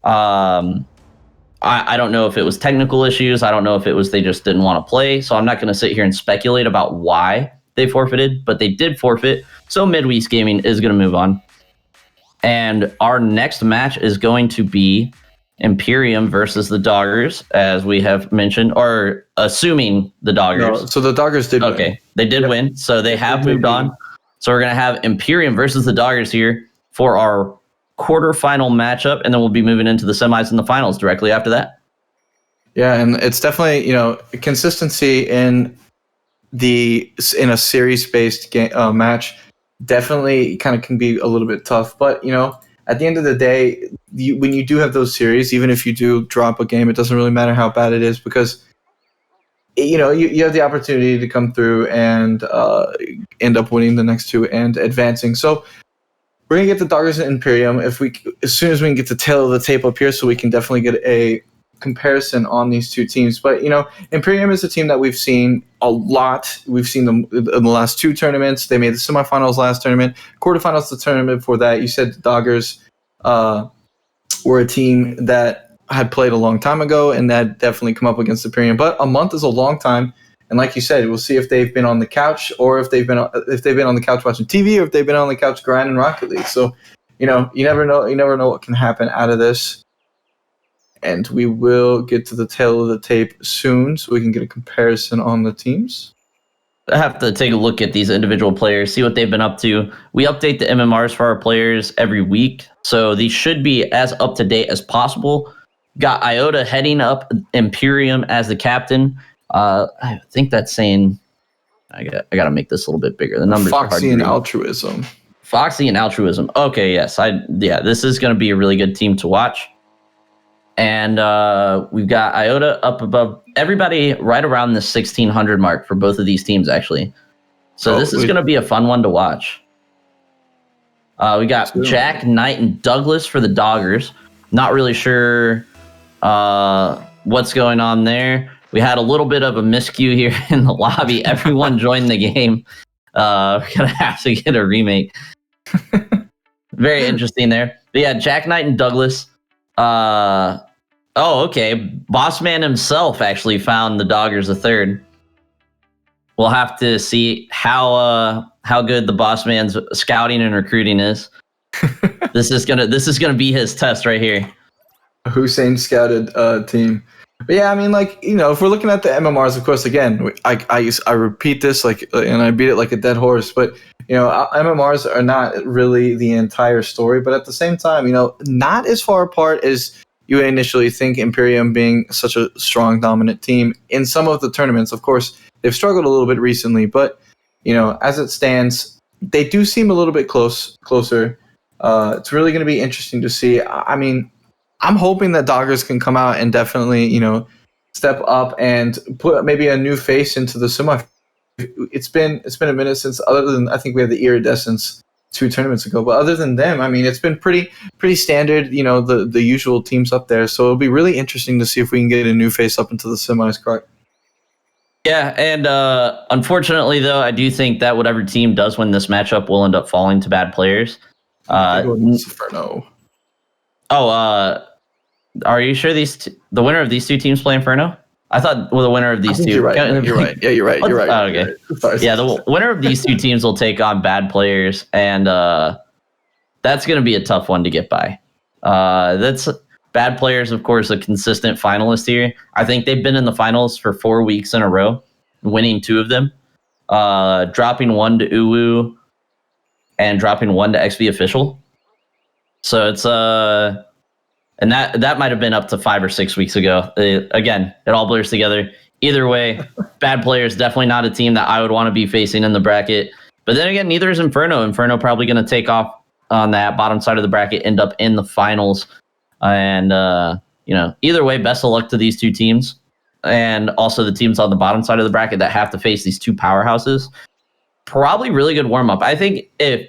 I don't know if it was technical issues. I don't know if it was they just didn't want to play. So I'm not going to sit here and speculate about why they forfeited, but they did forfeit. So Midwest Gaming is going to move on. And our next match is going to be Imperium versus the Doggers, as we have mentioned, or assuming the Doggers. No, so the Doggers did win. Okay, they did win. So they have moved on. So we're going to have Imperium versus the Doggers here for our quarterfinal matchup, and then we'll be moving into the semis and the finals directly after that. Yeah, and it's definitely, consistency in a series-based match definitely kind of can be a little bit tough. But, at the end of the day, when you do have those series, even if you do drop a game, it doesn't really matter how bad it is because, you have the opportunity to come through and end up winning the next two and advancing. So we're going to get the Doggers and Imperium as soon as we can get the tail of the tape up here so we can definitely get a comparison on these two teams. But, Imperium is a team that we've seen a lot. We've seen them in the last two tournaments. They made the semifinals last tournament, quarterfinals the tournament before that. You said the Doggers were a team that had played a long time ago and that definitely come up against Imperium. But a month is a long time. And like you said, we'll see if they've been on the couch or if they've been on the couch watching TV or if they've been on the couch grinding Rocket League. So, you never know. You never know what can happen out of this. And we will get to the tail of the tape soon so we can get a comparison on the teams. I have to take a look at these individual players, see what they've been up to. We update the MMRs for our players every week, so these should be as up to date as possible. Got Iota heading up Imperium as the captain. I think that's saying I got to make this a little bit bigger. The numbers Foxy are hard to and read. Altruism. Foxy and Altruism. Okay, yes. This is going to be a really good team to watch. And we've got Iota up above everybody right around the 1,600 mark for both of these teams, actually. So this is going to be a fun one to watch. We got Jack, Knight, and Douglas for the Doggers. Not really sure what's going on there. We had a little bit of a miscue here in the lobby. Everyone joined the game. We're going to have to get a remake. Very interesting there. But yeah, Jack, Knight, and Douglas. Okay. Bossman himself actually found the Doggers a third. We'll have to see how good the Bossman's scouting and recruiting is. This is gonna be his test right here. Hussein scouted team. But yeah, I mean, if we're looking at the MMRs, of course, again, I repeat this and I beat it like a dead horse. But MMRs are not really the entire story. But at the same time, not as far apart as you initially think. Imperium being such a strong, dominant team in some of the tournaments. Of course, they've struggled a little bit recently, but as it stands, they do seem a little bit closer. It's really going to be interesting to see. I mean, I'm hoping that Doggers can come out and definitely, step up and put maybe a new face into the semi. It's been a minute since, other than I think we had the Iridescence 2 tournaments ago, but other than them, I mean, it's been pretty standard. The usual teams up there. So it'll be really interesting to see if we can get a new face up into the semis. Correct. Yeah, and unfortunately, though, I do think that whatever team does win this matchup will end up falling to bad players. Inferno. Are you sure the winner of these two teams play Inferno? I thought the winner of these two. You're right. You're right. Yeah, you're right. You're right. Oh, okay. Sorry. Yeah, the winner of these two teams will take on bad players, and that's going to be a tough one to get by. That's bad players, of course, a consistent finalist here. I think they've been in the finals for 4 weeks in a row, winning 2 of them, dropping 1 to Uwu, and dropping 1 to XP Official. So it's and that might have been up to 5 or 6 weeks ago. Again, it all blurs together. Either way, bad players, definitely not a team that I would want to be facing in the bracket. But then again, neither is Inferno. Inferno probably going to take off on that bottom side of the bracket, end up in the finals. And, either way, best of luck to these two teams. And also the teams on the bottom side of the bracket that have to face these two powerhouses. Probably really good warm-up. I think if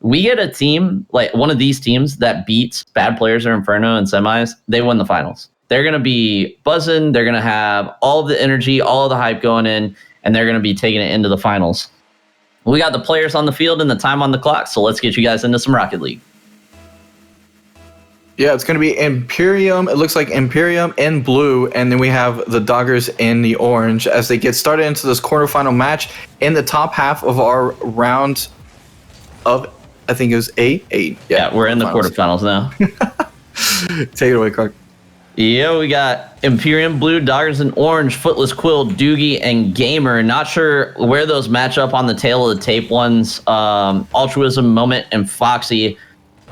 we get a team, like one of these teams that beats Bad Players or Inferno in semis, they win the finals. They're going to be buzzing. They're going to have all the energy, all of the hype going in, and they're going to be taking it into the finals. We got the players on the field and the time on the clock, so let's get you guys into some Rocket League. Yeah, it's going to be Imperium. It looks like Imperium in blue, and then we have the Doggers in the orange as they get started into this quarterfinal match in the top half of our round of, I think it was eight. Yeah, we're in the quarterfinals now. Take it away, Clark. Yeah, we got Imperium Blue, Doggers in Orange, Footless Quill, Doogie, and Gamer. Not sure where those match up on the tail of the tape ones. Altruism, Moment, and Foxy.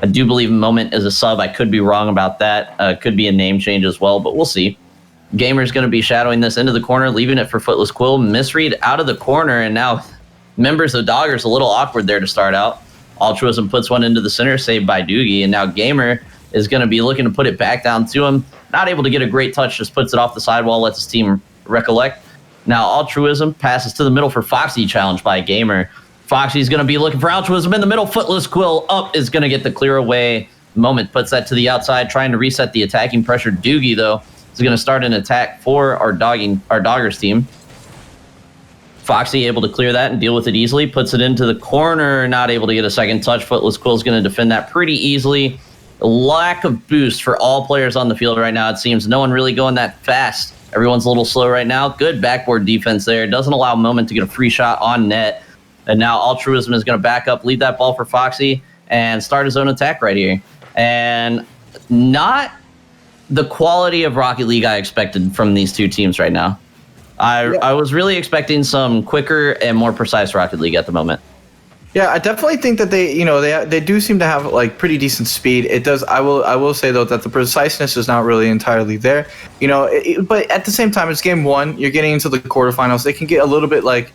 I do believe Moment is a sub. I could be wrong about that. Could be a name change as well, but we'll see. Gamer's going to be shadowing this into the corner, leaving it for Footless Quill. Misread out of the corner, and now members of Doggers a little awkward there to start out. Altruism puts one into the center, saved by Doogie, and now Gamer is going to be looking to put it back down to him. Not able to get a great touch, just puts it off the sidewall, lets his team recollect. Now Altruism passes to the middle for Foxy, challenged by Gamer. Foxy's going to be looking for Altruism in the middle. Footless Quill up is going to get the clear away. Moment puts that to the outside, trying to reset the attacking pressure. Doogie, though, is going to start an attack for our Doggers team. Foxy able to clear that and deal with it easily. Puts it into the corner, not able to get a second touch. Footless Quill is going to defend that pretty easily. A lack of boost for all players on the field right now. It seems no one really going that fast. Everyone's a little slow right now. Good backboard defense there. Doesn't allow Moment to get a free shot on net. And now Altruism is going to back up, lead that ball for Foxy, and start his own attack right here. And not the quality of Rocket League I expected from these two teams right now. I was really expecting some quicker and more precise Rocket League at the moment. Yeah, I definitely think that they do seem to have like pretty decent speed. It does. I will say though that the preciseness is not really entirely there. But at the same time, it's game one. You're getting into the quarterfinals. They can get a little bit like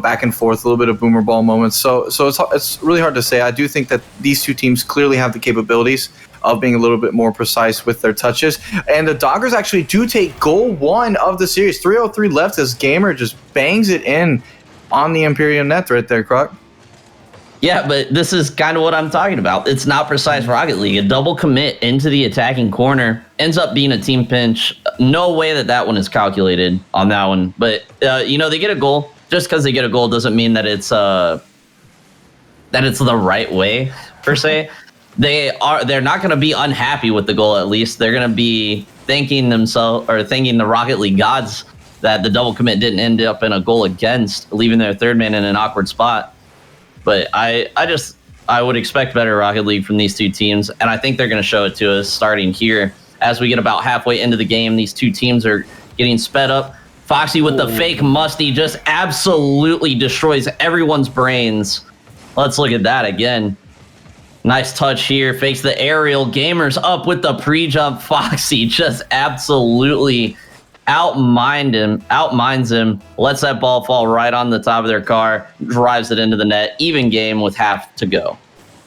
back and forth, a little bit of boomer ball moments. So it's really hard to say. I do think that these two teams clearly have the capabilities of being a little bit more precise with their touches. And the Doggers actually do take goal one of the series. 3:03 left as Gamer just bangs it in on the Imperium net right there, Croc. Yeah, but this is kind of what I'm talking about. It's not precise Rocket League. A double commit into the attacking corner ends up being a team pinch. No way that one is calculated on that one. But, they get a goal. Just because they get a goal doesn't mean that it's the right way, per se. They're not going to be unhappy with the goal, at least. They're going to be thanking the Rocket League gods that the double commit didn't end up in a goal against, leaving their third man in an awkward spot. But I would expect better Rocket League from these two teams, and I think they're going to show it to us starting here. As we get about halfway into the game, these two teams are getting sped up. Foxy with the fake musty just absolutely destroys everyone's brains. Let's look at that again. Nice touch here, fakes the aerial. Gamer's up with the pre-jump. Foxy just absolutely outminds him, lets that ball fall right on the top of their car, drives it into the net. Even game with half to go.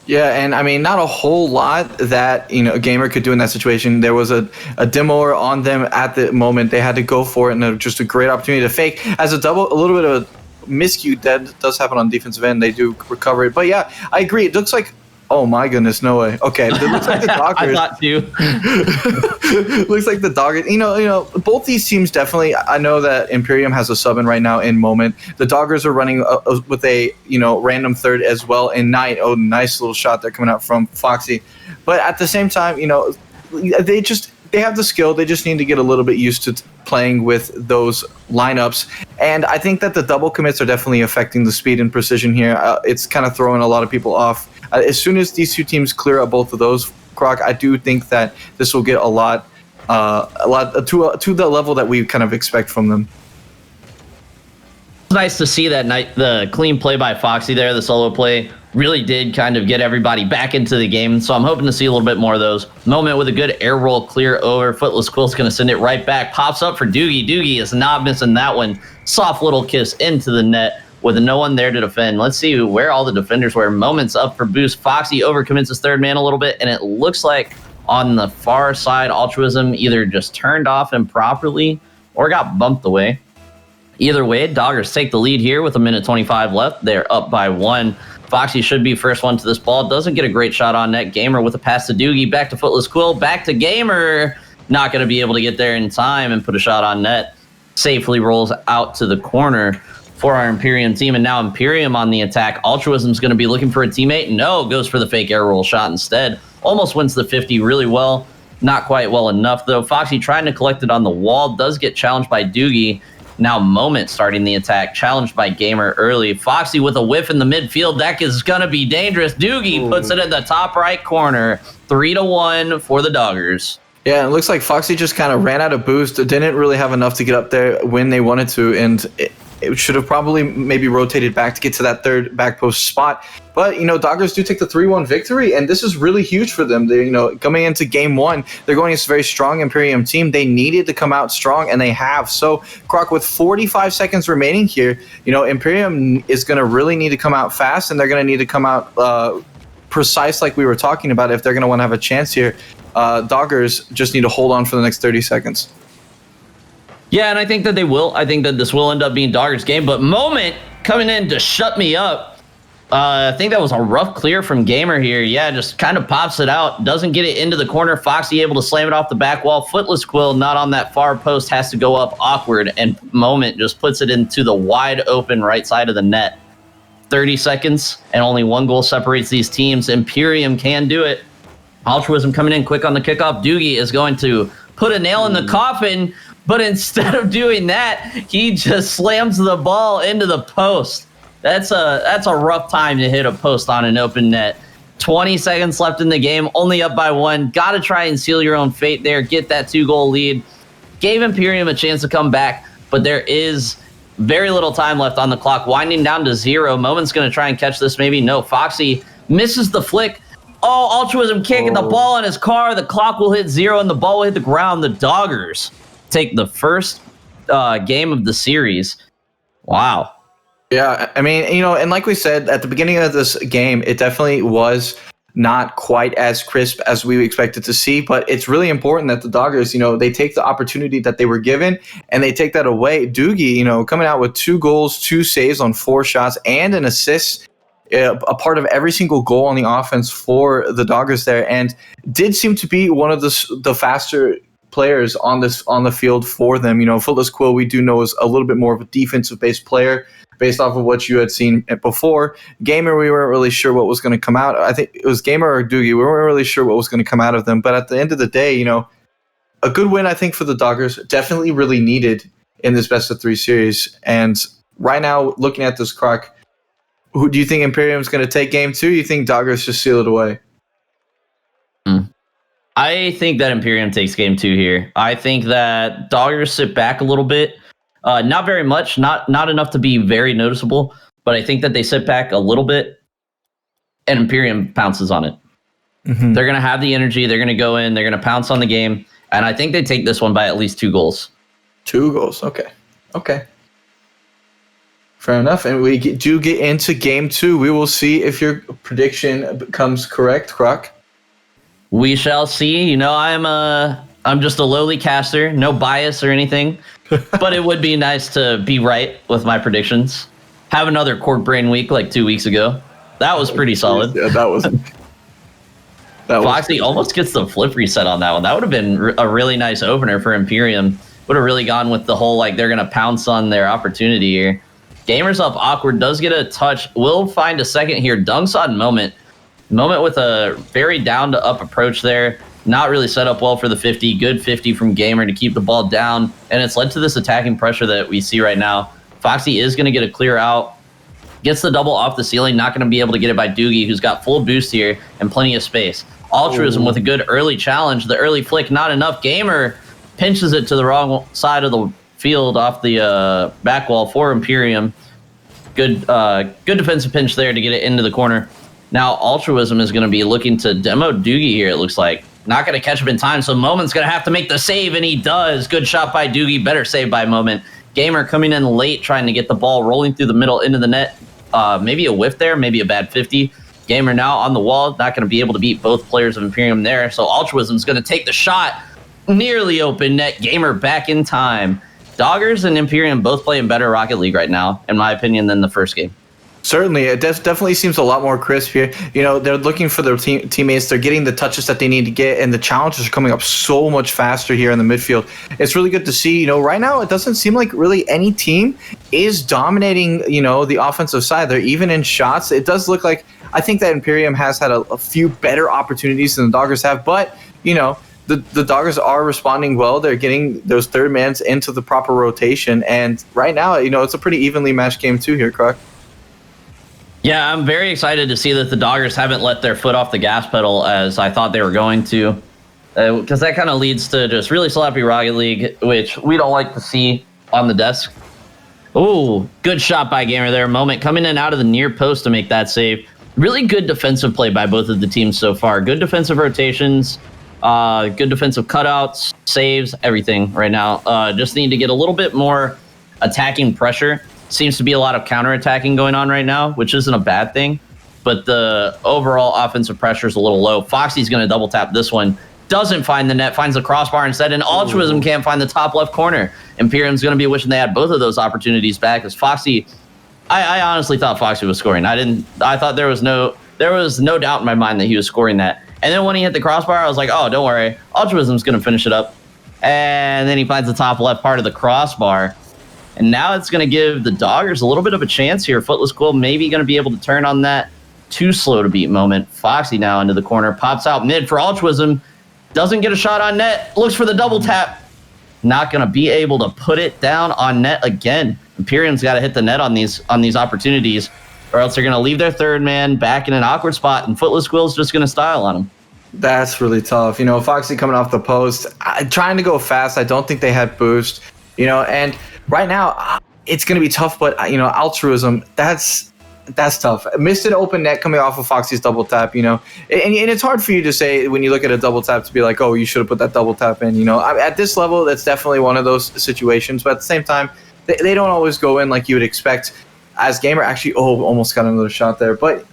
Yeah, and I mean, not a whole lot that a Gamer could do in that situation. There was a demoer on them at the moment. They had to go for it, and just a great opportunity to fake as a little bit of a miscue that does happen on defensive end. They do recover it, but yeah, I agree. It looks like. Oh my goodness, no way. Okay, it looks like the Doggers. I thought too. Looks like the Doggers. Both these teams definitely. I know that Imperium has a sub in right now in Moment. The Doggers are running with a random third as well in Night. Oh, nice little shot there coming out from Foxy. But at the same time, they have the skill. They just need to get a little bit used to playing with those lineups. And I think that the double commits are definitely affecting the speed and precision here. It's kind of throwing a lot of people off. As soon as these two teams clear up both of those, Croc, I do think that this will get a lot to the level that we kind of expect from them. It's nice to see that the clean play by Foxy there, the solo play, really did kind of get everybody back into the game. So I'm hoping to see a little bit more of those. Moment with a good air roll clear over. Footless Quill's going to send it right back. Pops up for Doogie. Doogie is not missing that one. Soft little kiss into the net with no one there to defend. Let's see where all the defenders were. Moment's up for boost. Foxy overcommits his third man a little bit, and it looks like on the far side, Altruism either just turned off improperly or got bumped away. Either way, Doggers take the lead here with 1:25 left. They're up by 1. Foxy should be first one to this ball. Doesn't get a great shot on net. Gamer with a pass to Doogie. Back to Footless Quill. Back to Gamer. Not going to be able to get there in time and put a shot on net. Safely rolls out to the corner for our Imperium team. And now Imperium on the attack. Altruism's going to be looking for a teammate. No, goes for the fake air roll shot instead. Almost wins the 50 really well. Not quite well enough, though. Foxy trying to collect it on the wall. Does get challenged by Doogie. Now Moment starting the attack, challenged by Gamer early. Foxy with a whiff in the midfield. That is going to be dangerous. Doogie puts it in the top right corner. 3-1 for the Doggers. Yeah, it looks like Foxy just kind of ran out of boost. Didn't really have enough to get up there when they wanted to, and it should have probably maybe rotated back to get to that third back post spot. But, Doggers do take the 3-1 victory, and this is really huge for them. They, coming into game one, they're going against a very strong Imperium team. They needed to come out strong, and they have. So, Croc, with 45 seconds remaining here, Imperium is going to really need to come out fast, and they're going to need to come out precise like we were talking about if they're going to want to have a chance here. Doggers just need to hold on for the next 30 seconds. Yeah, and I think that they will. I think that this will end up being Doggers' game, but Moment coming in to shut me up. I think that was a rough clear from Gamer here. Yeah, just kind of pops it out. Doesn't get it into the corner. Foxy able to slam it off the back wall. Footless Quill not on that far post. Has to go up awkward. And Moment just puts it into the wide open right side of the net. 30 seconds and only one goal separates these teams. Imperium can do it. Altruism coming in quick on the kickoff. Doogie is going to put a nail in the coffin. But instead of doing that, he just slams the ball into the post. That's a rough time to hit a post on an open net. 20 seconds left in the game, only up by one. Got to try and seal your own fate there. Get that 2-goal lead. Gave Imperium a chance to come back, but there is very little time left on the clock. Winding down to 0. Moment's going to try and catch this maybe. No, Foxy misses the flick. Oh, Altruism kicking the ball in his car. The clock will hit 0 and the ball will hit the ground. The Doggers take the first game of the series. Wow. Yeah, I mean, and like we said at the beginning of this game, it definitely was not quite as crisp as we expected to see, but it's really important that the Doggers, they take the opportunity that they were given and they take that away. Doogie, coming out with 2 goals, 2 saves on 4 shots and an assist, a part of every single goal on the offense for the Doggers there, and did seem to be one of the faster players on the field for them. Footless Quill, we do know, is a little bit more of a defensive-based player based off of what you had seen before. Gamer, we weren't really sure what was going to come out. I think it was Gamer or Doogie. We weren't really sure what was going to come out of them. But at the end of the day, a good win, I think, for the Doggers. Definitely really needed in this best-of-3 series. And right now, looking at this, Croc, who do you think Imperium's going to take game 2? You think Doggers just seal it away? I think that Imperium takes game 2 here. I think that Doggers sit back a little bit. Not very much, not enough to be very noticeable, but I think that they sit back a little bit and Imperium pounces on it. Mm-hmm. They're going to have the energy. They're going to go in. They're going to pounce on the game. And I think they take this one by at least 2 goals. 2 goals. Okay. Fair enough. And we do get into game 2. We will see if your prediction becomes correct, Croc. We shall see. I'm just a lowly caster, no bias or anything, but it would be nice to be right with my predictions. Have another Cork Brain week like 2 weeks ago. That was pretty solid. Yeah, that was. Foxy almost gets the flip reset on that one. That would have been a really nice opener for Imperium. Would have really gone with the whole, they're going to pounce on their opportunity here. Gamer's up awkward, does get a touch. Will find a second here. Dunks on Moment. Moment with a very down to up approach there. Not really set up well for the 50. Good 50 from Gamer to keep the ball down. And it's led to this attacking pressure that we see right now. Foxy is going to get a clear out. Gets the double off the ceiling. Not going to be able to get it by Doogie, who's got full boost here and plenty of space. Altruism with a good early challenge. The early flick, not enough. Gamer pinches it to the wrong side of the field off the back wall for Imperium. Good defensive pinch there to get it into the corner. Now Altruism is going to be looking to demo Doogie here, it looks like. Not going to catch up in time, so Moment's going to have to make the save, and he does. Good shot by Doogie, better save by Moment. Gamer coming in late, trying to get the ball rolling through the middle into the net. Maybe a whiff there, maybe a bad 50. Gamer now on the wall, not going to be able to beat both players of Imperium there, so Altruism's going to take the shot. Nearly open net. Gamer back in time. Doggers and Imperium both playing better Rocket League right now, in my opinion, than the first game. Certainly, it definitely seems a lot more crisp here. You know, they're looking for their teammates. They're getting the touches that they need to get, and the challenges are coming up so much faster here in the midfield. It's really good to see. You know, right now it doesn't seem like really any team is dominating, you know, the offensive side. They're even in shots. It does look like, I think that Imperium has had a few better opportunities than the Doggers have, but, you know, the Doggers are responding well. They're getting those third mans into the proper rotation, and right now, you know, it's a pretty evenly matched game too here, Croc. Yeah, I'm very excited to see that the Doggers haven't let their foot off the gas pedal as I thought they were going to. Because that kind of leads to just really sloppy Rocket League, which we don't like to see on the desk. Ooh, good shot by Gamer there. Moment coming in out of the near post to make that save. Really good defensive play by both of the teams so far. Good defensive rotations, good defensive cutouts, saves, everything right now. Just need to get a little bit more attacking pressure. Seems to be a lot of counterattacking going on right now, which isn't a bad thing. But the overall offensive pressure is a little low. Foxy's going to double tap this one. Doesn't find the net, finds the crossbar instead, and Altruism can't find the top left corner. Imperium's going to be wishing they had both of those opportunities back, because Foxy, I honestly thought Foxy was scoring. I thought there was no doubt in my mind that he was scoring that. And then when he hit the crossbar, I was like, oh, don't worry, Altruism's going to finish it up. And then he finds the top left part of the crossbar. And now it's going to give the Doggers a little bit of a chance here. Footless Quill maybe going to be able to turn on that too slow to beat moment. Foxy now into the corner, pops out mid for Altruism. Doesn't get a shot on net, looks for the double tap. Not going to be able to put it down on net again. Imperium's got to hit the net on these opportunities, or else they're going to leave their third man back in an awkward spot, and Footless Quill's just going to style on him. That's really tough. You know, Foxy coming off the post, trying to go fast. I don't think they had boost, you know, and right now it's going to be tough, but, you know, Altruism, that's tough. Missed an open net coming off of Foxy's double tap, you know, and it's hard for you to say when you look at a double tap to be like, oh, you should have put that double tap in, you know. At this level, that's definitely one of those situations, but at the same time, they don't always go in like you would expect. As Gamer actually, almost got another shot there. But,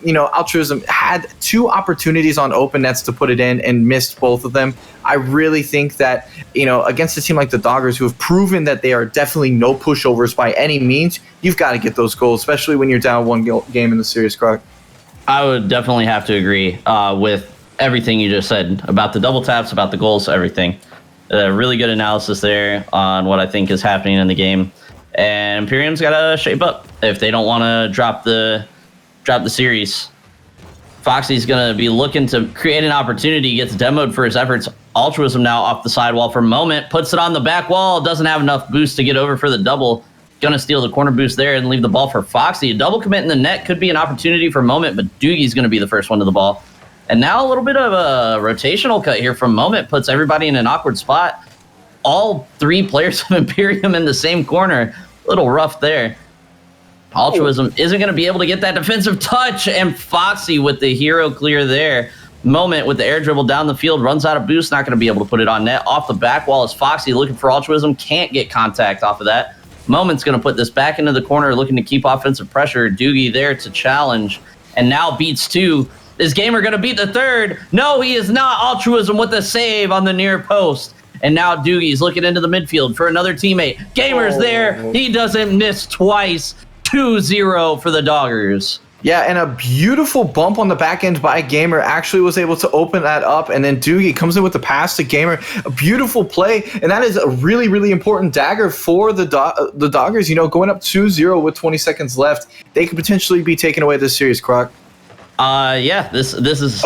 you know, Altruism had two opportunities on open nets to put it in and missed both of them. I really think that, you know, against a team like the Doggers, who have proven that they are definitely no pushovers by any means, you've got to get those goals, especially when you're down one game in the series, Croc. I would definitely have to agree with everything you just said about the double taps, about the goals, everything. Really good analysis there on what I think is happening in the game. And Imperium's got to shape up if they don't want to drop the series. Foxy's going to be looking to create an opportunity, gets demoed for his efforts. Altruism now off the sidewall for moment, puts it on the back wall, doesn't have enough boost to get over for the double. Going to steal the corner boost there and leave the ball for Foxy. A double commit in the net could be an opportunity for moment, but Doogie's going to be the first one to the ball. And now a little bit of a rotational cut here from moment, puts everybody in an awkward spot. All three players of Imperium in the same corner. A little rough there. Altruism isn't going to be able to get that defensive touch, and Foxy with the hero clear there. Moment with the air dribble down the field, runs out of boost, not going to be able to put it on net. Off the back wall is Foxy looking for Altruism, can't get contact off of that. Moment's going to put this back into the corner, looking to keep offensive pressure. Doogie there to challenge, and now beats two. Is Gamer going to beat the third? No, he is not. Altruism with the save on the near post. And now Doogie's looking into the midfield for another teammate. Gamer's there. He doesn't miss twice. 2-0 for the Doggers. Yeah, and a beautiful bump on the back end by Gamer actually was able to open that up, and then Doogie comes in with the pass to Gamer. A beautiful play, and that is a really, really important dagger for the Doggers. You know, going up 2-0 with 20 seconds left, they could potentially be taking away this series, Croc. Yeah, this is.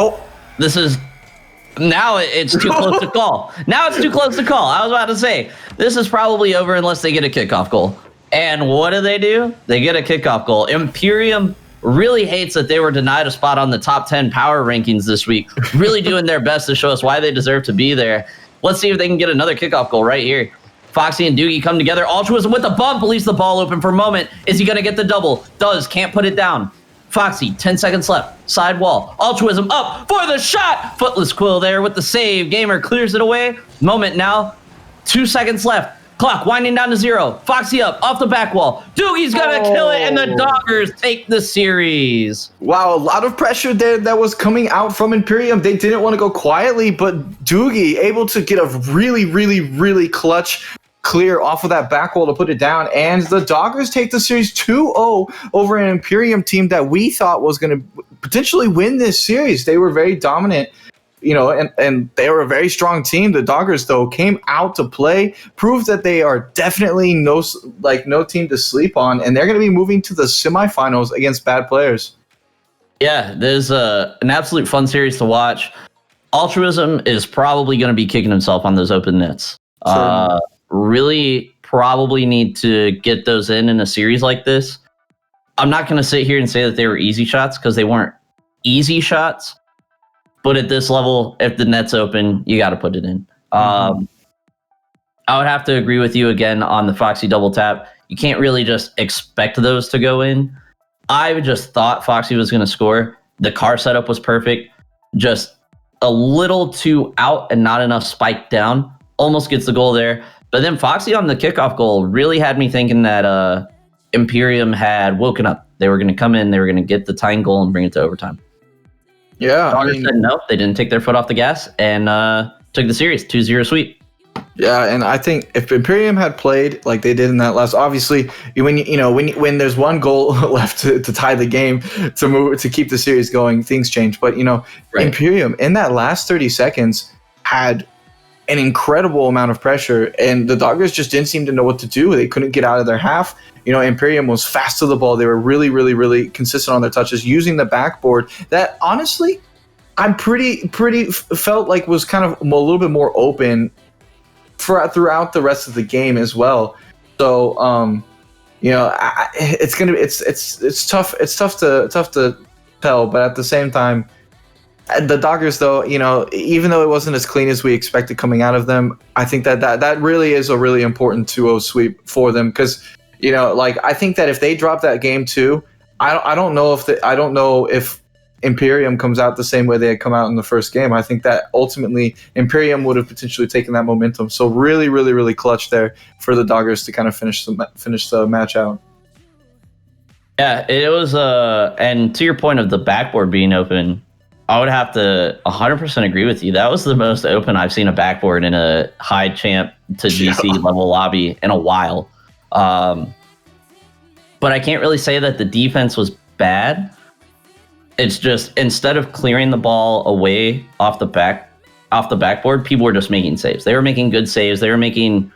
Now it's too close to call. Now it's too close to call. I was about to say, this is probably over unless they get a kickoff goal. And what do? They get a kickoff goal. Imperium really hates that they were denied a spot on the top 10 power rankings this week. Really doing their best to show us why they deserve to be there. Let's see if they can get another kickoff goal right here. Foxy and Doogie come together. Altruism with the bump, leaves the ball open for moment. Is he going to get the double? Does, can't put it down. Foxy, 10 seconds left. Side wall. Altruism up for the shot. Footless Quill there with the save. Gamer clears it away. Moment now. 2 seconds left. Clock winding down to 0. Foxy up off the back wall. Doogie's gonna kill it, and the Doggers take the series. Wow, a lot of pressure there that was coming out from Imperium. They didn't want to go quietly, but Doogie able to get a really, really, really clutch clear off of that back wall to put it down, and the Doggers take the series 2-0 over an Imperium team that we thought was going to potentially win this series. They were very dominant, and they were a very strong team. The Doggers, though, came out to play, proved that they are definitely no team to sleep on, and they're going to be moving to the semifinals against bad players. Yeah, there's an absolute fun series to watch. Altruism is probably going to be kicking himself on those open nets. Really probably need to get those in a series like this. I'm not going to sit here and say that they were easy shots because they weren't easy shots. But at this level, if the net's open, you got to put it in. I would have to agree with you again on the Foxy double tap. You can't really just expect those to go in. I just thought Foxy was going to score. The car setup was perfect. Just a little too out and not enough spike down. Almost gets the goal there. But then Foxy on the kickoff goal really had me thinking that Imperium had woken up. They were going to come in, they were going to get the tying goal and bring it to overtime. Yeah. Doggers said no, they didn't take their foot off the gas and took the series 2-0 sweep. Yeah, and I think if Imperium had played like they did in that last, obviously when there's one goal left to tie the game to keep the series going, things change. But right. Imperium in that last 30 seconds had an incredible amount of pressure, and the Doggers just didn't seem to know what to do. They couldn't get out of their half. Imperium was fast to the ball. They were really, really, really consistent on their touches, using the backboard. That honestly, I'm pretty felt like was kind of a little bit more open throughout the rest of the game as well. So, it's tough. It's tough to tell, but at the same time, the Doggers, though, even though it wasn't as clean as we expected coming out of them, I think that really is a really important 2-0 sweep for them because, I think that if they drop that game too, I don't know if Imperium comes out the same way they had come out in the first game. I think that ultimately Imperium would have potentially taken that momentum. So really, really, really clutch there for the Doggers to kind of finish the match out. Yeah, it was. And to your point of the backboard being open, I would have to 100% agree with you. That was the most open I've seen a backboard in a high champ to GC level lobby in a while. But I can't really say that the defense was bad. It's just instead of clearing the ball away off the backboard, people were just making saves. They were making good saves. They were making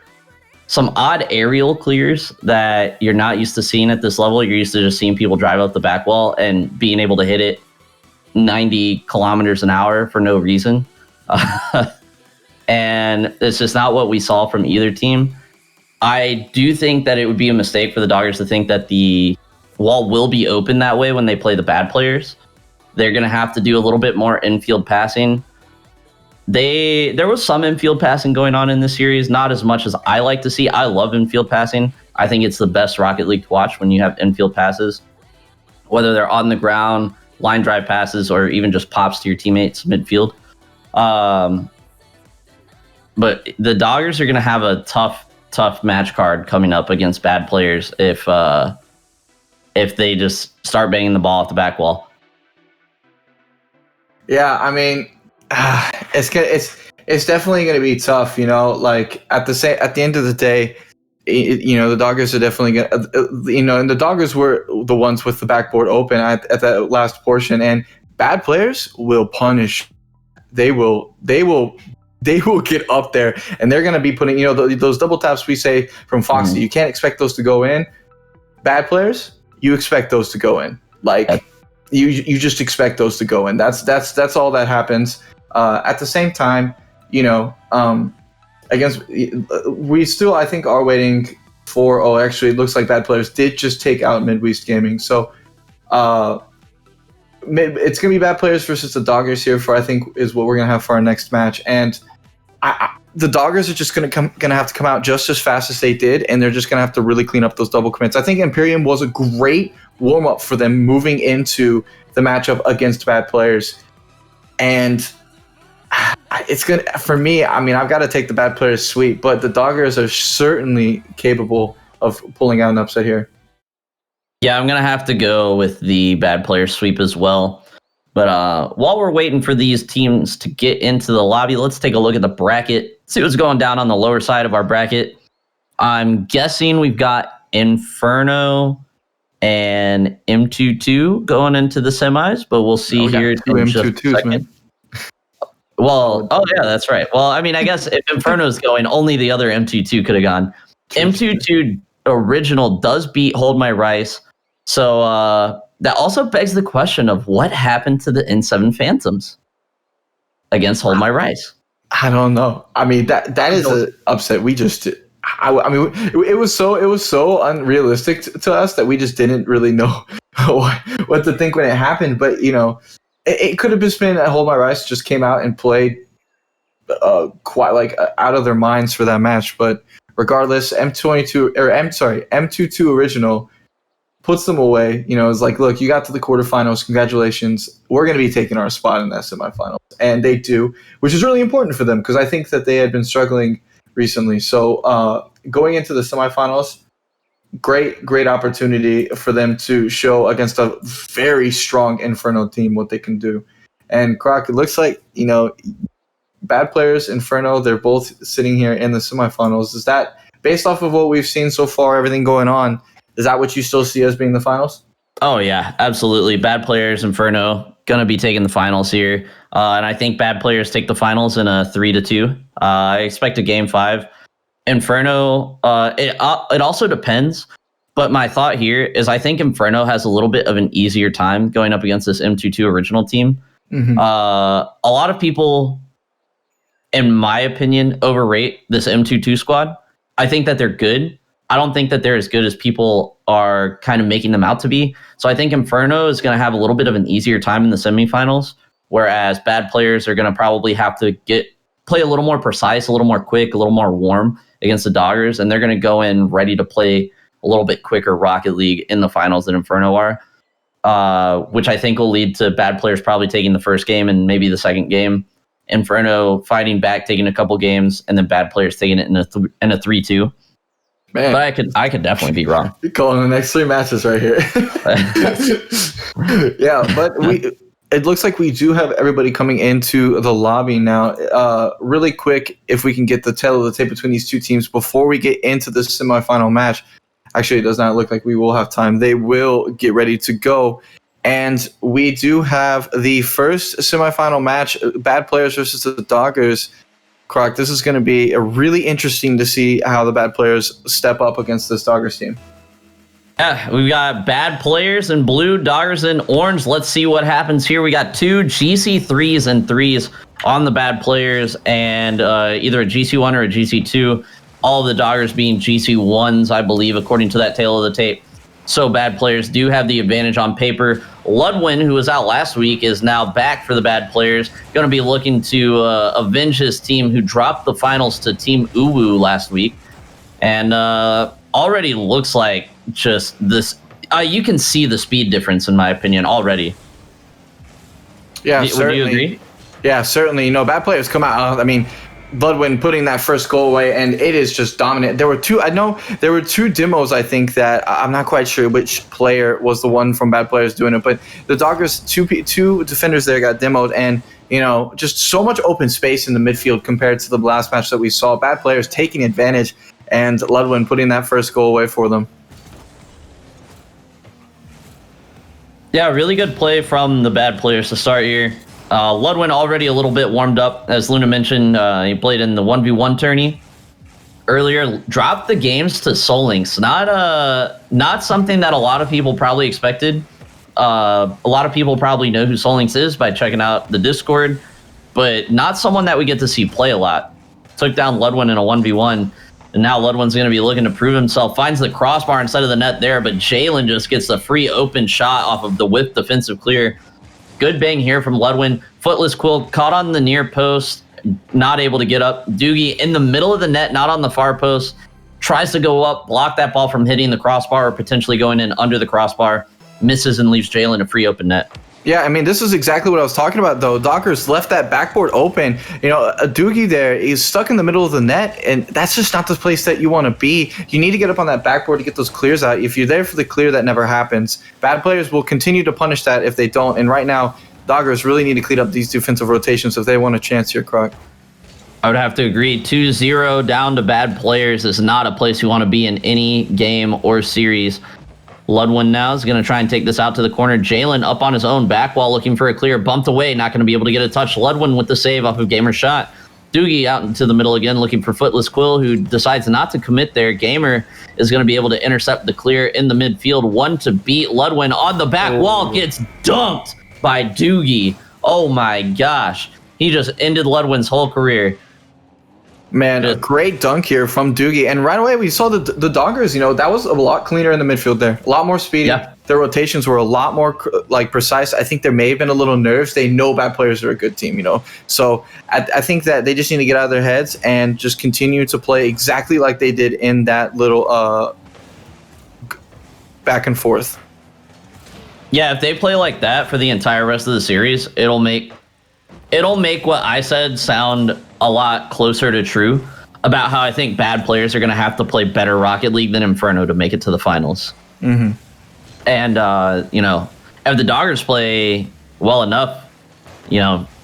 some odd aerial clears that you're not used to seeing at this level. You're used to just seeing people drive up the back wall and being able to hit it 90 kilometers an hour for no reason. And it's just not what we saw from either team. I do think that it would be a mistake for the Doggers to think that the wall will be open that way when they play the bad players. They're going to have to do a little bit more infield passing. There was some infield passing going on in this series, not as much as I like to see. I love infield passing. I think it's the best Rocket League to watch when you have infield passes, whether they're on the ground, line drive passes, or even just pops to your teammates midfield. But the Doggers are going to have a tough match card coming up against bad players if they just start banging the ball off the back wall. Yeah, I mean, it's definitely going to be tough. Like at the end of the day, the Doggers are definitely going to, and the Doggers were the ones with the backboard open at that last portion, and bad players will punish. They will get up there, and they're going to be putting, those double taps we say from Foxy. You can't expect those to go in. Bad players, you expect those to go in. Like you just expect those to go in. That's all that happens. At the same time, against we still I think are waiting for. Actually, it looks like bad players did just take out Midwest Gaming. So it's gonna be bad players versus the Doggers here I think is what we're gonna have for our next match, and the Doggers are just gonna have to come out just as fast as they did, and they're just gonna have to really clean up those double commits. I think Imperium was a great warm up for them moving into the matchup against bad players, and it's gonna for me. I mean, I've got to take the bad players sweep, but the Doggers are certainly capable of pulling out an upset here. Yeah, I'm going to have to go with the bad player sweep as well. But while we're waiting for these teams to get into the lobby, let's take a look at the bracket, see what's going down on the lower side of our bracket. I'm guessing we've got Inferno and M22 going into the semis, but we'll see here in just a second. Man. Well, oh yeah, that's right. Well, I mean, I guess if Inferno's going, only the other M22 could have gone. M22 original does beat Hold My Rice, so that also begs the question of what happened to the N7 Phantoms against Hold My Rice. I don't know. I mean, that is an upset. We just, I mean, it was so unrealistic to us that we just didn't really know what to think when it happened. But you know, it could have just been that Hold My Rice just came out and played quite like out of their minds for that match. But regardless, M22 original puts them away. You know, it's like, look, you got to the quarterfinals. Congratulations. We're going to be taking our spot in that semifinals. And they do, which is really important for them because I think that they had been struggling recently. So going into the semifinals, great opportunity for them to show against a very strong Inferno team what they can do. And Croc, it looks like, you know, Bad Players, Inferno, they're both sitting here in the semifinals. Is that, based off of what we've seen so far, everything going on, is that what you still see as being the finals? Oh, yeah, absolutely. Bad Players, Inferno, going to be taking the finals here. And I think Bad Players take the finals in a 3-2. I expect a Game 5. Inferno, it also depends. But my thought here is I think Inferno has a little bit of an easier time going up against this M22 original team. Mm-hmm. A lot of people, in my opinion, overrate this M22 squad. I think that they're good. I don't think that they're as good as people are kind of making them out to be. So I think Inferno is going to have a little bit of an easier time in the semifinals, whereas Bad Players are going to probably have to play a little more precise, a little more quick, a little more warm against the Doggers, and they're going to go in ready to play a little bit quicker Rocket League in the finals than Inferno are, which I think will lead to Bad Players probably taking the first game and maybe the second game. Inferno fighting back, taking a couple games, and then Bad Players taking it in a 3-2. Man. But I could definitely be wrong. You're calling the next 3 matches right here. Yeah, but it looks like we do have everybody coming into the lobby now. Really quick, if we can get the tail of the tape between these two teams before we get into the semifinal match. Actually, it does not look like we will have time. They will get ready to go. And we do have the first semifinal match, Bad Players versus the Doggers. Croc, this is going to be really interesting to see how the Bad Players step up against this Doggers team. Yeah, we've got Bad Players in blue, Doggers in orange. Let's see what happens here. We got 2 GC3s and 3s on the Bad Players and either a GC1 or a GC2. All of the Doggers being GC1s, I believe, according to that tail of the tape. So Bad Players do have the advantage on paper. Ludwin, who was out last week, is now back for the Bad Players. Going to be looking to avenge his team who dropped the finals to Team Uwu last week. And already looks like just this. You can see the speed difference, in my opinion, already. Yeah, would you agree? Yeah, certainly. You know, Bad Players come out. I mean, Ludwin putting that first goal away, and it is just dominant. There were 2 demos, I think, that I'm not quite sure which player was the one from Bad Players doing it, but the Doggers, 2 defenders there got demoed, and, you know, just so much open space in the midfield compared to the last match that we saw. Bad Players taking advantage, and Ludwin putting that first goal away for them. Yeah, really good play from the Bad Players to start here. Ludwin already a little bit warmed up. As Luna mentioned, he played in the 1v1 tourney earlier. Dropped the games to PSYONIX. Not something that a lot of people probably expected. A lot of people probably know who PSYONIX is by checking out the Discord, but not someone that we get to see play a lot. Took down Ludwin in a 1v1, and now Ludwin's going to be looking to prove himself. Finds the crossbar inside of the net there, but Jalen just gets the free open shot off of the whip defensive clear. Good bang here from Ludwin. Footless Quill caught on the near post, not able to get up. Doogie in the middle of the net, not on the far post. Tries to go up, block that ball from hitting the crossbar or potentially going in under the crossbar. Misses and leaves Jalen a free open net. Yeah, I mean, this is exactly what I was talking about, though. Doggers left that backboard open. You know, a Doogie there is stuck in the middle of the net, and that's just not the place that you want to be. You need to get up on that backboard to get those clears out. If you're there for the clear, that never happens. Bad Players will continue to punish that if they don't, and right now, Doggers really need to clean up these defensive rotations if they want a chance here, Croc. I would have to agree. 2-0 down to bad players is not a place you want to be in any game or series. Ludwin now is going to try and take this out to the corner. Jalen up on his own back wall looking for a clear. Bumped away, not going to be able to get a touch. Ludwin with the save off of Gamer's shot. Doogie out into the middle again looking for Footless Quill, who decides not to commit there. Gamer is going to be able to intercept the clear in the midfield. One to beat. Ludwin on the back wall gets dunked by Doogie. Oh my gosh. He just ended Ludwin's whole career. Man, a great dunk here from Doogie. And right away, we saw the Doggers, that was a lot cleaner in the midfield there. A lot more speedy. Yeah. Their rotations were a lot more precise. I think there may have been a little nerves. They know bad players are a good team, So I think that they just need to get out of their heads and just continue to play exactly like they did in that little back and forth. Yeah, if they play like that for the entire rest of the series, it'll make what I said sound a lot closer to true about how I think bad players are going to have to play better Rocket League than Inferno to make it to the finals. Mm-hmm. And, if the Doggers play well enough,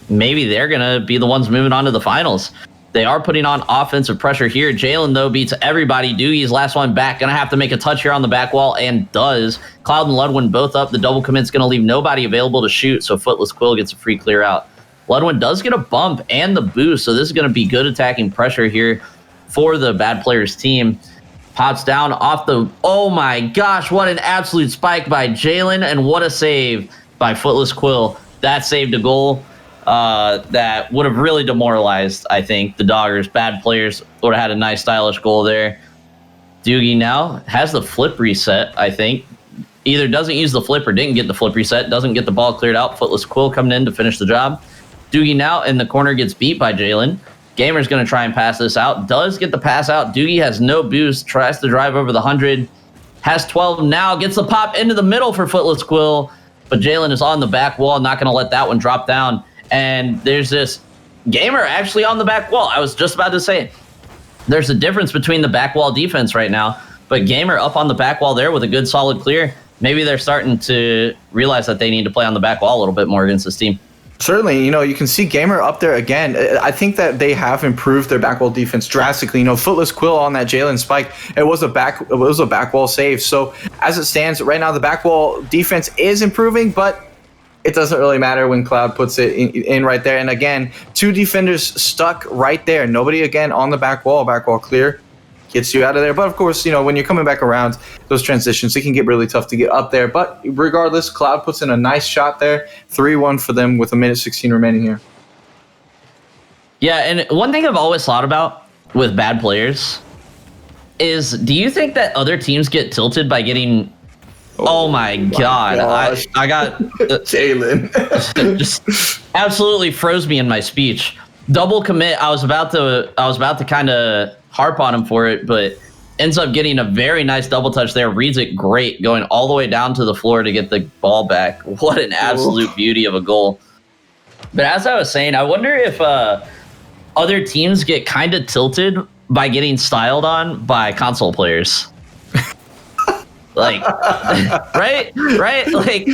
maybe they're going to be the ones moving on to the finals. They are putting on offensive pressure here. Jalen, though, beats everybody. Doogie's last one back. Going to have to make a touch here on the back wall, and does. Cloud and Ludwin both up. The double commit's going to leave nobody available to shoot, so Footless Quill gets a free clear out. Ludwin does get a bump and the boost, so this is going to be good attacking pressure here for the bad players team. Pops down off the... Oh my gosh, what an absolute spike by Jalen, and what a save by Footless Quill. That saved a goal that would have really demoralized, I think, the Doggers. Bad players would have had a nice, stylish goal there. Doogie now has the flip reset, I think. Either doesn't use the flip or didn't get the flip reset. Doesn't get the ball cleared out. Footless Quill coming in to finish the job. Doogie now in the corner gets beat by Jalen. Gamer's going to try and pass this out. Does get the pass out. Doogie has no boost. Tries to drive over the 100. Has 12 now. Gets the pop into the middle for Footless Quill. But Jalen is on the back wall. Not going to let that one drop down. And there's this Gamer actually on the back wall. I was just about to say, there's a difference between the back wall defense right now. But Gamer up on the back wall there with a good solid clear. Maybe they're starting to realize that they need to play on the back wall a little bit more against this team. Certainly, you can see Gamer up there again. I think that they have improved their back wall defense drastically. Footless Quill on that Jalen spike, it was a back wall save. So as it stands right now, the back wall defense is improving, but it doesn't really matter when Cloud puts it in right there. And again, two defenders stuck right there. Nobody again on the back wall clear. Gets you out of there. But of course, when you're coming back around those transitions, it can get really tough to get up there. But regardless, Cloud puts in a nice shot there. 3-1 for them with a minute 16 remaining here. Yeah, and one thing I've always thought about with bad players is, do you think that other teams get tilted by getting... Oh my God. I got... Jalen. just absolutely froze me in my speech. Double commit. I was about to kind of harp on him for it, but ends up getting a very nice double touch there. Reads it great, going all the way down to the floor to get the ball back. What an absolute beauty of a goal. But as I was saying, I wonder if other teams get kind of tilted by getting styled on by console players. Like, right? Like,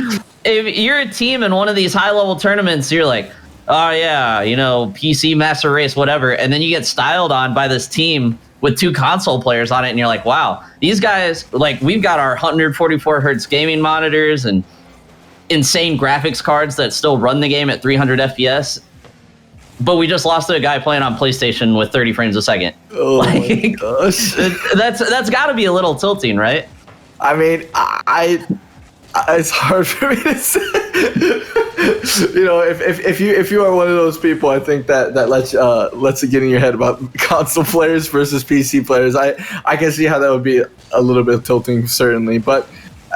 if you're a team in one of these high-level tournaments, you're like, oh yeah, PC Master Race, whatever. And then you get styled on by this team with two console players on it, and you're like, wow, these guys, like, we've got our 144 hertz gaming monitors and insane graphics cards that still run the game at 300 FPS. But we just lost to a guy playing on PlayStation with 30 frames a second. Oh my gosh. That's got to be a little tilting, right? I mean, it's hard for me to say. If you are one of those people, I think that lets it get in your head about console players versus PC players. I can see how that would be a little bit tilting, certainly. But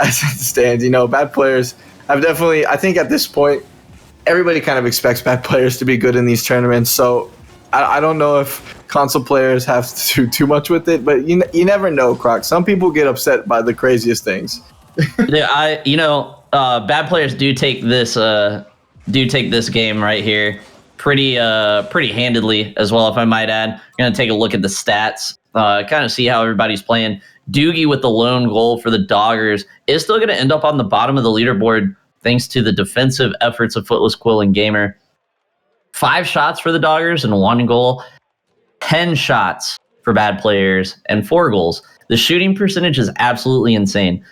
as it stands, bad players have definitely. I think at this point, everybody kind of expects bad players to be good in these tournaments. So I don't know if console players have to do too much with it, but you never know, Croc. Some people get upset by the craziest things. Yeah, bad players do take this game right here pretty handedly as well, if I might add. I'm gonna take a look at the stats, kind of see how everybody's playing. Doogie with the lone goal for the Doggers is still gonna end up on the bottom of the leaderboard thanks to the defensive efforts of Footless Quill and Gamer. 5 shots for the Doggers and 1 goal. 10 shots for bad players and 4 goals. The shooting percentage is absolutely insane.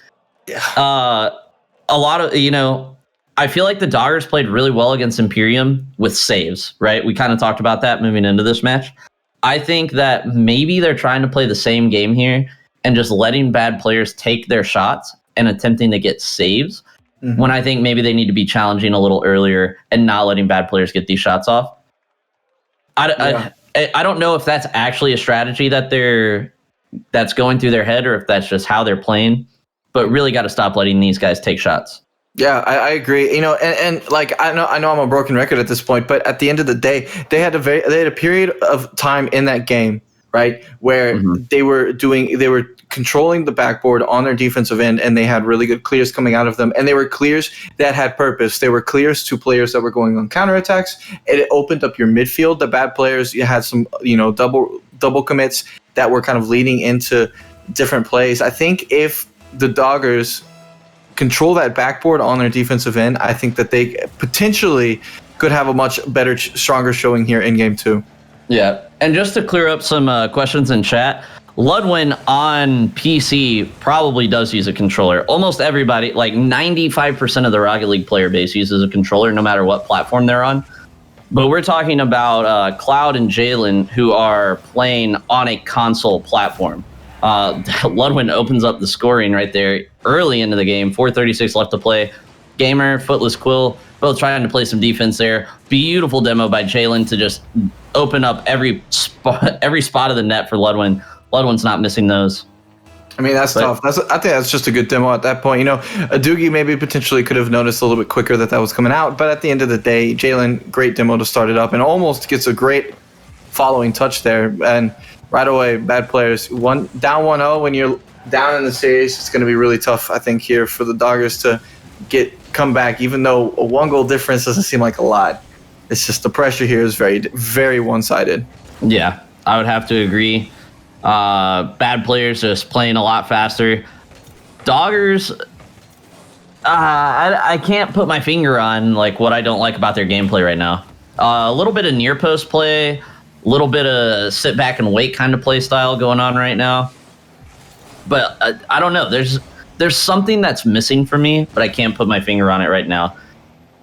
Yeah. A lot of, I feel like the Doggers played really well against Imperium with saves, right? We kind of talked about that moving into this match. I think that maybe they're trying to play the same game here and just letting bad players take their shots and attempting to get saves, when I think maybe they need to be challenging a little earlier and not letting bad players get these shots off. I don't know if that's actually a strategy that's going through their head or if that's just how they're playing, but really got to stop letting these guys take shots. Yeah, I agree. And like I know I'm a broken record at this point, but at the end of the day, they had a period of time in that game, right, where they were controlling the backboard on their defensive end, and they had really good clears coming out of them, and they were clears that had purpose. They were clears to players that were going on counterattacks, and it opened up your midfield. The bad players, you had some double commits that were kind of leading into different plays. I think if the Doggers control that backboard on their defensive end, I think that they potentially could have a much better, stronger showing here in game 2. Yeah. And just to clear up some questions in chat, Ludwin on PC probably does use a controller. Almost everybody, like 95% of the Rocket League player base uses a controller no matter what platform they're on. But we're talking about Cloud and Jalen, who are playing on a console platform. Ludwin opens up the scoring right there early into the game. 4:36 left to play. Gamer, Footless Quill, both trying to play some defense there. Beautiful demo by Jalen to just open up every spot of the net for Ludwin. Ludwin's not missing those. I mean, that's tough. I think that's just a good demo at that point. A Doogie maybe potentially could have noticed a little bit quicker that was coming out. But at the end of the day, Jalen, great demo to start it up and almost gets a great following touch there. And right away, bad players. Down 1-0 when you're down in the series, it's going to be really tough, I think, here for the Doggers to come back, even though a 1-goal difference doesn't seem like a lot. It's just the pressure here is very, very one-sided. Yeah, I would have to agree. Bad players just playing a lot faster. Doggers, I can't put my finger on like what I don't like about their gameplay right now. A little bit of near post play, a little bit of sit back and wait kind of play style going on right now. But I don't know. There's something that's missing for me, but I can't put my finger on it right now.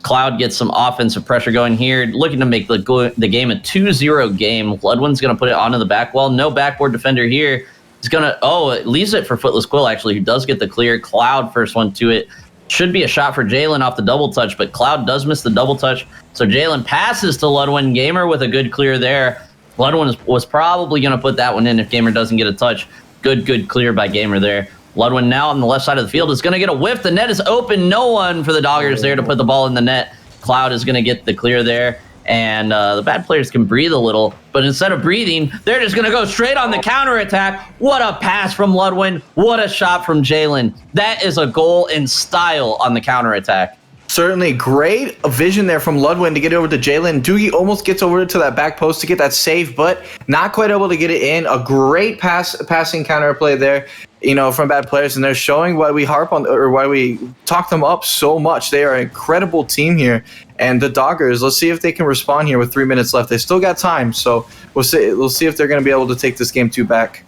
Cloud gets some offensive pressure going here, looking to make the game a 2-0 game. Ludwin's going to put it onto the back wall. No backboard defender here. He's going to, it leaves it for Footless Quill, actually, who does get the clear. Cloud first one to it. Should be a shot for Jalen off the double touch, but Cloud does miss the double touch. So Jalen passes to Ludwin. Gamer with a good clear there. Ludwin was probably going to put that one in if Gamer doesn't get a touch. Good clear by Gamer there. Ludwin now on the left side of the field is going to get a whiff. The net is open. No one for the Doggers there to put the ball in the net. Cloud is going to get the clear there. And the bad players can breathe a little. But instead of breathing, they're just going to go straight on the counterattack. What a pass from Ludwin. What a shot from Jalen. That is a goal in style on the counterattack. Certainly great vision there from Ludwin to get over to Jalen. Doogie almost gets over to that back post to get that save, but not quite able to get it in. A great passing counterplay there, from bad players, and they're showing why we harp on or why we talk them up so much. They are an incredible team here, and the Doggers. Let's see if they can respond here with 3 minutes left. They still got time, so we'll see if they're going to be able to take this game 2 back.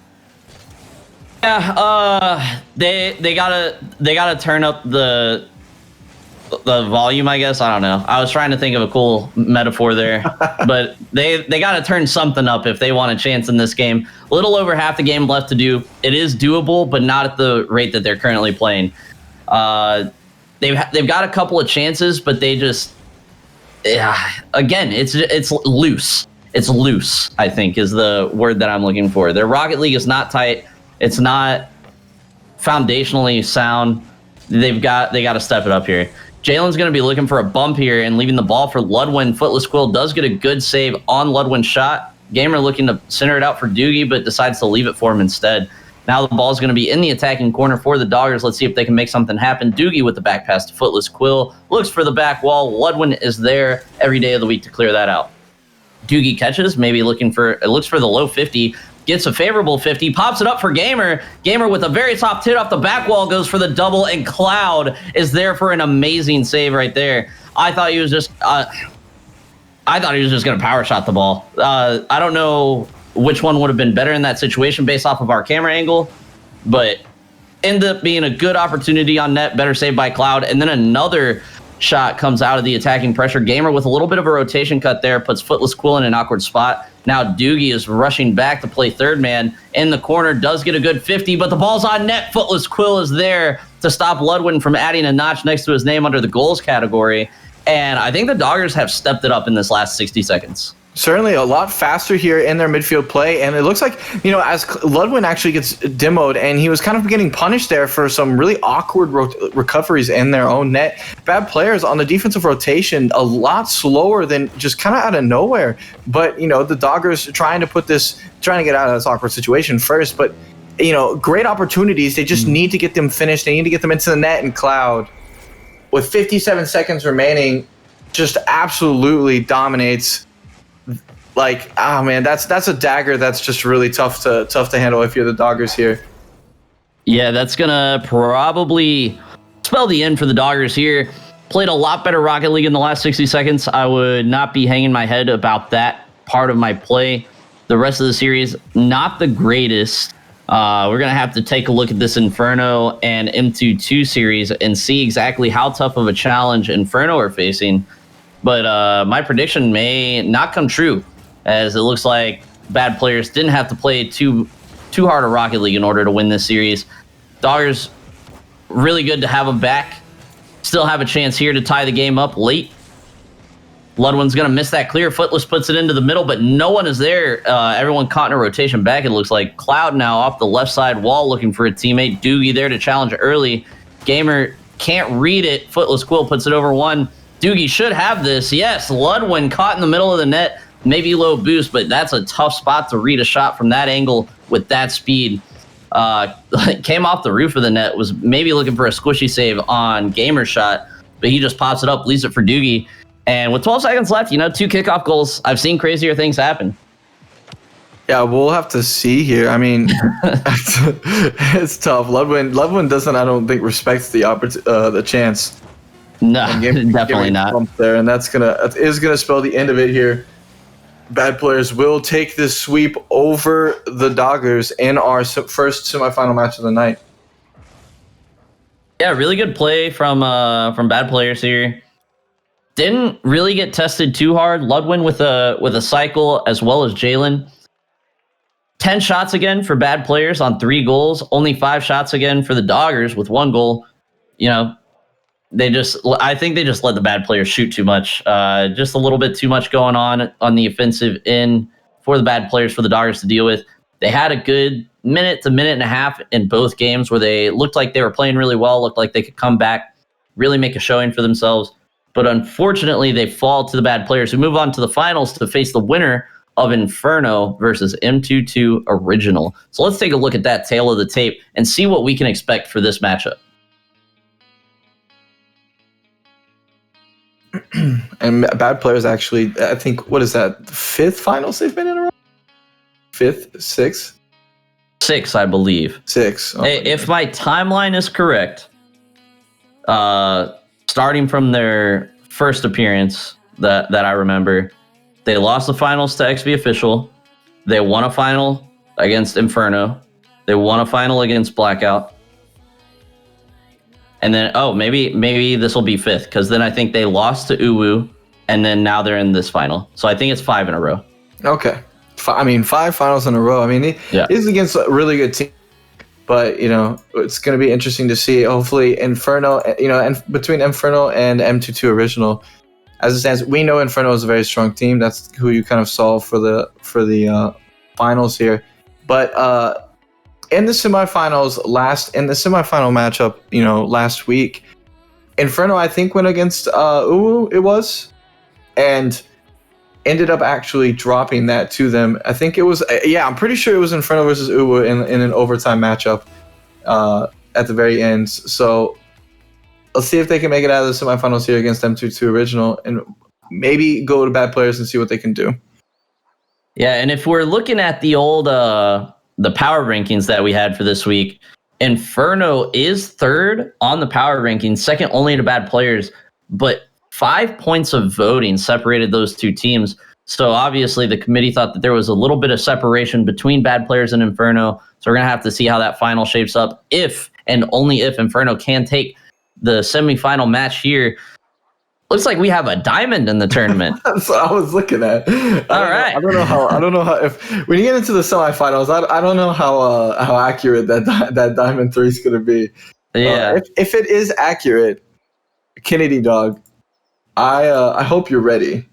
Yeah, they gotta turn up the volume, I guess. I don't know. I was trying to think of a cool metaphor there, but they got to turn something up if they want a chance in this game. A little over half the game left to do. It is doable, but not at the rate that they're currently playing. They've got a couple of chances, but they just, again, it's loose. It's loose, I think, is the word that I'm looking for. Their Rocket League is not tight. It's not foundationally sound. They got to step it up here. Jalen's going to be looking for a bump here and leaving the ball for Ludwin. Footless Quill does get a good save on Ludwin's shot. Gamer looking to center it out for Doogie, but decides to leave it for him instead. Now the ball's going to be in the attacking corner for the Doggers. Let's see if they can make something happen. Doogie with the back pass to Footless Quill. Looks for the back wall. Ludwin is there every day of the week to clear that out. Doogie catches, maybe looks for the low 50. Gets a favorable 50, pops it up for Gamer. Gamer with a very soft hit off the back wall goes for the double, and Cloud is there for an amazing save right there. I thought he was just going to power shot the ball. I don't know which one would have been better in that situation based off of our camera angle, but ended up being a good opportunity on net, better saved by Cloud, and then another shot comes out of the attacking pressure. Gamer with a little bit of a rotation cut there, puts Footless Quill in an awkward spot. Now Doogie is rushing back to play third man in the corner, does get a good 50, but the ball's on net. Footless Quill is there to stop Ludwin from adding a notch next to his name under the goals category. And I think the Doggers have stepped it up in this last 60 seconds. Certainly a lot faster here in their midfield play, and it looks like, as Ludwin actually gets demoed, and he was kind of getting punished there for some really awkward recoveries in their own net. Bad players on the defensive rotation, a lot slower than just kind of out of nowhere. But, the Doggers trying to get out of this awkward situation first, but, great opportunities. They just need to get them finished. They need to get them into the net, and Cloud, with 57 seconds remaining, just absolutely dominates. Like, man, that's a dagger that's just really tough to handle if you're the Doggers here. Yeah, that's gonna probably spell the end for the Doggers here. Played a lot better Rocket League in the last 60 seconds. I would not be hanging my head about that part of my play. The rest of the series, not the greatest. We're gonna have to take a look at this Inferno and M22 series and see exactly how tough of a challenge Inferno are facing. But my prediction may not come true, as it looks like bad players didn't have to play too hard a Rocket League in order to win this series. Doggers, really good to have them back. Still have a chance here to tie the game up late. Ludwin's going to miss that clear. Footless puts it into the middle, but no one is there. Everyone caught in a rotation back, it looks like. Cloud now off the left side wall looking for a teammate. Doogie there to challenge early. Gamer can't read it. Footless Quill puts it over one. Doogie should have this. Yes, Ludwin caught in the middle of the net. Maybe low boost, but that's a tough spot to read a shot from that angle with that speed. Came off the roof of the net, was maybe looking for a squishy save on Gamer's shot, but he just pops it up, leaves it for Doogie. And with 12 seconds left, 2 kickoff goals. I've seen crazier things happen. Yeah, we'll have to see here. I mean, it's tough. Ludwin doesn't, I don't think, respects the chance. No, definitely not. There, and that is gonna spell the end of it here. Bad players will take this sweep over the Doggers in our first semifinal match of the night. Yeah, really good play from bad players here. Didn't really get tested too hard. Ludwin with a cycle, as well as Jalen. 10 shots again for bad players on 3 goals. Only 5 shots again for the Doggers with 1 goal. I think they just let the bad players shoot too much. Just a little bit too much going on the offensive end for the bad players, for the Doggers to deal with. They had a good minute to minute and a half in both games where they looked like they were playing really well, looked like they could come back, really make a showing for themselves. But unfortunately, they fall to the bad players, who move on to the finals to face the winner of Inferno versus M22 Original. So let's take a look at that tail of the tape and see what we can expect for this matchup. And bad players actually, I think, what is that, 5th finals they've been in a row? 5th, 6th? 6, I believe. 6. Oh, if my timeline is correct, starting from their first appearance that I remember, they lost the finals to XV Official. They won a final against Inferno. They won a final against Blackout. And then, maybe this will be 5th, because then I think they lost to Uwu, and then now they're in this final. So I think it's 5 in a row. Okay. 5 finals in a row. I mean, it is against a really good team. But, it's going to be interesting to see. Hopefully, Inferno, and between Inferno and M22 Original, as it stands, we know Inferno is a very strong team. That's who you kind of saw for the finals here. But in the semifinals, in the semifinal matchup, last week, Inferno, I think, went against Uwu, it was, and ended up actually dropping that to them. I think it was, I'm pretty sure it was Inferno versus Uwu in an overtime matchup at the very end. So let's see if they can make it out of the semifinals here against M22 Original, and maybe go to bad players and see what they can do. Yeah, and if we're looking at the old the power rankings that we had for this week, Inferno is 3rd on the power rankings, second only to bad players, but 5 points of voting separated those two teams. So obviously the committee thought that there was a little bit of separation between bad players and Inferno. So we're going to have to see how that final shapes up if and only if Inferno can take the semifinal match here. Looks like we have a diamond in the tournament. That's what I was looking at. All right. I don't know how if when you get into the semifinals, I don't know how accurate that diamond 3 is going to be. Yeah. If it is accurate, Kennedy dog, I hope you're ready.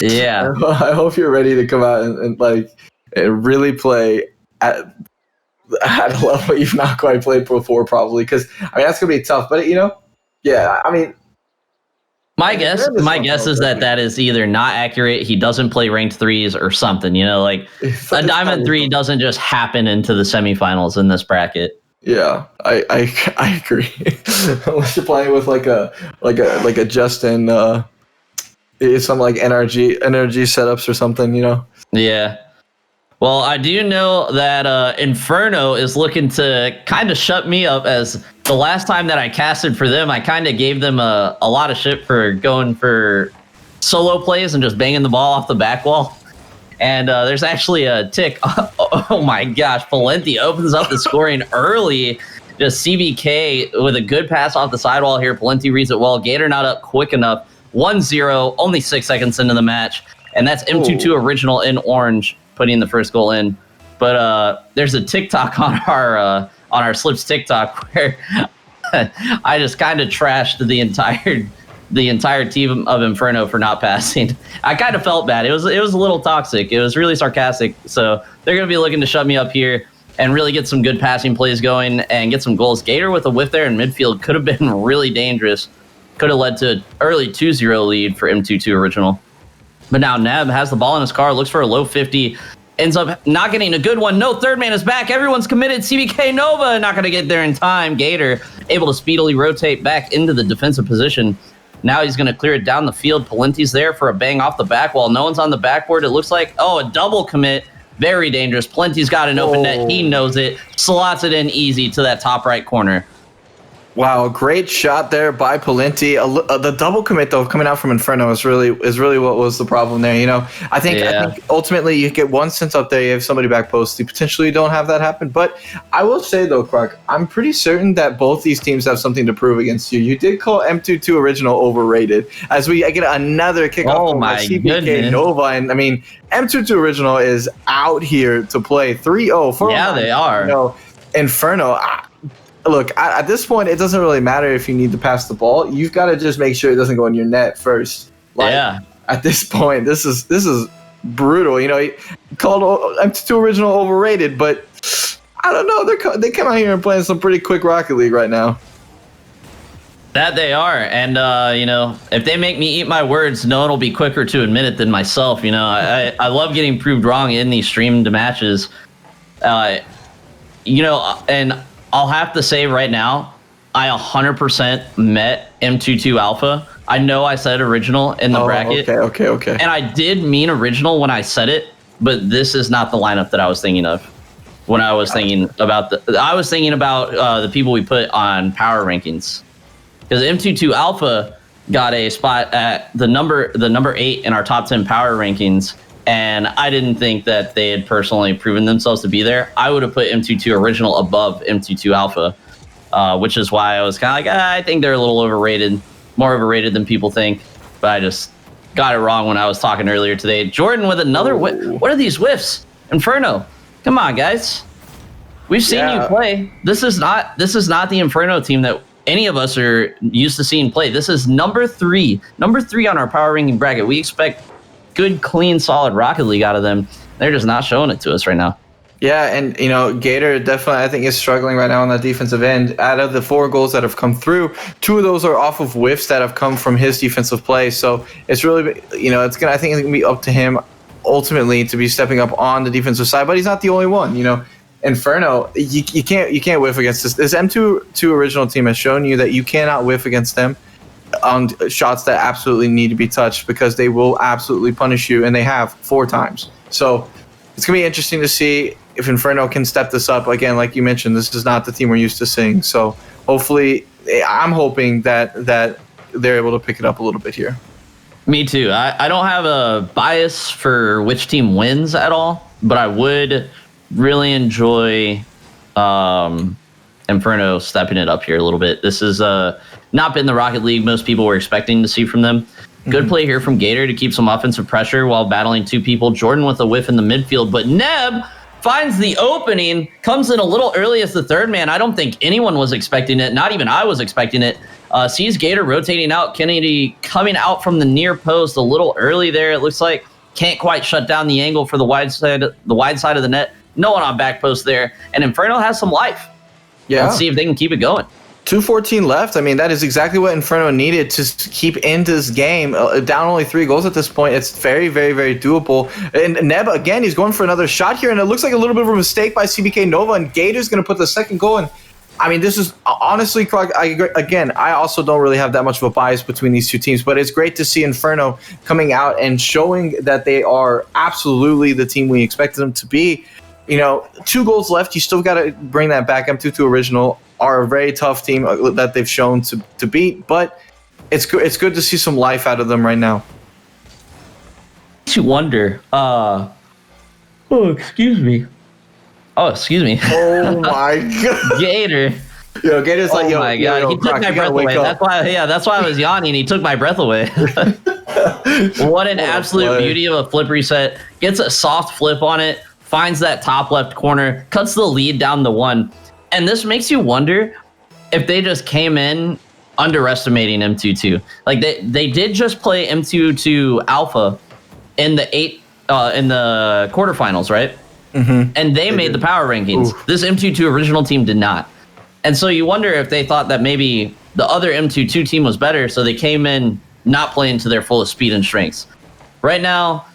Yeah. I hope you're ready to come out and really play at a level you've not quite played before, probably, because that's gonna be tough. But my guess is that is either not accurate. He doesn't play ranked 3s or something. A diamond 3 doesn't just happen into the semifinals in this bracket. Yeah, I agree. Unless you're playing with like a Justin, some like energy setups or something, Yeah. Well, I do know that Inferno is looking to kind of shut me up, as the last time that I casted for them, I kind of gave them a lot of shit for going for solo plays and just banging the ball off the back wall. And there's actually a tick. Oh my gosh, Valenti opens up the scoring early. Just CBK with a good pass off the sidewall here. Valenti reads it well. Gator not up quick enough. 1-0, only 6 seconds into the match. And that's M22 Original in orange putting the first goal in. But there's a TikTok on our Slips TikTok where I just kind of trashed the entire team of Inferno for not passing. I kind of felt bad. It was a little toxic. It was really sarcastic. So they're going to be looking to shut me up here and really get some good passing plays going and get some goals. Gator with a whiff there in midfield could have been really dangerous. Could have led to an early 2-0 lead for M22 Original. But now Neb has the ball in his car, looks for a low 50, ends up not getting a good one. No, third man is back. Everyone's committed. CBK Nova not going to get there in time. Gator able to speedily rotate back into the defensive position. Now he's going to clear it down the field. Palenti's there for a bang off the back wall. No one's on the backboard. It looks like, a double commit. Very dangerous. Palenti's got an open net. He knows it. Slots it in easy to that top right corner. Wow, great shot there by Palenti. The double commit though coming out from Inferno is really what was the problem there. I think ultimately you get one sense up there, you have somebody back post. You potentially don't have that happen. But I will say though, Clark, I'm pretty certain that both these teams have something to prove against you. You did call M22 Original overrated, as I get another kickoff. Oh my CBK goodness. Nova, and M22 Original is out here to play 3-0. Yeah, they are. Inferno. Look, at this point, it doesn't really matter if you need to pass the ball. You've got to just make sure it doesn't go in your net first. At this point, this is brutal. He called M22 Original overrated, but I don't know. They come out here and playing some pretty quick Rocket League right now. That they are, and if they make me eat my words, no one will be quicker to admit it than myself. I love getting proved wrong in these streamed matches. And I'll have to say right now, I 100% met M22 Alpha. I know I said original in the bracket. Okay. And I did mean original when I said it, but this is not the lineup that I was thinking of when I was thinking about the people we put on power rankings. Because M22 Alpha got a spot at the number 8 in our top 10 power rankings. And I didn't think that they had personally proven themselves to be there. I would have put M22 Original above M22 Alpha, which is why I was kind of like, I think they're a little overrated, more overrated than people think. But I just got it wrong when I was talking earlier today. Jordan with another whiff. What are these whiffs? Inferno. Come on, guys. We've seen you play. This is not the Inferno team that any of us are used to seeing play. This is number 3 on our power ranking bracket. We expect good, clean, solid Rocket League out of them. They're just not showing it to us right now. Yeah, and Gator definitely, I think, is struggling right now on that defensive end. Out of the 4 goals that have come through, 2 of those are off of whiffs that have come from his defensive play. So it's really, I think it's gonna be up to him ultimately to be stepping up on the defensive side. But he's not the only one. Inferno, you can't whiff against this. This M22 Original team has shown you that you cannot whiff against them on shots that absolutely need to be touched, because they will absolutely punish you, and they have 4 times. So it's going to be interesting to see if Inferno can step this up. Again, like you mentioned, this is not the team we're used to seeing. So hopefully, I'm hoping that they're able to pick it up a little bit here. Me too. I don't have a bias for which team wins at all, but I would really enjoy Inferno stepping it up here a little bit. This has not been the Rocket League most people were expecting to see from them. Good play here from Gator to keep some offensive pressure while battling two people. Jordan with a whiff in the midfield, but Neb finds the opening, comes in a little early as the third man. I don't think anyone was expecting it. Not even I was expecting it. Sees Gator rotating out. Kennedy coming out from the near post a little early there. It looks like can't quite shut down the angle for the wide side of the net. No one on back post there. And Inferno has some life. Yeah. Let's see if they can keep it going. 2:14 left. I mean, that is exactly what Inferno needed to keep in this game. Down only 3 goals at this point. It's very, very, very doable. And Neb, again, he's going for another shot here, and it looks like a little bit of a mistake by CBK Nova, and Gator's going to put the second goal in. I mean, this is honestly, I also don't really have that much of a bias between these two teams, but it's great to see Inferno coming out and showing that they are absolutely the team we expected them to be. 2 goals left. You still got to bring that back. M22 Original are a very tough team that they've shown to beat, but it's good to see some life out of them right now. To wonder. Excuse me. Oh my God. Gator. Gator's like, oh my God. He took my breath away. That's why I was yawning. He took my breath away. What an absolute beauty of a flip reset. Gets a soft flip on it, finds that top left corner, cuts the lead down to 1. And this makes you wonder if they just came in underestimating M22. Like they did just play M22 Alpha in the quarterfinals, right? Mm-hmm. And they made the power rankings. Ooh. This M22 Original team did not. And so you wonder if they thought that maybe the other M22 team was better, so they came in not playing to their fullest speed and strengths. Right now,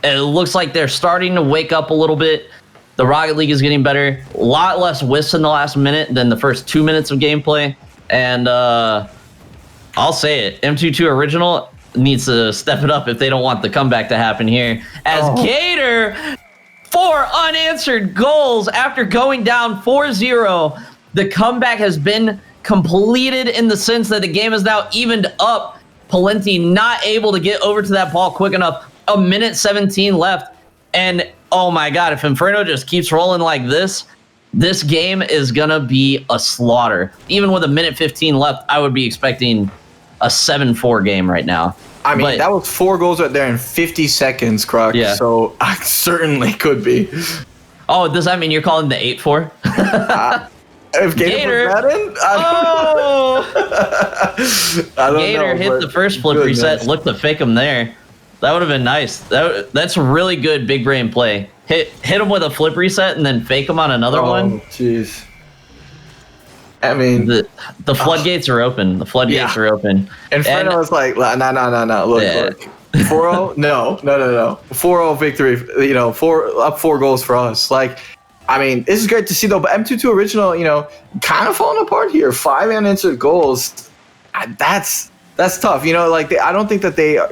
it looks like they're starting to wake up a little bit. The Rocket League is getting better. A lot less whiffs in the last minute than the first 2 minutes of gameplay. And I'll say it, M22 Original needs to step it up if they don't want the comeback to happen here. As Gator, 4 unanswered goals after going down 4-0. The comeback has been completed in the sense that the game is now evened up. Palenti not able to get over to that ball quick enough. 1:17 left. And oh my God, if Inferno just keeps rolling like this game is going to be a slaughter. Even with 1:15 left, I would be expecting a 7-4 game right now. I mean, that was 4 goals right there in 50 seconds, Croc. Yeah. So I certainly could be. Oh, does that mean you're calling the 8-4? If Gator put that in? I don't Gator know, hit the first flip reset, looked to fake him there. That would have been nice. That's a really good big brain play. Hit him with a flip reset and then fake him on another one. Oh, jeez. I mean, the floodgates are open. The floodgates are open. Inferno was like, no. Look. 4-0? No. 4-0 victory. 4 goals for us. Like, I mean, this is great to see though. But M22 Original, kind of falling apart here. 5 unanswered goals. That's tough. I don't think that they are.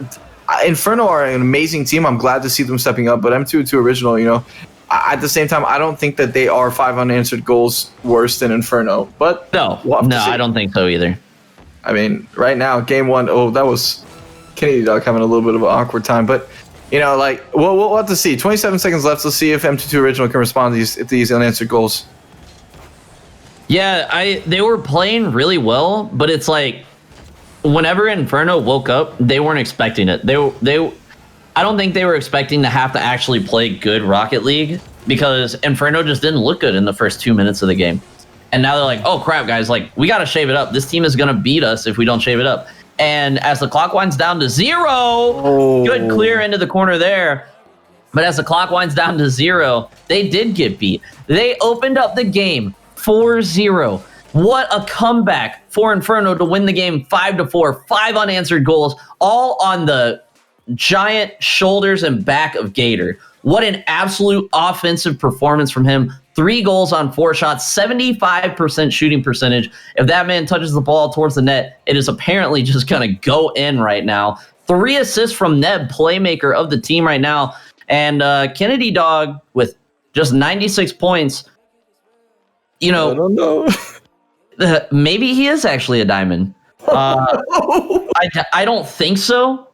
Inferno are an amazing team. I'm glad to see them stepping up, but M22 Original, at the same time, I don't think that they are 5 unanswered goals worse than Inferno. But no, I don't think so either. I mean, right now, game 1, that was Kennedy Dog having a little bit of an awkward time. But, we'll have to see. 27 seconds left. Let's see if M22 Original can respond to these unanswered goals. Yeah, they were playing really well, but it's like, whenever Inferno woke up, they weren't expecting it. I don't think they were expecting to have to actually play good Rocket League because Inferno just didn't look good in the first 2 minutes of the game. And now they're like, oh crap, guys, like we got to shave it up. This team is going to beat us if we don't shave it up. And as the clock winds down to 0, good clear into the corner there. But as the clock winds down to 0, they did get beat. They opened up the game 4-0. What a comeback for Inferno to win the game 5-4, 5 unanswered goals, all on the giant shoulders and back of Gator. What an absolute offensive performance from him. 3 goals on 4 shots, 75% shooting percentage. If that man touches the ball towards the net, it is apparently just going to go in right now. 3 assists from Neb, playmaker of the team right now. And Kennedy Dog with just 96 points. I don't know. Maybe he is actually a diamond. I don't think so.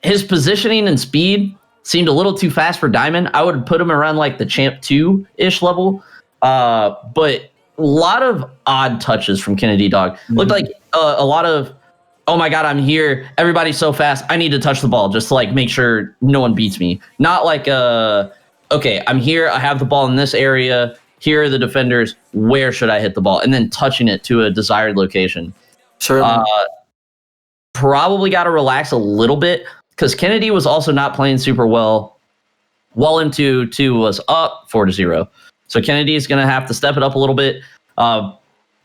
his positioning and speed seemed a little too fast for Diamond. I would put him around like the Champ 2-ish level. But a lot of odd touches from Kennedy Dog. Looked like a lot of, oh my God, I'm here. Everybody's so fast. I need to touch the ball just to like make sure no one beats me. Not like, okay, I'm here. I have the ball in this area. Here are the defenders. Where should I hit the ball? And then touching it to a desired location. Sure. Probably got to relax a little bit because Kennedy was also not playing super well. Well into 2 was up 4-0. So Kennedy is going to have to step it up a little bit.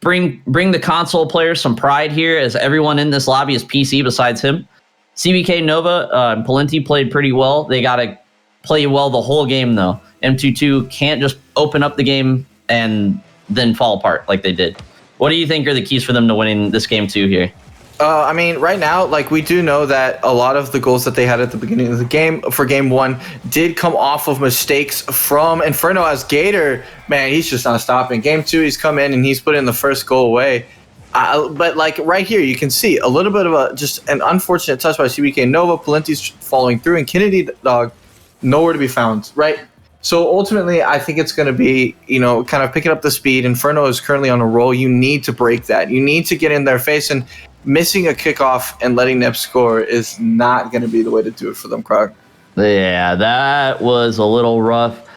Bring the console players some pride here, as everyone in this lobby is PC besides him. CBK Nova and Polenti played pretty well. They got to play well the whole game, though. M22 can't just open up the game and then fall apart like they did. What do you think are the keys for them to winning this game 2 here? I mean, right now, like, we do know that a lot of the goals that they had at the beginning of the game for game 1 did come off of mistakes from Inferno, as Gator, man, he's just not stopping. Game 2, he's come in and he's put in the first goal away. But, like, right here, you can see a little bit of just an unfortunate touch by CBK Nova. Polenti's following through, and Kennedy Dog, nowhere to be found, right? So ultimately, I think it's going to be, kind of picking up the speed. Inferno is currently on a roll. You need to break that. You need to get in their face, and missing a kickoff and letting Neb score is not going to be the way to do it for them, Krog. Yeah, that was a little rough.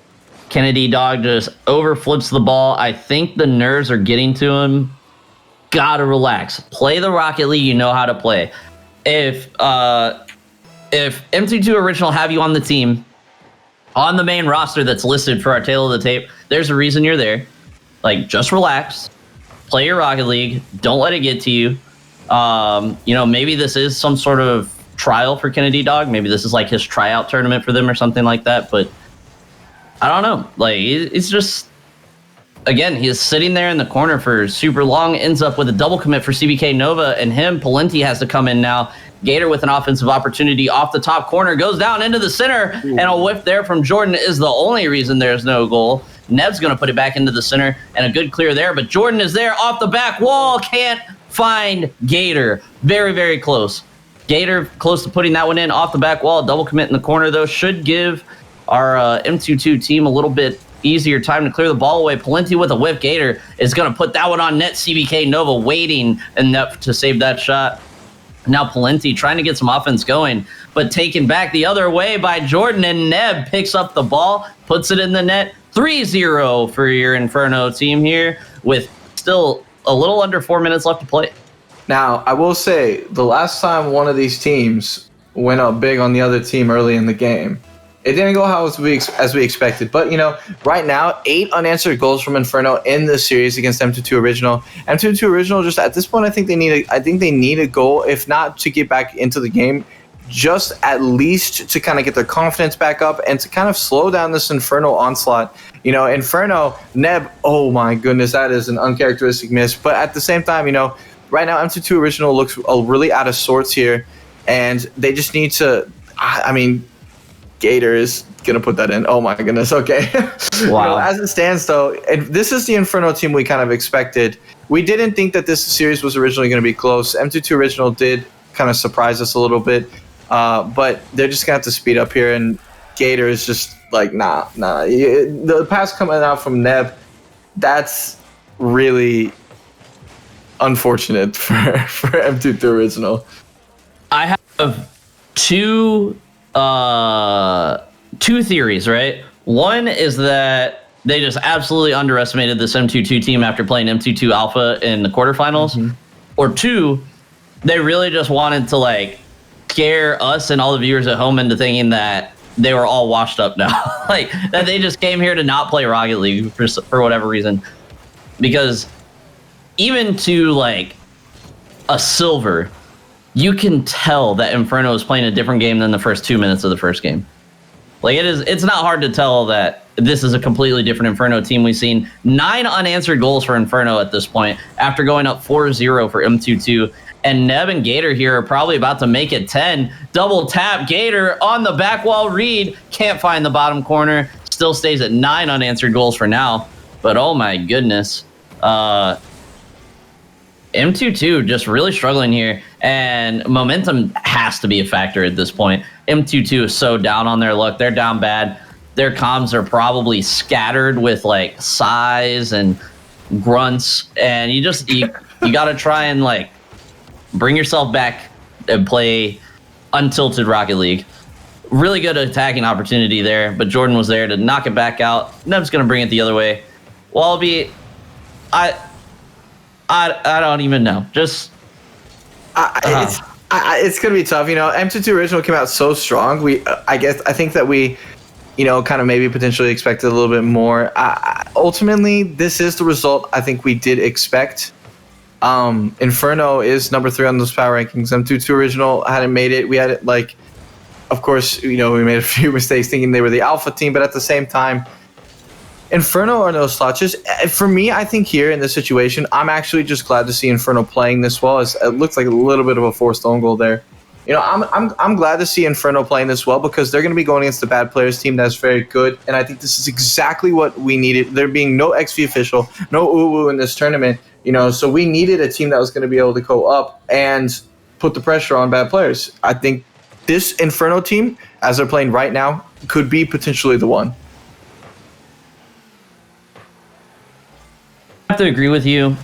Kennedy Dog just overflips the ball. I think the nerves are getting to him. Gotta relax. Play the Rocket League you know how to play. If M22 Original have you on the team, on the main roster that's listed for our Tale of the Tape, there's a reason you're there. Like, just relax. Play your Rocket League. Don't let it get to you. Maybe this is some sort of trial for Kennedy Dog. Maybe this is like his tryout tournament for them or something like that. But I don't know. Like, it's just, again, he's sitting there in the corner for super long, ends up with a double commit for CBK Nova, and him, Polenti, has to come in now. Gator with an offensive opportunity off the top corner, goes down into the center, and a whiff there from Jordan is the only reason there's no goal. Neb's going to put it back into the center, and a good clear there, but Jordan is there off the back wall, can't find Gator. Very, very close. Gator close to putting that one in off the back wall. Double commit in the corner, though, should give our M22 team a little bit easier time to clear the ball away. Polenti with a whiff. Gator is going to put that one on net. CBK Nova waiting enough to save that shot. Now Polenti trying to get some offense going, but taken back the other way by Jordan, and Neb picks up the ball, puts it in the net. 3-0 for your Inferno team here, with still a little under 4 minutes left to play. Now, I will say, the last time one of these teams went up big on the other team early in the game, it didn't go as we expected. But, right now, 8 unanswered goals from Inferno in this series against M22 Original. M22 Original, just at this point, I think they need a goal, if not to get back into the game, just at least to kind of get their confidence back up and to kind of slow down this Inferno onslaught. Inferno, Neb, oh my goodness, that is an uncharacteristic miss. But at the same time, right now M22 Original looks really out of sorts here, and they just need to, Gator is going to put that in. Oh my goodness, okay. Wow. As it stands, though, and this is the Inferno team we kind of expected. We didn't think that this series was originally going to be close. M22 Original did kind of surprise us a little bit. But they're just going to have to speed up here, and Gator is just like, nah. The pass coming out from Neb, that's really unfortunate for M22 Original. I have two theories, right? One is that they just absolutely underestimated this M22 team after playing M22 Alpha in the quarterfinals. Mm-hmm. Or 2, they really just wanted to, scare us and all the viewers at home into thinking that they were all washed up now. That they just came here to not play Rocket League for whatever reason. Because even to, a silver, you can tell that Inferno is playing a different game than the first 2 minutes of the first game. It's not hard to tell that this is a completely different Inferno team. We've seen 9 unanswered goals for Inferno at this point after going up 4-0 for M22. And Neb and Gator here are probably about to make it 10. Double tap. Gator on the back wall. Reed can't find the bottom corner. Still stays at 9 unanswered goals for now. But oh my goodness. M22 just really struggling here, and momentum has to be a factor at this point. M22 is so down on their luck. They're down bad. Their comms are probably scattered with like sighs and grunts, and you got to try and like bring yourself back and play untilted Rocket League. Really good attacking opportunity there, but Jordan was there to knock it back out. Neb's going to bring it the other way. Wallaby, I don't even know. Just it's gonna be tough. M22 original came out so strong. I think that we, kind of maybe potentially expected a little bit more. Ultimately, this is the result I think we did expect. Inferno is number 3 on those power rankings. M22 original hadn't made it. We had it like, of course, we made a few mistakes thinking they were the alpha team, but at the same time, Inferno are no slouches. For me, I think here in this situation, I'm actually just glad to see Inferno playing this well. It looks like a little bit of a forced own goal there. I'm glad to see Inferno playing this well because they're going to be going against the bad players team that's very good, and I think this is exactly what we needed. There being no XV official, no uwu in this tournament, so we needed a team that was going to be able to go up and put the pressure on bad players. I think this Inferno team, as they're playing right now, could be potentially the one. I have to agree with you.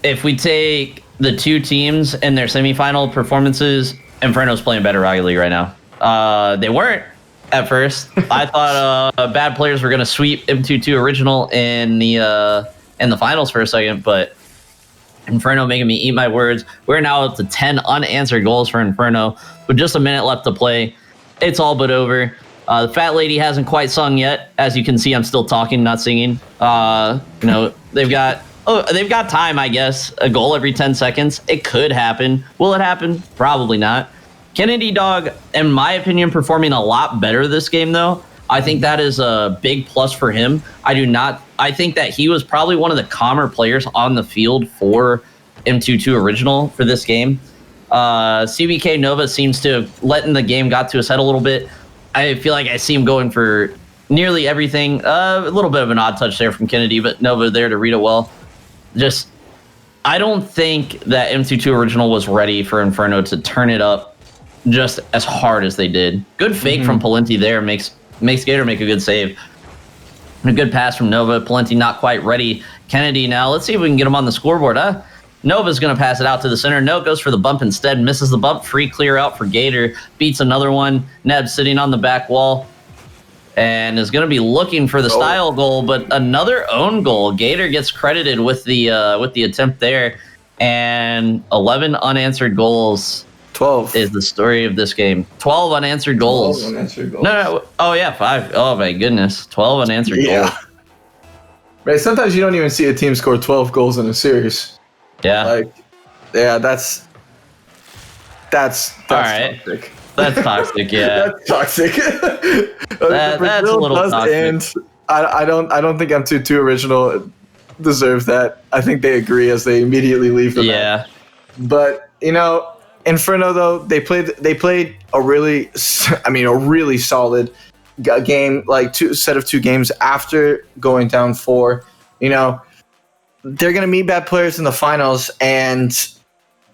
If we take the two teams and their semifinal performances, Inferno's playing better Rocket League right now. They weren't at first. I thought bad players were going to sweep M22 original in the finals for a second, but Inferno making me eat my words. We're now up to 10 unanswered goals for Inferno with just a minute left to play. It's all but over. The fat lady hasn't quite sung yet. As you can see, I'm still talking, not singing. They've got time, I guess. A goal every 10 seconds. It could happen. Will it happen? Probably not. Kennedy Dog, in my opinion, performing a lot better this game, though. I think that is a big plus for him. I think that he was probably one of the calmer players on the field for M22 Original for this game. CBK Nova seems to have letting the game got to his head a little bit. I feel like I see him going for nearly everything. A little bit of an odd touch there from Kennedy, but Nova there to read it well. I don't think that M22 Original was ready for Inferno to turn it up just as hard as they did. Good fake from Palenti there makes Gator make a good save. A good pass from Nova. Palenti not quite ready. Kennedy now. Let's see if we can get him on the scoreboard. Nova's going to pass it out to the center. No goes for the bump instead. Misses the bump. Free clear out for Gator. Beats another one. Neb sitting on the back wall. And is going to be looking for the style goal, but another own goal. Gator gets credited with the attempt there. And 11 unanswered goals. 12 is the story of this game. 12 unanswered goals. 12 unanswered goals. No. Oh, yeah, 5. Oh, my goodness. 12 unanswered goals. Right, sometimes you don't even see a team score 12 goals in a series. Yeah. That's all right. Toxic. That's toxic, yeah. That's toxic. That's a little toxic. End. I don't think M22 Original deserves that. I think they agree as they immediately leave the match. But, Inferno though, they played a really solid game, like set of 2 games after going down 4. They're going to meet bad players in the finals, and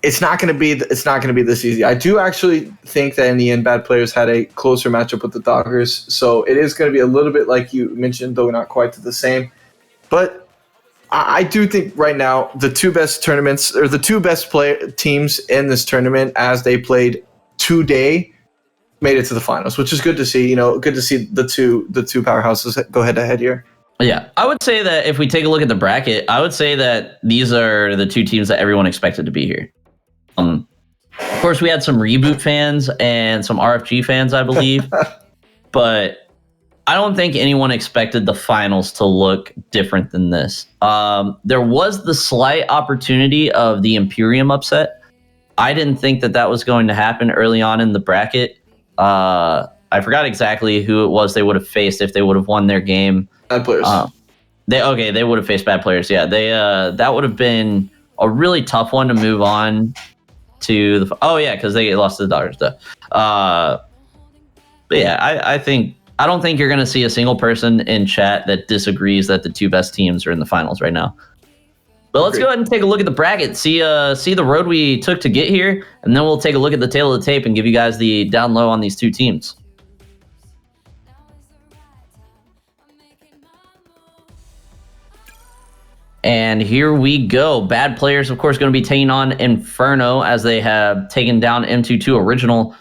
it's not going to be this easy. I do actually think that in the end, bad players had a closer matchup with the Doggers, so it is going to be a little bit like you mentioned, though not quite the same. But I do think right now the 2 best tournaments, or the 2 best teams in this tournament as they played today, made it to the finals, which is good to see. Good to see the two powerhouses go head to head here. Yeah, I would say that if we take a look at the bracket, I would say that these are the 2 teams that everyone expected to be here. Of course, we had some Reboot fans and some RFG fans, I believe, but I don't think anyone expected the finals to look different than this. There was the slight opportunity of the Imperium upset. I didn't think that was going to happen early on in the bracket. I forgot exactly who it was they would have faced if they would have won their game. Bad players. They would have faced bad players. Yeah, that would have been a really tough one to move on to the. Oh yeah, because they lost to the Dodgers. But yeah, I don't think you're going to see a single person in chat that disagrees that the 2 best teams are in the finals right now. But let's go ahead and take a look at the bracket, see the road we took to get here, and then we'll take a look at the tail of the tape and give you guys the down low on these two teams. And here we go. Bad Players, of course, going to be taking on Inferno as they have taken down M22 Original.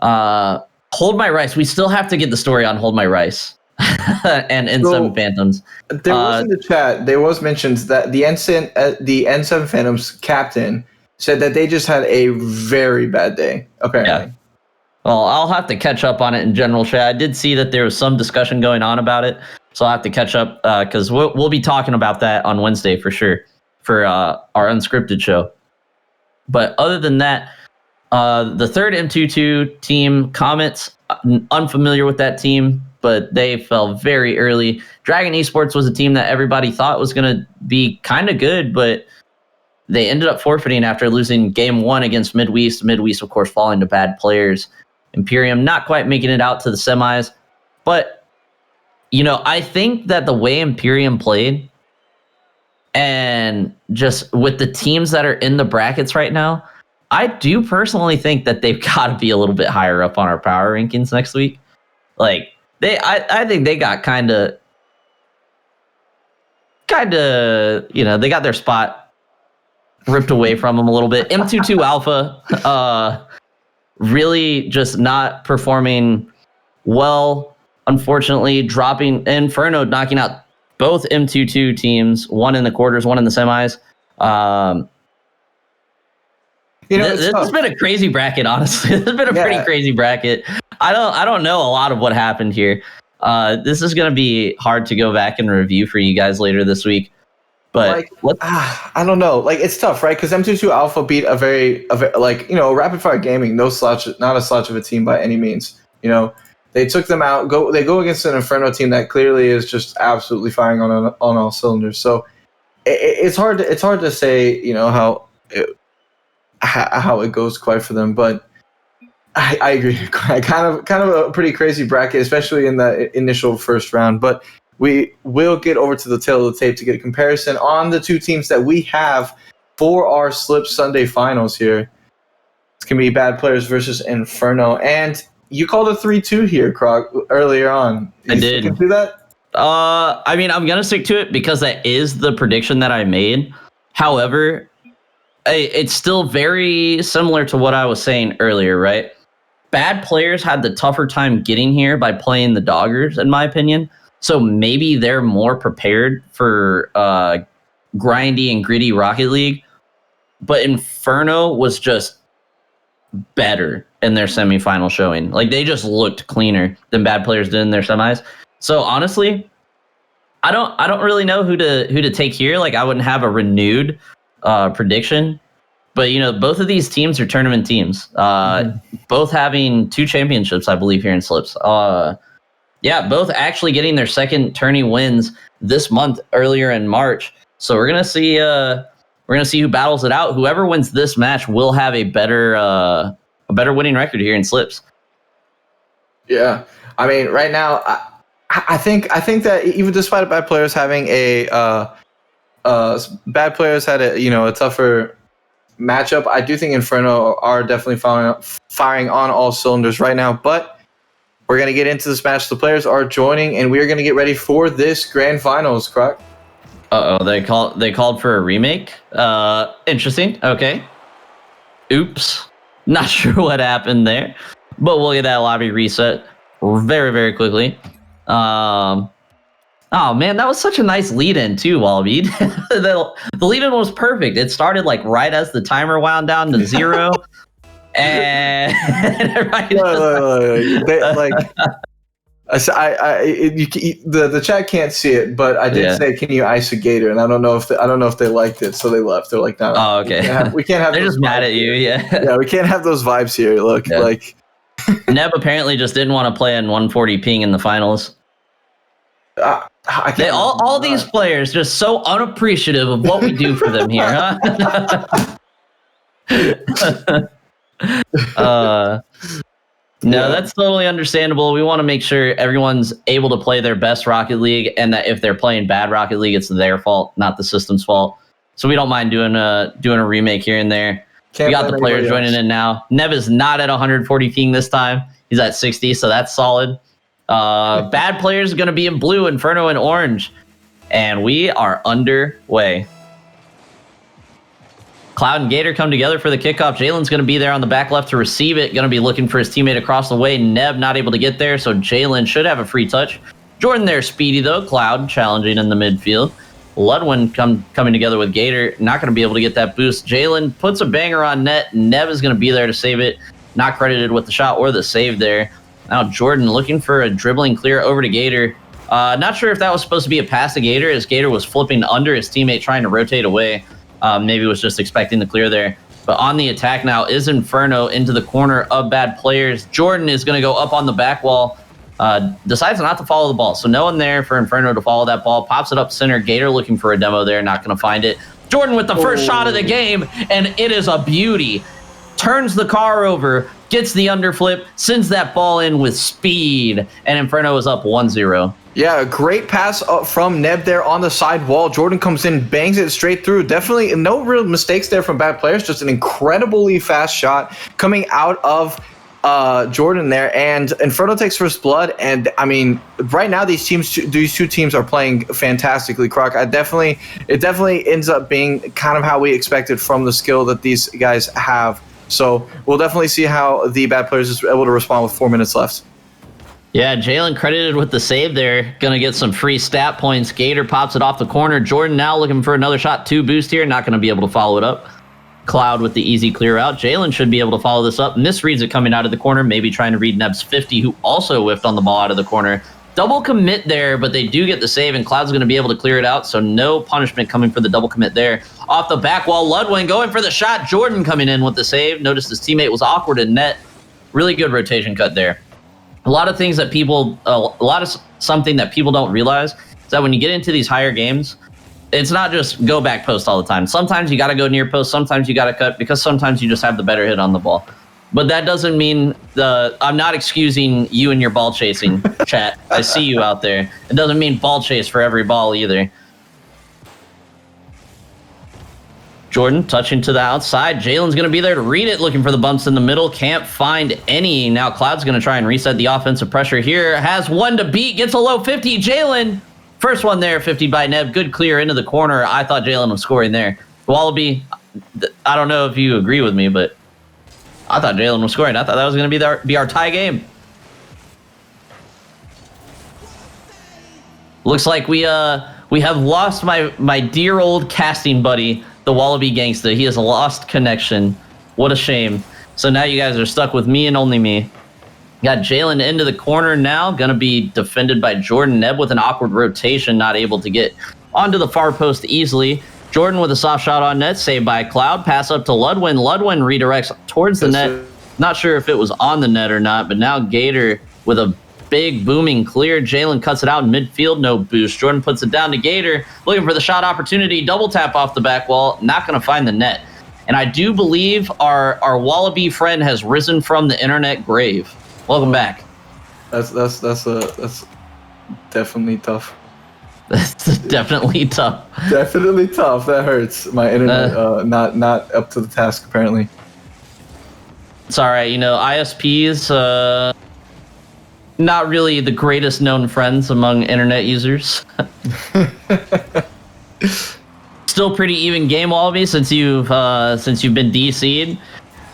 Hold My Rice. We still have to get the story on Hold My Rice and N7 Phantoms. There was in the chat, there was mentioned that the N7 Phantoms captain said that they just had a very bad day, apparently. Yeah. Well, I'll have to catch up on it in general chat. I did see that there was some discussion going on about it, so I'll have to catch up because we'll be talking about that on Wednesday for sure for our unscripted show. But other than that, the third M22 team, Comets, unfamiliar with that team, but they fell very early. Dragon Esports was a team that everybody thought was going to be kind of good, but they ended up forfeiting after losing game 1 against Midwest. Midwest, of course, falling to Bad Players. Imperium not quite making it out to the semis. But, I think that the way Imperium played and just with the teams that are in the brackets right now, I do personally think that they've got to be a little bit higher up on our power rankings next week. Like, I think they got kind of, they got their spot ripped away from them a little bit. M22 Alpha, really just not performing well, unfortunately, dropping Inferno, knocking out both M22 teams, one in the quarters, one in the semis. This has been a crazy bracket, honestly. This has been a pretty crazy bracket. I don't know a lot of what happened here. This is going to be hard to go back and review for you guys later this week. But I don't know. Like, it's tough, right? Because M22 Alpha beat a very Rapid Fire Gaming, not a slouch of a team by any means. They took them out. They go against an Inferno team that clearly is just absolutely firing on all cylinders. So it's hard to say how it goes quite for them. But I agree. Kind of a pretty crazy bracket, especially in the initial first round. But we will get over to the tail of the tape to get a comparison on the two teams that we have for our Slip Sunday finals here. It's going to be Bad Players versus Inferno. And you called a 3-2 here, Krog, earlier on. I did. You can do that? I'm going to stick to it because that is the prediction that I made. However, it's still very similar to what I was saying earlier, right? Bad Players had the tougher time getting here by playing the Doggers, in my opinion. So maybe they're more prepared for grindy and gritty Rocket League. But Inferno was just better in their semifinal showing. Like, they just looked cleaner than Bad Players did in their semis. So honestly, I don't really know who to take here. Like, I wouldn't have a renewed prediction. But, both of these teams are tournament teams. Both having 2 championships, I believe, here in Slips. Both actually getting their second tourney wins this month, earlier in March. So we're gonna see who battles it out. Whoever wins this match will have a better winning record here in Slips. Yeah, I mean, right now, I think that even despite Bad Players having Bad Players had a tougher matchup, I do think Inferno are definitely firing on all cylinders right now. But we're going to get into this match. The players are joining, and we are going to get ready for this grand finals, Croc. They called for a remake? Interesting. Okay. Oops. Not sure what happened there. But we'll get that lobby reset very, very quickly. Oh, man, that was such a nice lead-in, too, Wallaby. The lead-in was perfect. It started, right as the timer wound down to 0. And the chat can't see it, but I did say, "Can you ice a gator?" And I don't know if they liked it, so they left. They're like, "No, oh, okay, we can't have." They're just mad at you, yeah. We can't have those vibes here. Look, Neb apparently just didn't want to play in 140 ping in the finals. All these players just so unappreciative of what we do for them here, huh? No, that's totally understandable. We want to make sure everyone's able to play their best Rocket League, and that if they're playing bad Rocket League, it's their fault, not the system's fault. so we don't mind doing a remake here and there. Can't we got the blame players anybody joining else. in now. Nev is not at 140 ping this time. He's at 60, so that's solid. Bad players are going to be in blue, Inferno and orange. And we are underway. Cloud and Gator come together for the kickoff. Jalen's going to be there on the back left to receive it. Going to be looking for his teammate across the way. Neb not able to get there, so Jalen should have a free touch. Jordan there, speedy though. Cloud challenging in the midfield. Ludwin coming together with Gator. Not going to be able to get that boost. Jalen puts a banger on net. Neb is going to be there to save it. Not credited with the shot or the save there. Now Jordan looking for a dribbling clear over to Gator. Not sure if that was supposed to be a pass to Gator, as Gator was flipping under his teammate trying to rotate away. Maybe was just expecting the clear there. But on the attack now is Inferno into the corner of bad players. Jordan is going to go up on the back wall. Decides not to follow the ball. So no one there for Inferno to follow that ball. Pops it up center. Gator looking for a demo there. Not going to find it. Jordan with the first shot of the game. And it is a beauty. Turns the car over. Gets the underflip. Sends that ball in with speed. And Inferno is up 1-0. Yeah, a great pass from Neb there on the side wall. Jordan comes in, bangs it straight through. Definitely no real mistakes there from bad players. Just an incredibly fast shot coming out of Jordan there. And Inferno takes first blood. And I mean, right now these two teams are playing fantastically. Croc, it definitely ends up being kind of how we expected from the skill that these guys have. So we'll definitely see how the bad players is able to respond with 4 minutes left. Yeah, Jalen credited with the save there. Going to get some free stat points. Gator pops it off the corner. Jordan now looking for another shot. 2 boost here. Not going to be able to follow it up. Cloud with the easy clear out. Jalen should be able to follow this up. Misreads it coming out of the corner. Maybe trying to read Neb's 50, who also whiffed on the ball out of the corner. Double commit there, but they do get the save, and Cloud's going to be able to clear it out, so no punishment coming for the double commit there. Off the back wall, Ludwin going for the shot. Jordan coming in with the save. Noticed his teammate was awkward in net. Really good rotation cut there. A lot of things that something that people don't realize is that when you get into these higher games, it's not just go back post all the time. Sometimes you got to go near post. Sometimes you got to cut, because sometimes you just have the better hit on the ball. But that doesn't mean I'm not excusing you and your ball chasing, chat. I see you out there. It doesn't mean ball chase for every ball either. Jordan touching to the outside. Jalen's going to be there to read it, looking for the bumps in the middle. Can't find any. Now Cloud's going to try and reset the offensive pressure here. Has one to beat. Gets a low 50. Jalen. First one there, 50 by Neb. Good clear into the corner. I thought Jalen was scoring there. Wallaby, I don't know if you agree with me, but I thought Jalen was scoring. I thought that was going to be our tie game. Looks like we have lost my dear old casting buddy, the Wallaby Gangsta. He has lost connection. What a shame. So now you guys are stuck with me and only me. Got Jalen into the corner now. Going to be defended by Jordan. Neb with an awkward rotation, not able to get onto the far post easily. Jordan with a soft shot on net, saved by Cloud. Pass up to Ludwin. Ludwin redirects towards the net. Not sure if it was on the net or not, but now Gator with a big booming clear. Jalen cuts it out in midfield, no boost. Jordan puts it down to Gator, looking for the shot opportunity. Double tap off the back wall, not going to find the net. And I do believe our Wallaby friend has risen from the internet grave. Welcome back. That's definitely tough. That's definitely tough. Definitely tough. That hurts. My internet not up to the task apparently. It's all right. You know, ISPs not really the greatest known friends among internet users. Still pretty even game, Wallaby, since you've been DC'd.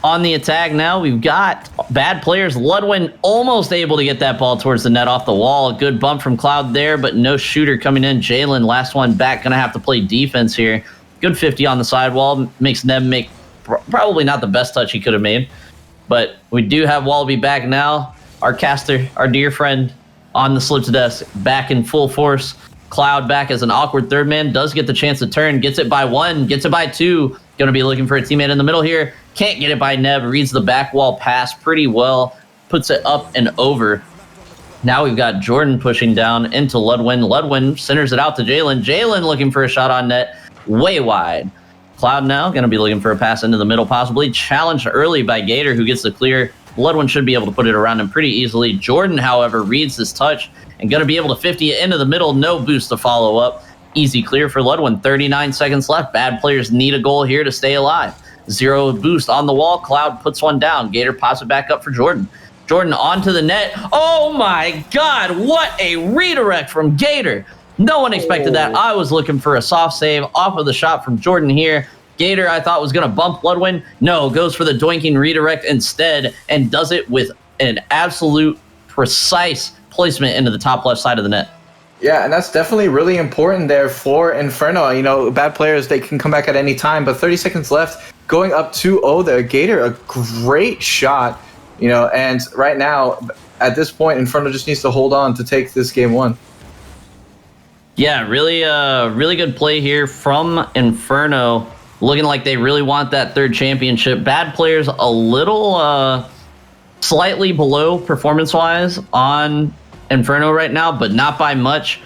On the attack now, we've got bad players. Ludwin almost able to get that ball towards the net off the wall. Good bump from Cloud there, but no shooter coming in. Jalen, last one back, going to have to play defense here. Good 50 on the sidewall. Makes Neb make probably not the best touch he could have made. But we do have Wallaby back now. Our caster, our dear friend, on the slip to desk, back in full force. Cloud back as an awkward third man. Does get the chance to turn. Gets it by 1. Gets it by 2. Going to be looking for a teammate in the middle here. Can't get it by Neb. Reads the back wall pass pretty well. Puts it up and over. Now we've got Jordan pushing down into Ludwin. Ludwin centers it out to Jalen. Jalen looking for a shot on net. Way wide. Cloud now going to be looking for a pass into the middle, possibly. Challenged early by Gator, who gets the clear. Ludwin should be able to put it around him pretty easily. Jordan, however, reads this touch and going to be able to 50 it into the middle. No boost to follow up. easy clear for Ludwin. 39 seconds left. Bad players need a goal here to stay alive. 0 boost on the wall. Cloud puts one down. Gator pops it back up for Jordan. Jordan onto the net. Oh my God, what a redirect from Gator. No one expected that. I was looking for a soft save off of the shot from Jordan here. Gator, I thought, was going to bump Ludwin. No, goes for the doinking redirect instead and does it with an absolute precise placement into the top left side of the net. Yeah, and that's definitely really important there for Inferno. You know, bad players, they can come back at any time, but 30 seconds left, going up 2-0 there. Gator, a great shot, you know, and right now, at this point, Inferno just needs to hold on to take this game 1. Yeah, really good play here from Inferno. Looking like they really want that 3rd championship. Bad players a little slightly below performance-wise on Inferno right now, but not by much.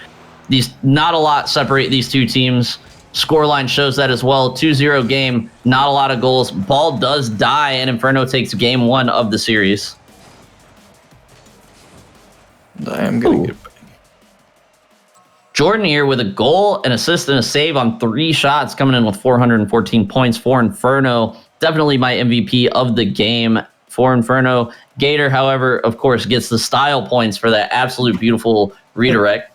Not a lot separate these two teams. Scoreline shows that as well. 2-0 game, not a lot of goals. Ball does die, and Inferno takes game 1 of the series. I am going to get... Jordan here with a goal, an assist, and a save on 3 shots, coming in with 414 points for Inferno. Definitely my MVP of the game for Inferno. Gator, however, of course, gets the style points for that absolute beautiful redirect.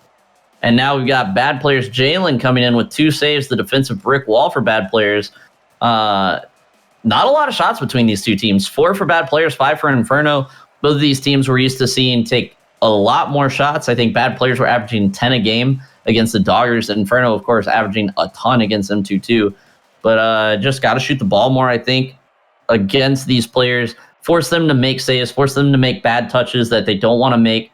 And now we've got bad players. Jalen coming in with 2 saves, the defensive brick wall for bad players. Not a lot of shots between these two teams. 4 for bad players, 5 for Inferno. Both of these teams we're used to seeing take a lot more shots. I think bad players were averaging 10 a game against the Doggers. Inferno, of course, averaging a ton against them too. But just got to shoot the ball more, I think, against these players. Force them to make saves, force them to make bad touches that they don't want to make.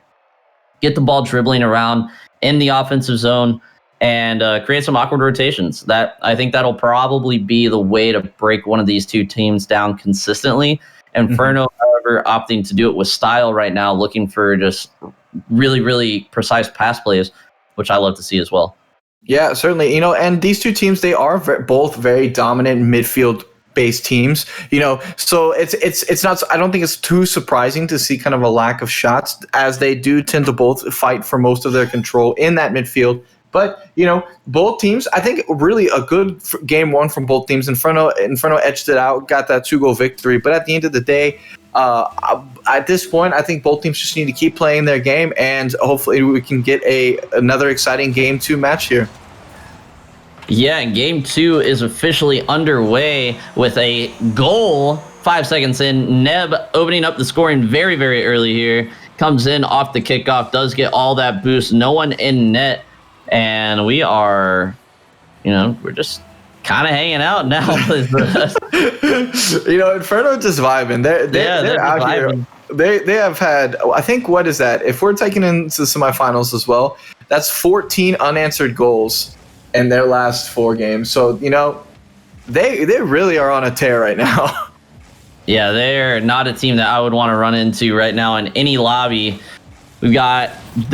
Get the ball dribbling around in the offensive zone and create some awkward rotations. I think that'll probably be the way to break one of these two teams down consistently. Inferno, however, opting to do it with style right now, looking for just really, really precise pass plays, which I love to see as well. Yeah, certainly. You know, and these two teams, they are both very dominant midfield-based teams. You know, so it's not. I don't think it's too surprising to see kind of a lack of shots, as they do tend to both fight for most of their control in that midfield. But, you know, both teams, I think really a good game 1 from both teams. Inferno edged it out, got that 2-goal victory. But at the end of the day, at this point, I think both teams just need to keep playing their game, and hopefully we can get another exciting game 2 match here. Yeah, and game 2 is officially underway with a goal 5 seconds in. Neb opening up the scoring very, very early here. Comes in off the kickoff, does get all that boost. No one in net. And we are, you know, we're just kind of hanging out now. You know, Inferno just vibing. They're out vibing here. They have had, I think, what is that? If we're taking into the semifinals as well, that's 14 unanswered goals in their last 4 games. So, you know, they really are on a tear right now. Yeah, they're not a team that I would want to run into right now in any lobby. We got,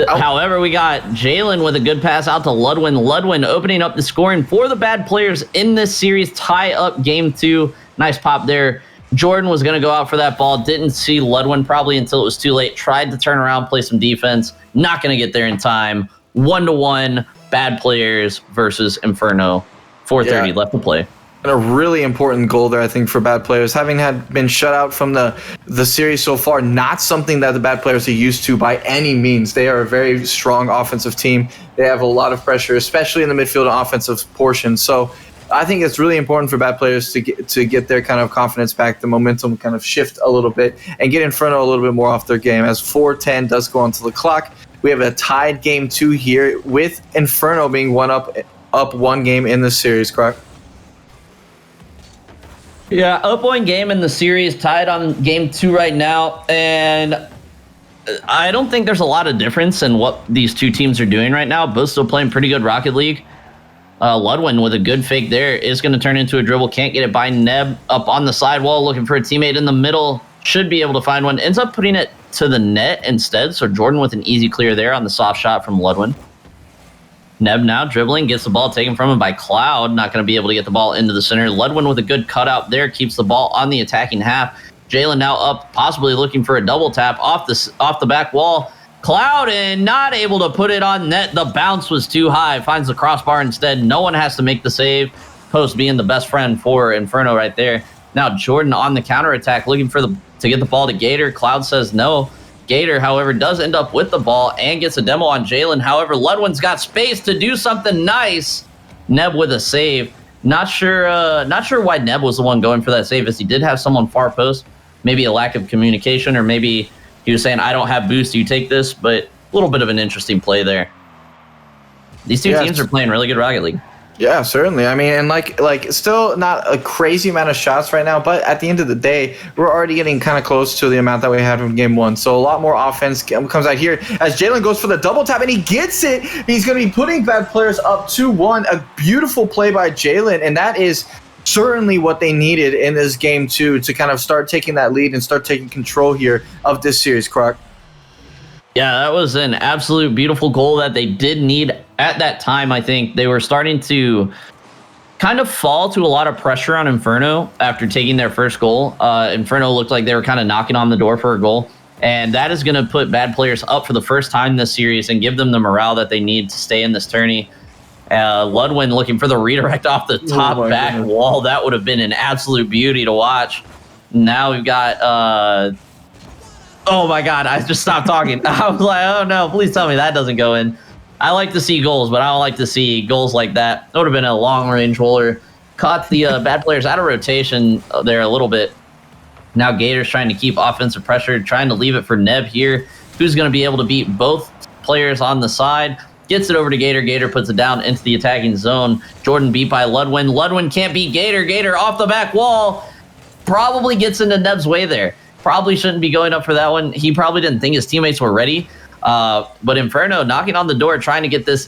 however, we got Jalen with a good pass out to Ludwin. Ludwin opening up the scoring for the bad players in this series. Tie up game 2. Nice pop there. Jordan was going to go out for that ball. Didn't see Ludwin probably until it was too late. Tried to turn around, play some defense. Not going to get there in time. 1-1, bad players versus Inferno. 4:30 left to play. And a really important goal there, I think, for bad players. Having been shut out from the series so far, not something that the bad players are used to by any means. They are a very strong offensive team. They have a lot of pressure, especially in the midfield and offensive portion. So I think it's really important for bad players to get their kind of confidence back, the momentum kind of shift a little bit, and get Inferno a little bit more off their game. As 4:10 does go onto the clock, we have a tied game 2 here, with Inferno being up 1 game in this series, correct? Yeah, up 1 game in the series, tied on game 2 right now, and I don't think there's a lot of difference in what these two teams are doing right now. Both still playing pretty good Rocket League. Ludwin with a good fake there is going to turn into a dribble. Can't get it by Neb up on the sidewall, looking for a teammate in the middle. Should be able to find one. Ends up putting it to the net instead, so Jordan with an easy clear there on the soft shot from Ludwin. Neb now dribbling, gets the ball taken from him by Cloud. Not going to be able to get the ball into the center. Ludwin with a good cutout there, keeps the ball on the attacking half. Jalen now up, possibly looking for a double tap off the back wall. Cloud and not able to put it on net. The bounce was too high. Finds the crossbar instead. No one has to make the save. Post being the best friend for Inferno right there. Now Jordan on the counterattack looking for to get the ball to Gator. Cloud says no. Gator, however, does end up with the ball and gets a demo on Jalen. However, Ludwin's got space to do something nice. Neb with a save. Not sure why Neb was the one going for that save, as he did have someone far post. Maybe a lack of communication, or maybe he was saying, I don't have boost, you take this, but a little bit of an interesting play there. These two teams are playing really good Rocket League. Yeah, certainly. I mean, and like still not a crazy amount of shots right now, but at the end of the day, we're already getting kind of close to the amount that we had from game one. So a lot more offense comes out here as Jalen goes for the double tap and he gets it. He's going to be putting bad players up 2-1. A beautiful play by Jalen, and that is certainly what they needed in this game too, to kind of start taking that lead and start taking control here of this series, Croc. Yeah, that was an absolute beautiful goal that they did need at that time. I think they were starting to kind of fall to a lot of pressure on Inferno after taking their first goal. Inferno looked like they were kind of knocking on the door for a goal, and that is going to put bad players up for the first time this series and give them the morale that they need to stay in this tourney. Ludwin looking for the redirect off the top back wall. That would have been an absolute beauty to watch. Now we've got... oh my God, I just stopped talking. I was like, oh no, please tell me that doesn't go in. I like to see goals, but I don't like to see goals like that. That would have been a long-range roller. Caught the bad players out of rotation there a little bit. Now Gator's trying to keep offensive pressure, trying to leave it for Neb here, who's going to be able to beat both players on the side. Gets it over to Gator. Gator puts it down into the attacking zone. Jordan beat by Ludwin. Ludwin can't beat Gator. Gator off the back wall. Probably gets into Neb's way there. Probably shouldn't be going up for that one. He probably didn't think his teammates were ready. But Inferno knocking on the door, trying to get this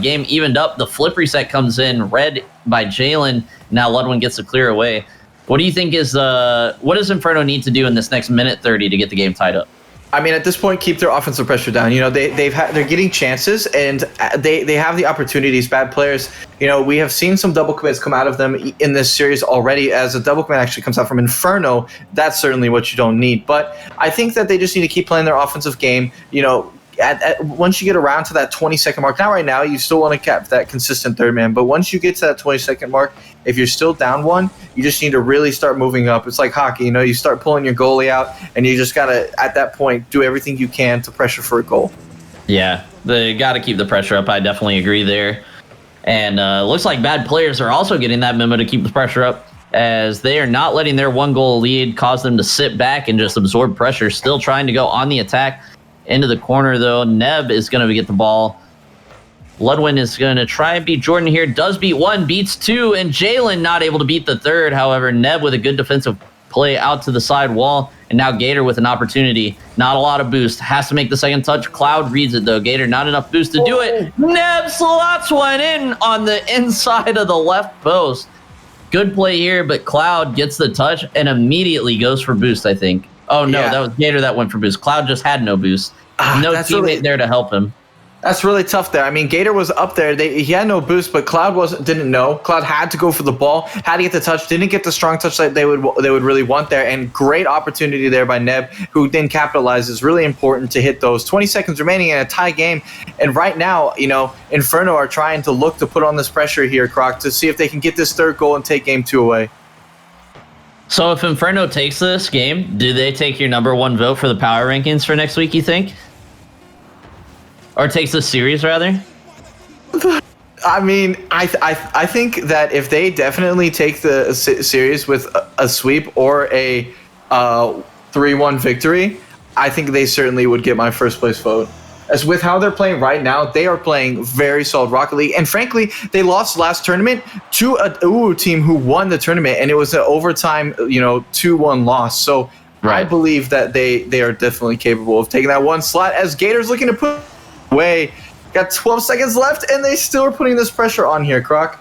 game evened up. The flip reset comes in, red by Jalen. Now Ludwin gets to clear away. What do you think is what does Inferno need to do in this next minute 30 to get the game tied up? I mean, at this point, keep their offensive pressure down. You know, they're getting chances, and they have the opportunities. Bad players, you know, we have seen some double commits come out of them in this series already. As a double commit actually comes out from Inferno, that's certainly what you don't need. But I think that they just need to keep playing their offensive game. You know, once you get around to that 20-second mark, now right now you still want to cap that consistent third man, but once you get to that 20-second mark, if you're still down one, you just need to really start moving up. It's like hockey, you know, you start pulling your goalie out, and you just gotta at that point do everything you can to pressure for a goal. Yeah, they got to keep the pressure up. I definitely agree there. And looks like bad players are also getting that memo to keep the pressure up, as they are not letting their 1-goal lead cause them to sit back and just absorb pressure. Still trying to go on the attack. Into the corner, though. Neb is going to get the ball. Ludwin is going to try and beat Jordan here. Does beat one, beats two, and Jalen not able to beat the third. However, Neb with a good defensive play out to the side wall. And now Gator with an opportunity. Not a lot of boost. Has to make the second touch. Cloud reads it, though. Gator not enough boost to do it. Neb slots one in on the inside of the left post. Good play here, but Cloud gets the touch and immediately goes for boost, I think. Oh, no, That was Gator that went for boost. Cloud just had no boost. No teammate there to help him. That's really tough there. I mean, Gator was up there. He had no boost, but Cloud didn't know. Cloud had to go for the ball, had to get the touch, didn't get the strong touch that they would really want there. And great opportunity there by Neb, who didn't capitalize. It's really important to hit those. 20 seconds remaining in a tie game. And right now, you know, Inferno are trying to look to put on this pressure here, Croc, to see if they can get this third goal and take game 2 away. So if Inferno takes this game, do they take your number 1 vote for the power rankings for next week, you think? Or takes the series, rather? I mean, I think that if they definitely take the series with a sweep or a 3-1 victory, I think they certainly would get my first place vote. As with how they're playing right now, they are playing very solid Rocket League. And frankly, they lost last tournament to a UU team who won the tournament, and it was an overtime, 2-1 loss. So right. I believe that they are definitely capable of taking that one slot, as Gator's looking to put away. Got 12 seconds left, and they still are putting this pressure on here, Croc.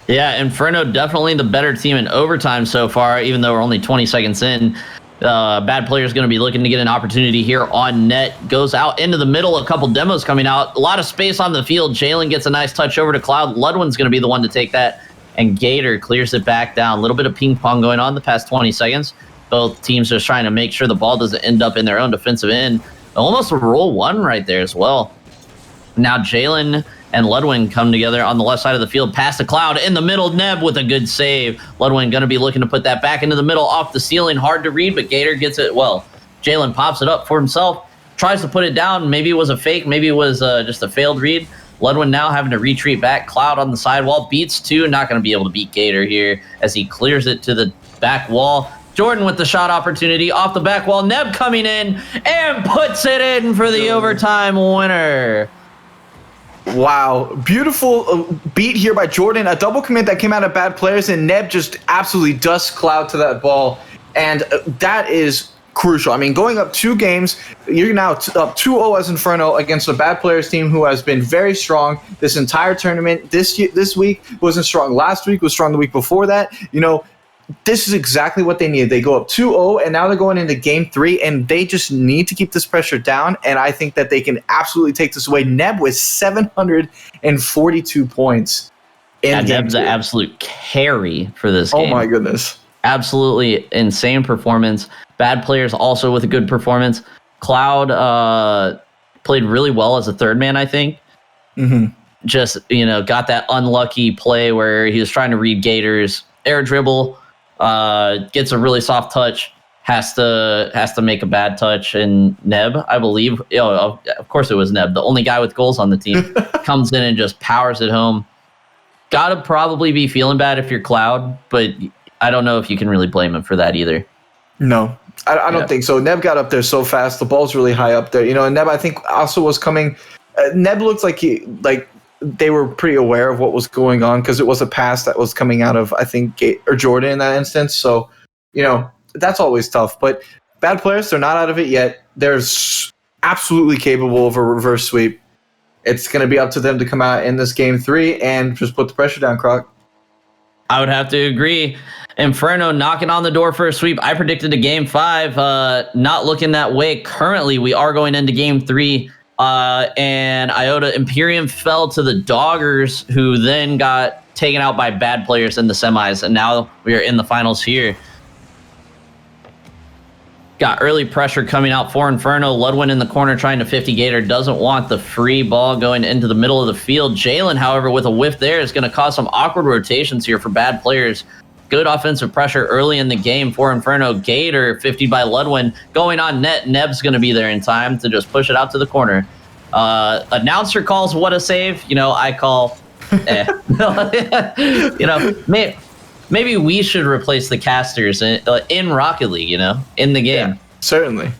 Yeah, Inferno definitely the better team in overtime so far, even though we're only 20 seconds in. Bad player is going to be looking to get an opportunity here on net. Goes out into the middle. A couple demos coming out. A lot of space on the field. Jalen gets a nice touch over to Cloud. Ludwin's going to be the one to take that. And Gator clears it back down. A little bit of ping pong going on the past 20 seconds. Both teams just trying to make sure the ball doesn't end up in their own defensive end. Almost a roll one right there as well. Now Jalen and Ludwin come together on the left side of the field, past the Cloud in the middle. Neb with a good save. Ludwin going to be looking to put that back into the middle, off the ceiling. Hard to read, but Gator gets it. Well, Jalen pops it up for himself, tries to put it down. Maybe it was a fake. Maybe it was just a failed read. Ludwin now having to retreat back. Cloud on the sidewall. Beats two. Not going to be able to beat Gator here as he clears it to the back wall. Jordan with the shot opportunity off the back wall. Neb coming in and puts it in for the overtime winner. Wow, beautiful beat here by Jordan. A double commit that came out of bad players, and Neb just absolutely dusts Cloud to that ball. And that is crucial. I mean, going up 2 games, you're now up 2-0 as Inferno against a bad players team who has been very strong this entire tournament. This week wasn't strong. Last week was strong the week before that. You know, this is exactly what they needed. They go up 2-0, and now they're going into game 3, and they just need to keep this pressure down, and I think that they can absolutely take this away. Neb with 742 points. Neb's an absolute carry for this game. Oh, my goodness. Absolutely insane performance. Bad players also with a good performance. Cloud played really well as a third man, I think. Mm-hmm. Just, got that unlucky play where he was trying to read Gators. Air dribble, gets a really soft touch, has to make a bad touch, and Neb, I believe, of course it was Neb, the only guy with goals on the team, comes in and just powers it home. Gotta probably be feeling bad if you're Cloud, but I don't know if you can really blame him for that either. No, I don't think so. Neb got up there so fast. The ball's really high up there. And Neb, I think, also was coming. Neb looked like they were pretty aware of what was going on because it was a pass that was coming out of, I think, Jordan in that instance. So, that's always tough. But bad players, they're not out of it yet. They're absolutely capable of a reverse sweep. It's going to be up to them to come out in this game 3 and just put the pressure down, Croc. I would have to agree. Inferno knocking on the door for a sweep. I predicted a game 5. Not looking that way. Currently, we are going into game 3. And Iota Imperium fell to the Doggers, who then got taken out by bad players in the semis, and now we are in the finals here. Got early pressure coming out for Inferno. Ludwin in the corner trying to 50 Gator. Doesn't want the free ball going into the middle of the field. Jalen, however, with a whiff there is going to cause some awkward rotations here for bad players. Good offensive pressure early in the game for Inferno. Gator, 50 by Ludwin, going on net. Neb's going to be there in time to just push it out to the corner. Announcer calls what a save. I call maybe we should replace the casters in Rocket League, in the game. Yeah, certainly.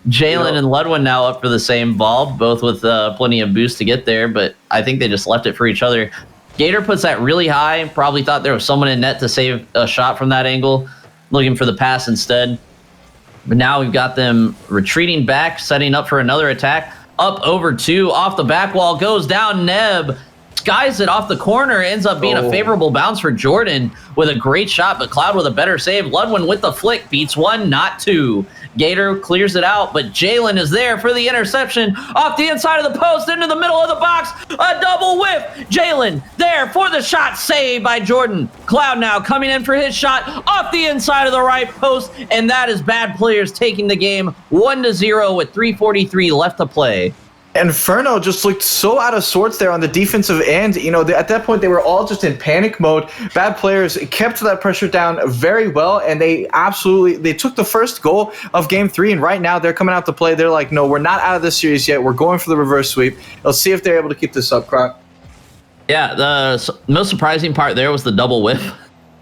Jalen and Ludwin now up for the same ball, both with plenty of boost to get there, but I think they just left it for each other. Gator puts that really high. Probably thought there was someone in net to save a shot from that angle, looking for the pass instead. But now we've got them retreating back, setting up for another attack. Up over 2, off the back wall, goes down. Neb skies it off the corner, ends up being a favorable bounce for Jordan with a great shot, but Cloud with a better save. Ludwin with the flick, beats 1, not 2. Gator clears it out, but Jalen is there for the interception off the inside of the post into the middle of the box. A double whiff. Jalen there for the shot, saved by Jordan. Cloud now coming in for his shot off the inside of the right post, and that is bad players taking the game 1-0 with 3:43 left to play. Inferno just looked so out of sorts there on the defensive end. At that point, they were all just in panic mode. Bad players kept that pressure down very well, and they took the first goal of game 3, and right now they're coming out to play. They're like, no, we're not out of this series yet. We're going for the reverse sweep. Let's see if they're able to keep this up, Croc. Yeah, the most surprising part there was the double whiff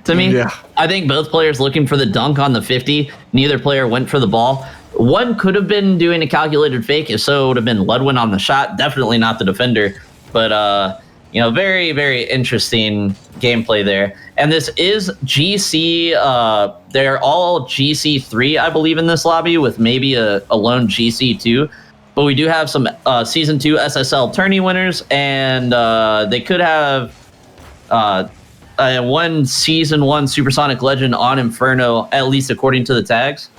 to me. Yeah. I think both players looking for the dunk on the 50. Neither player went for the ball. One could have been doing a calculated fake. If so, it would have been Ludwin on the shot. Definitely not the defender. But, very, very interesting gameplay there. And this is GC. They're all GC3, I believe, in this lobby, with maybe a lone GC2. But we do have some Season 2 SSL tourney winners, and they could have one Season 1 Supersonic Legend on Inferno, at least according to the tags.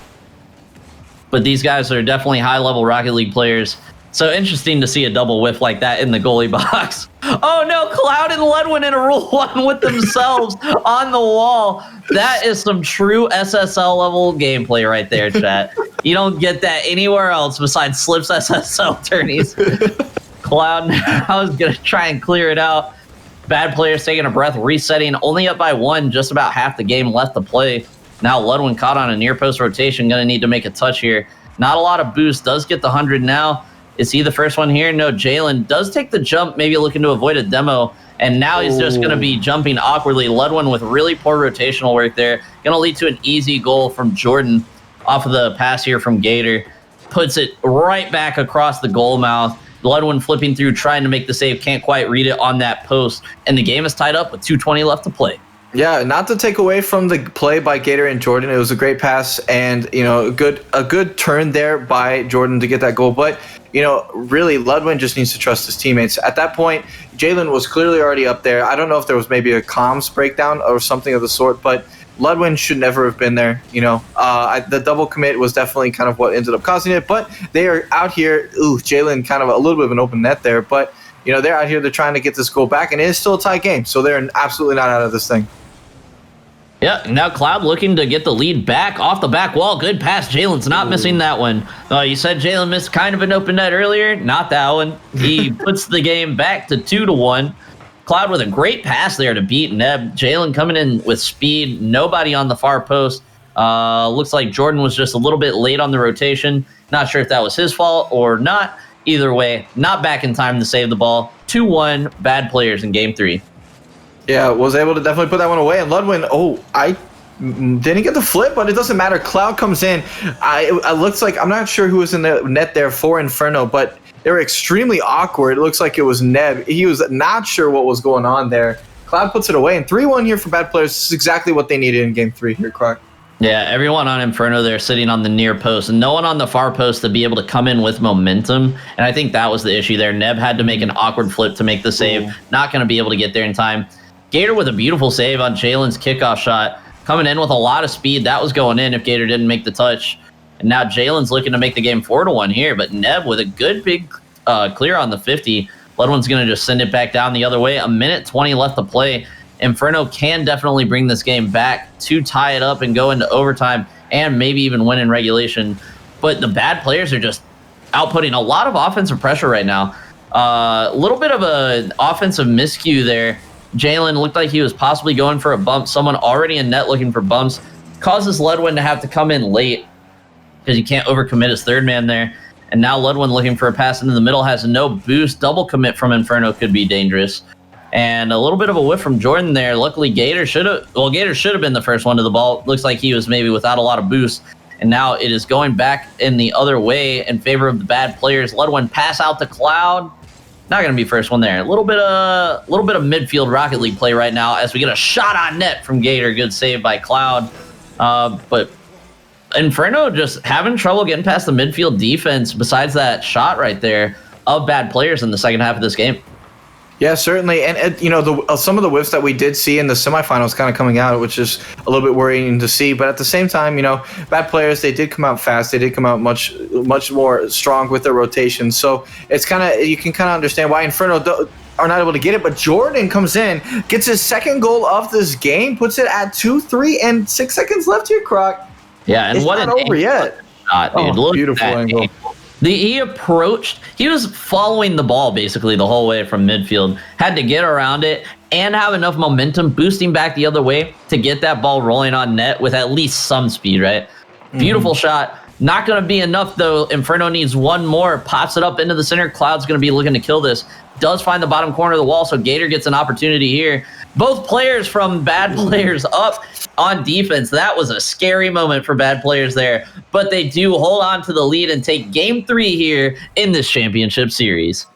But these guys are definitely high-level Rocket League players. So interesting to see a double whiff like that in the goalie box. Oh no, Cloud and Ludwin in a Rule 1 with themselves on the wall. That is some true SSL level gameplay right there, chat. You don't get that anywhere else besides Slip's SSL tourneys. Cloud now is going to try and clear it out. Bad players taking a breath, resetting, only up by 1, just about half the game left to play. Now Ludwin caught on a near post rotation, going to need to make a touch here. Not a lot of boost, does get the 100 now. Is he the first one here? No, Jalen does take the jump, maybe looking to avoid a demo, and now he's just going to be jumping awkwardly. Ludwin with really poor rotational work there. Going to lead to an easy goal from Jordan off of the pass here from Gator. Puts it right back across the goal mouth. Ludwin flipping through, trying to make the save, can't quite read it on that post, and the game is tied up with 2:20 left to play. Yeah, not to take away from the play by Gator and Jordan. It was a great pass and, you know, a good turn there by Jordan to get that goal. But, you know, really, Ludwin just needs to trust his teammates. At that point, Jalen was clearly already up there. I don't know if there was maybe a comms breakdown or something of the sort, but Ludwin should never have been there. You know, the double commit was definitely kind of what ended up causing it. But they are out here. Ooh, Jalen kind of a little bit of an open net there. But, you know, they're out here. They're trying to get this goal back, and it is still a tie game. So they're absolutely not out of this thing. Yeah, now Cloud looking to get the lead back off the back wall. Good pass. Jalen's not missing that one. You said Jalen missed kind of an open net earlier. Not that one. He puts the game back to 2-1. Cloud with a great pass there to beat Neb. Jalen coming in with speed. Nobody on the far post. Looks like Jordan was just a little bit late on the rotation. Not sure if that was his fault or not. Either way, not back in time to save the ball. 2-1, bad players in game 3. Yeah, was able to definitely put that one away. And Ludwin, I didn't get the flip, but it doesn't matter. Cloud comes in. It looks like, I'm not sure who was in the net there for Inferno, but they were extremely awkward. It looks like it was Neb. He was not sure what was going on there. Cloud puts it away. And 3-1 here for bad players. This is exactly what they needed in game 3 here, Clark. Yeah, everyone on Inferno there sitting on the near post, and no one on the far post to be able to come in with momentum. And I think that was the issue there. Neb had to make an awkward flip to make the save. Not going to be able to get there in time. Gator with a beautiful save on Jalen's kickoff shot. Coming in with a lot of speed. That was going in if Gator didn't make the touch. And now Jalen's looking to make the game 4-1 here. But Neb with a good big clear on the 50. Ludwin's going to just send it back down the other way. 1:20 left to play. Inferno can definitely bring this game back to tie it up and go into overtime and maybe even win in regulation. But the bad players are just outputting a lot of offensive pressure right now. A little bit of an offensive miscue there. Jalen looked like he was possibly going for a bump. Someone already in net looking for bumps. Causes Ludwin to have to come in late because he can't overcommit his third man there. And now Ludwin looking for a pass into the middle has no boost. Double commit from Inferno could be dangerous. And a little bit of a whiff from Jordan there. Luckily, Gator should have been the first one to the ball. Looks like he was maybe without a lot of boost. And now it is going back in the other way in favor of the bad players. Ludwin pass out to Cloud. Not going to be first one there. A little bit of midfield Rocket League play right now as we get a shot on net from Gator. Good save by Cloud. But Inferno just having trouble getting past the midfield defense besides that shot right there of bad players in the second half of this game. Yeah, certainly. And you know, some of the whiffs that we did see in the semifinals kind of coming out, which is a little bit worrying to see. But at the same time, you know, bad players, they did come out fast. They did come out much more strong with their rotation. So it's kind of, you can kind of understand why Inferno are not able to get it. But Jordan comes in, gets his second goal of this game, puts it at 2-3, and 6 seconds left here, Croc. Yeah, and it's what not an over yet. Shot, dude. Look beautiful at that angle. angle. He was following the ball basically the whole way from midfield. Had to get around it and have enough momentum boosting back the other way to get that ball rolling on net with at least some speed, right? Beautiful shot. Not going to be enough, though. Inferno needs one more. Pops it up into the center. Cloud's going to be looking to kill this. Does find the bottom corner of the wall, so Gator gets an opportunity here. Both players from bad players up on defense. That was a scary moment for bad players there. But they do hold on to the lead and take game 3 here in this championship series.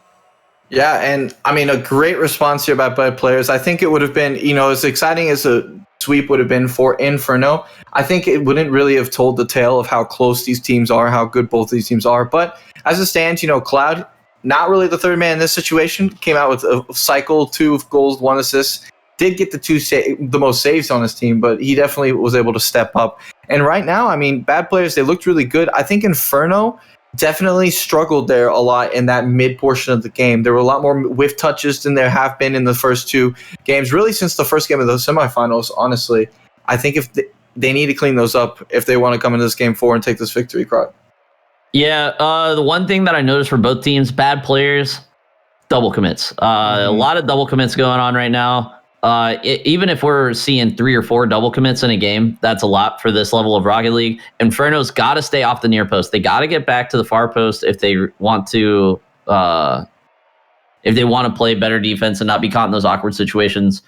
Yeah, and I mean, a great response here by bad players. I think it would have been, you know, as exciting as a sweep would have been for Inferno, I think it wouldn't really have told the tale of how close these teams are, how good both of these teams are. But as it stands, you know, Cloud, not really the third man in this situation, came out with a cycle, 2 goals, 1 assist. Did get the most saves on his team, but he definitely was able to step up. And right now, I mean, bad players, they looked really good. I think Inferno, definitely struggled there a lot in that mid portion of the game. There were a lot more whiff touches than there have been in the first two games, really since the first game of the semifinals, honestly. I think if they need to clean those up if they want to come into this game 4 and take this victory, Croc. Yeah, the one thing that I noticed for both teams, bad players, double commits. A lot of double commits going on right now. Even if we're seeing 3 or 4 double commits in a game, that's a lot for this level of Rocket League. Inferno's got to stay off the near post. They got to get back to the far post if they want to play better defense and not be caught in those awkward situations.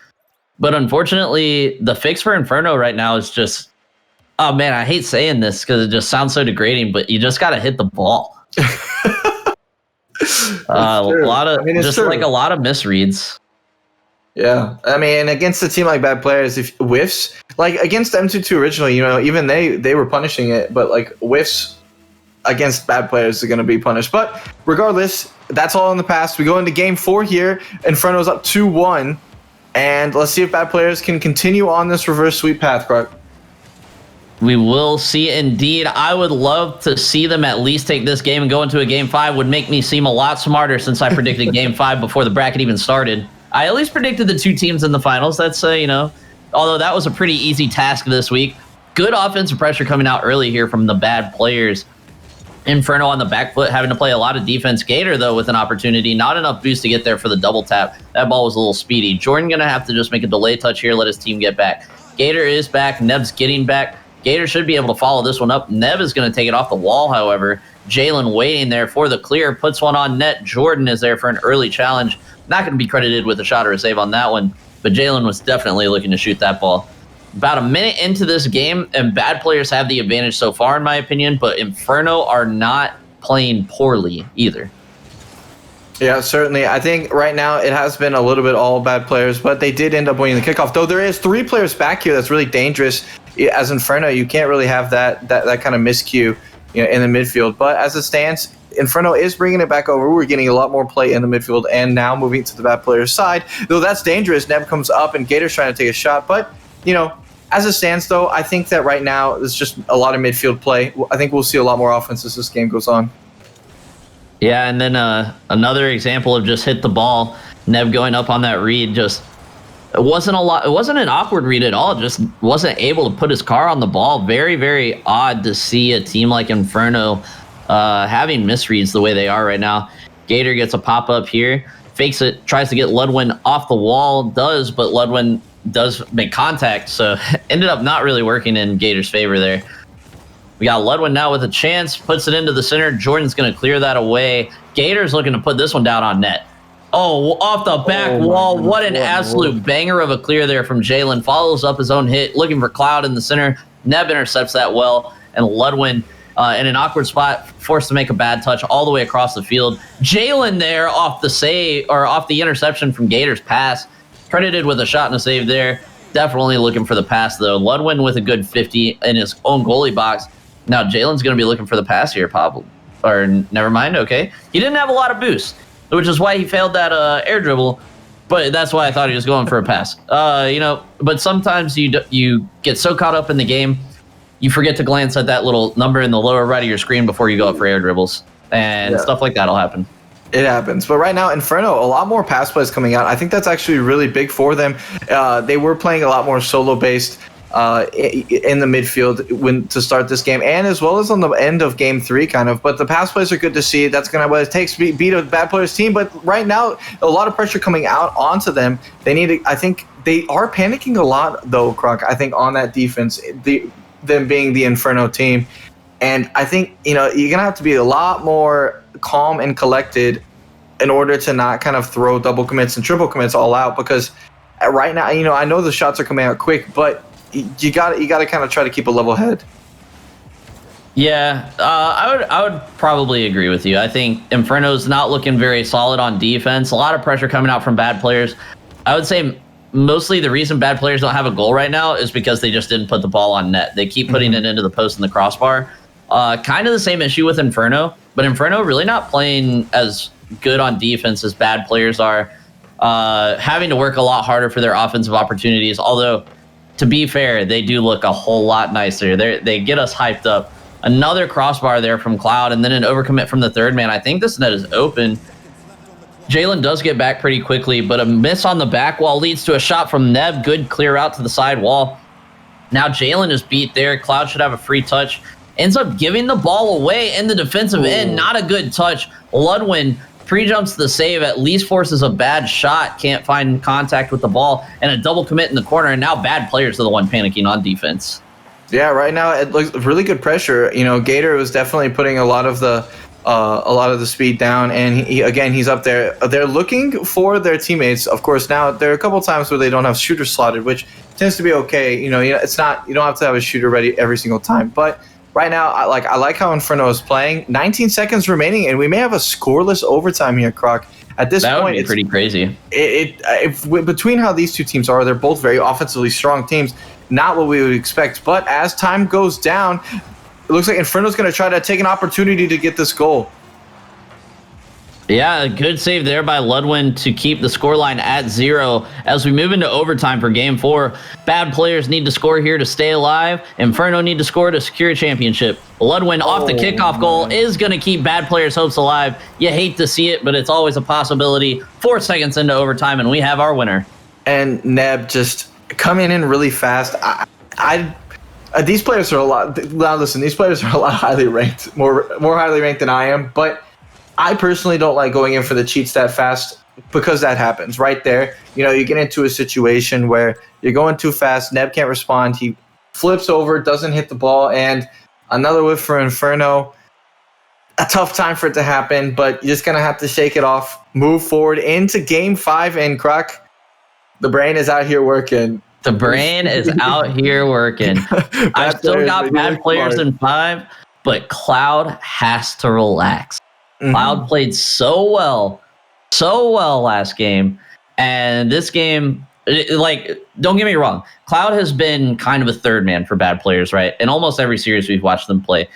But unfortunately, the fix for Inferno right now is just, oh man, I hate saying this because it just sounds so degrading, but you just got to hit the ball. A lot of a lot of misreads. Yeah, I mean, against a team like Bad Players, if whiffs, like against M22 originally, even they were punishing it, but like whiffs against Bad Players are going to be punished. But regardless, that's all in the past. We go into game 4 here. Inferno's up 2-1, and let's see if Bad Players can continue on this reverse sweep path, Clark. We will see indeed. I would love to see them at least take this game and go into a game 5. Would make me seem a lot smarter since I predicted game 5 before the bracket even started. I at least predicted the 2 teams in the finals. That's, although that was a pretty easy task this week. Good offensive pressure coming out early here from the Bad Players. Inferno on the back foot, having to play a lot of defense. Gator, though, with an opportunity. Not enough boost to get there for the double tap. That ball was a little speedy. Jordan going to have to just make a delay touch here, let his team get back. Gator is back. Neb's getting back. Gator should be able to follow this one up. Neb is going to take it off the wall, however. Jalen waiting there for the clear. Puts one on net. Jordan is there for an early challenge. Not going to be credited with a shot or a save on that one, but Jalen was definitely looking to shoot that ball. About a minute into this game, and Bad Players have the advantage so far, in my opinion, but Inferno are not playing poorly either. Yeah, certainly. I think right now it has been a little bit all Bad Players, but they did end up winning the kickoff. Though there is 3 players back here that's really dangerous. As Inferno, you can't really have that kind of miscue in the midfield. But as it stands, Inferno is bringing it back over. We're getting a lot more play in the midfield and now moving to the Bad Players side. Though that's dangerous. Neb comes up and Gator's trying to take a shot. But, as it stands, though, I think that right now it's just a lot of midfield play. I think we'll see a lot more offense as this game goes on. Yeah, and then another example of just hit the ball. Neb going up on that read it wasn't an awkward read at all. Just wasn't able to put his car on the ball. Very, very odd to see a team like Inferno having misreads the way they are right now. Gator gets a pop-up here. Fakes it. Tries to get Ludwin off the wall. But Ludwin does make contact. So ended up not really working in Gator's favor there. We got Ludwin now with a chance. Puts it into the center. Jordan's going to clear that away. Gator's looking to put this one down on net. Oh, off the back wall. What an absolute banger of a clear there from Jalen. Follows up his own hit. Looking for Cloud in the center. Neb intercepts that well. And Ludwin in an awkward spot, forced to make a bad touch all the way across the field. Jalen there off the interception from Gator's pass. Credited with a shot and a save there. Definitely looking for the pass, though. Ludwin with a good 50 in his own goalie box. Now Jalen's going to be looking for the pass here, probably. Or never mind, okay. He didn't have a lot of boost, which is why he failed that air dribble. But that's why I thought he was going for a pass. But sometimes you get so caught up in the game, you forget to glance at that little number in the lower right of your screen before you go up for air dribbles. And stuff like that will happen. It happens. But right now, Inferno, a lot more pass plays coming out. I think that's actually really big for them. They were playing a lot more solo-based in the midfield to start this game, and as well as on the end of game 3, kind of. But the pass plays are good to see. That's going to what it takes to beat a Bad Players team. But right now, a lot of pressure coming out onto them. They need to, I think they are panicking a lot, though, Croc, I think, on that defense, them being the Inferno team. And I think, you're going to have to be a lot more calm and collected in order to not kind of throw double commits and triple commits all out, because right now, I know the shots are coming out quick, but you got to kind of try to keep a level head. Yeah, I would probably agree with you. I think Inferno's not looking very solid on defense. A lot of pressure coming out from Bad Players. I would say mostly the reason Bad Players don't have a goal right now is because they just didn't put the ball on net. They keep putting it into the post and the crossbar. Kind of the same issue with Inferno, but Inferno really not playing as good on defense as Bad Players are. Having to work a lot harder for their offensive opportunities, although to be fair, they do look a whole lot nicer. They get us hyped up Another crossbar there from Cloud, and then an overcommit from the third man. I think this net is open. Jalen does get back pretty quickly, but a miss on the back wall leads to a shot from Neb. Good clear out to the side wall. Now Jalen is beat there. Cloud should have a free touch. Ends up giving the ball away in the defensive end. Not a good touch. Ludwin pre-jumps the save, at least forces a bad shot. Can't find contact with the ball, and a double commit in the corner. And now bad players are the one panicking on defense. Yeah, right now it looks really good pressure. You know, Gator was definitely putting a lot of the speed down, and he's up there. They're looking for their teammates. Of course, now there are a couple times where they don't have shooters slotted, which tends to be okay. You know, it's not, you don't have to have a shooter ready every single time. But right now, I like how Inferno is playing. 19 seconds remaining, and we may have a scoreless overtime here, Croc. At this point, point, it's pretty crazy. Between how these two teams are, they're both very offensively strong teams. Not what we would expect. But as time goes down, it looks like Inferno's going to try to take an opportunity to get this goal. Yeah, a good save there by Ludwin to keep the scoreline at 0 as we move into overtime for Game 4. Bad players need to score here to stay alive. Inferno need to score to secure a championship. Ludwin off the kickoff goal is going to keep bad players' hopes alive. You hate to see it, but it's always a possibility. 4 seconds into overtime, and we have our winner. And Neb just coming in really fast. These players are a lot. Now listen, these players are a lot highly ranked, more highly ranked than I am. But I personally don't like going in for the cheats that fast because that happens right there. You know, you get into a situation where you're going too fast. Neb can't respond. He flips over, doesn't hit the ball, and another whiff for Inferno. A tough time for it to happen, but you're just gonna have to shake it off, move forward into Game 5, and Croc. The brain is out here working. The brain is out here working. I've still got bad players in 5, but Cloud has to relax. Cloud played so well last game. And this game, don't get me wrong, Cloud has been kind of a third man for bad players, right? In almost every series we've watched them play.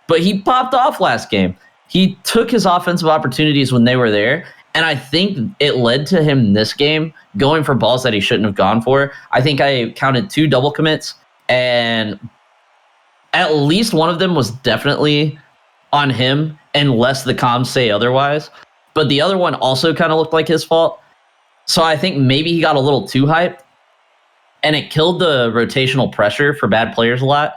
But he popped off last game. He took his offensive opportunities when they were there. And I think it led to him this game going for balls that he shouldn't have gone for. I think I counted 2 double commits, and at least one of them was definitely on him, unless the comms say otherwise. But the other one also kind of looked like his fault. So I think maybe he got a little too hyped, and it killed the rotational pressure for bad players a lot,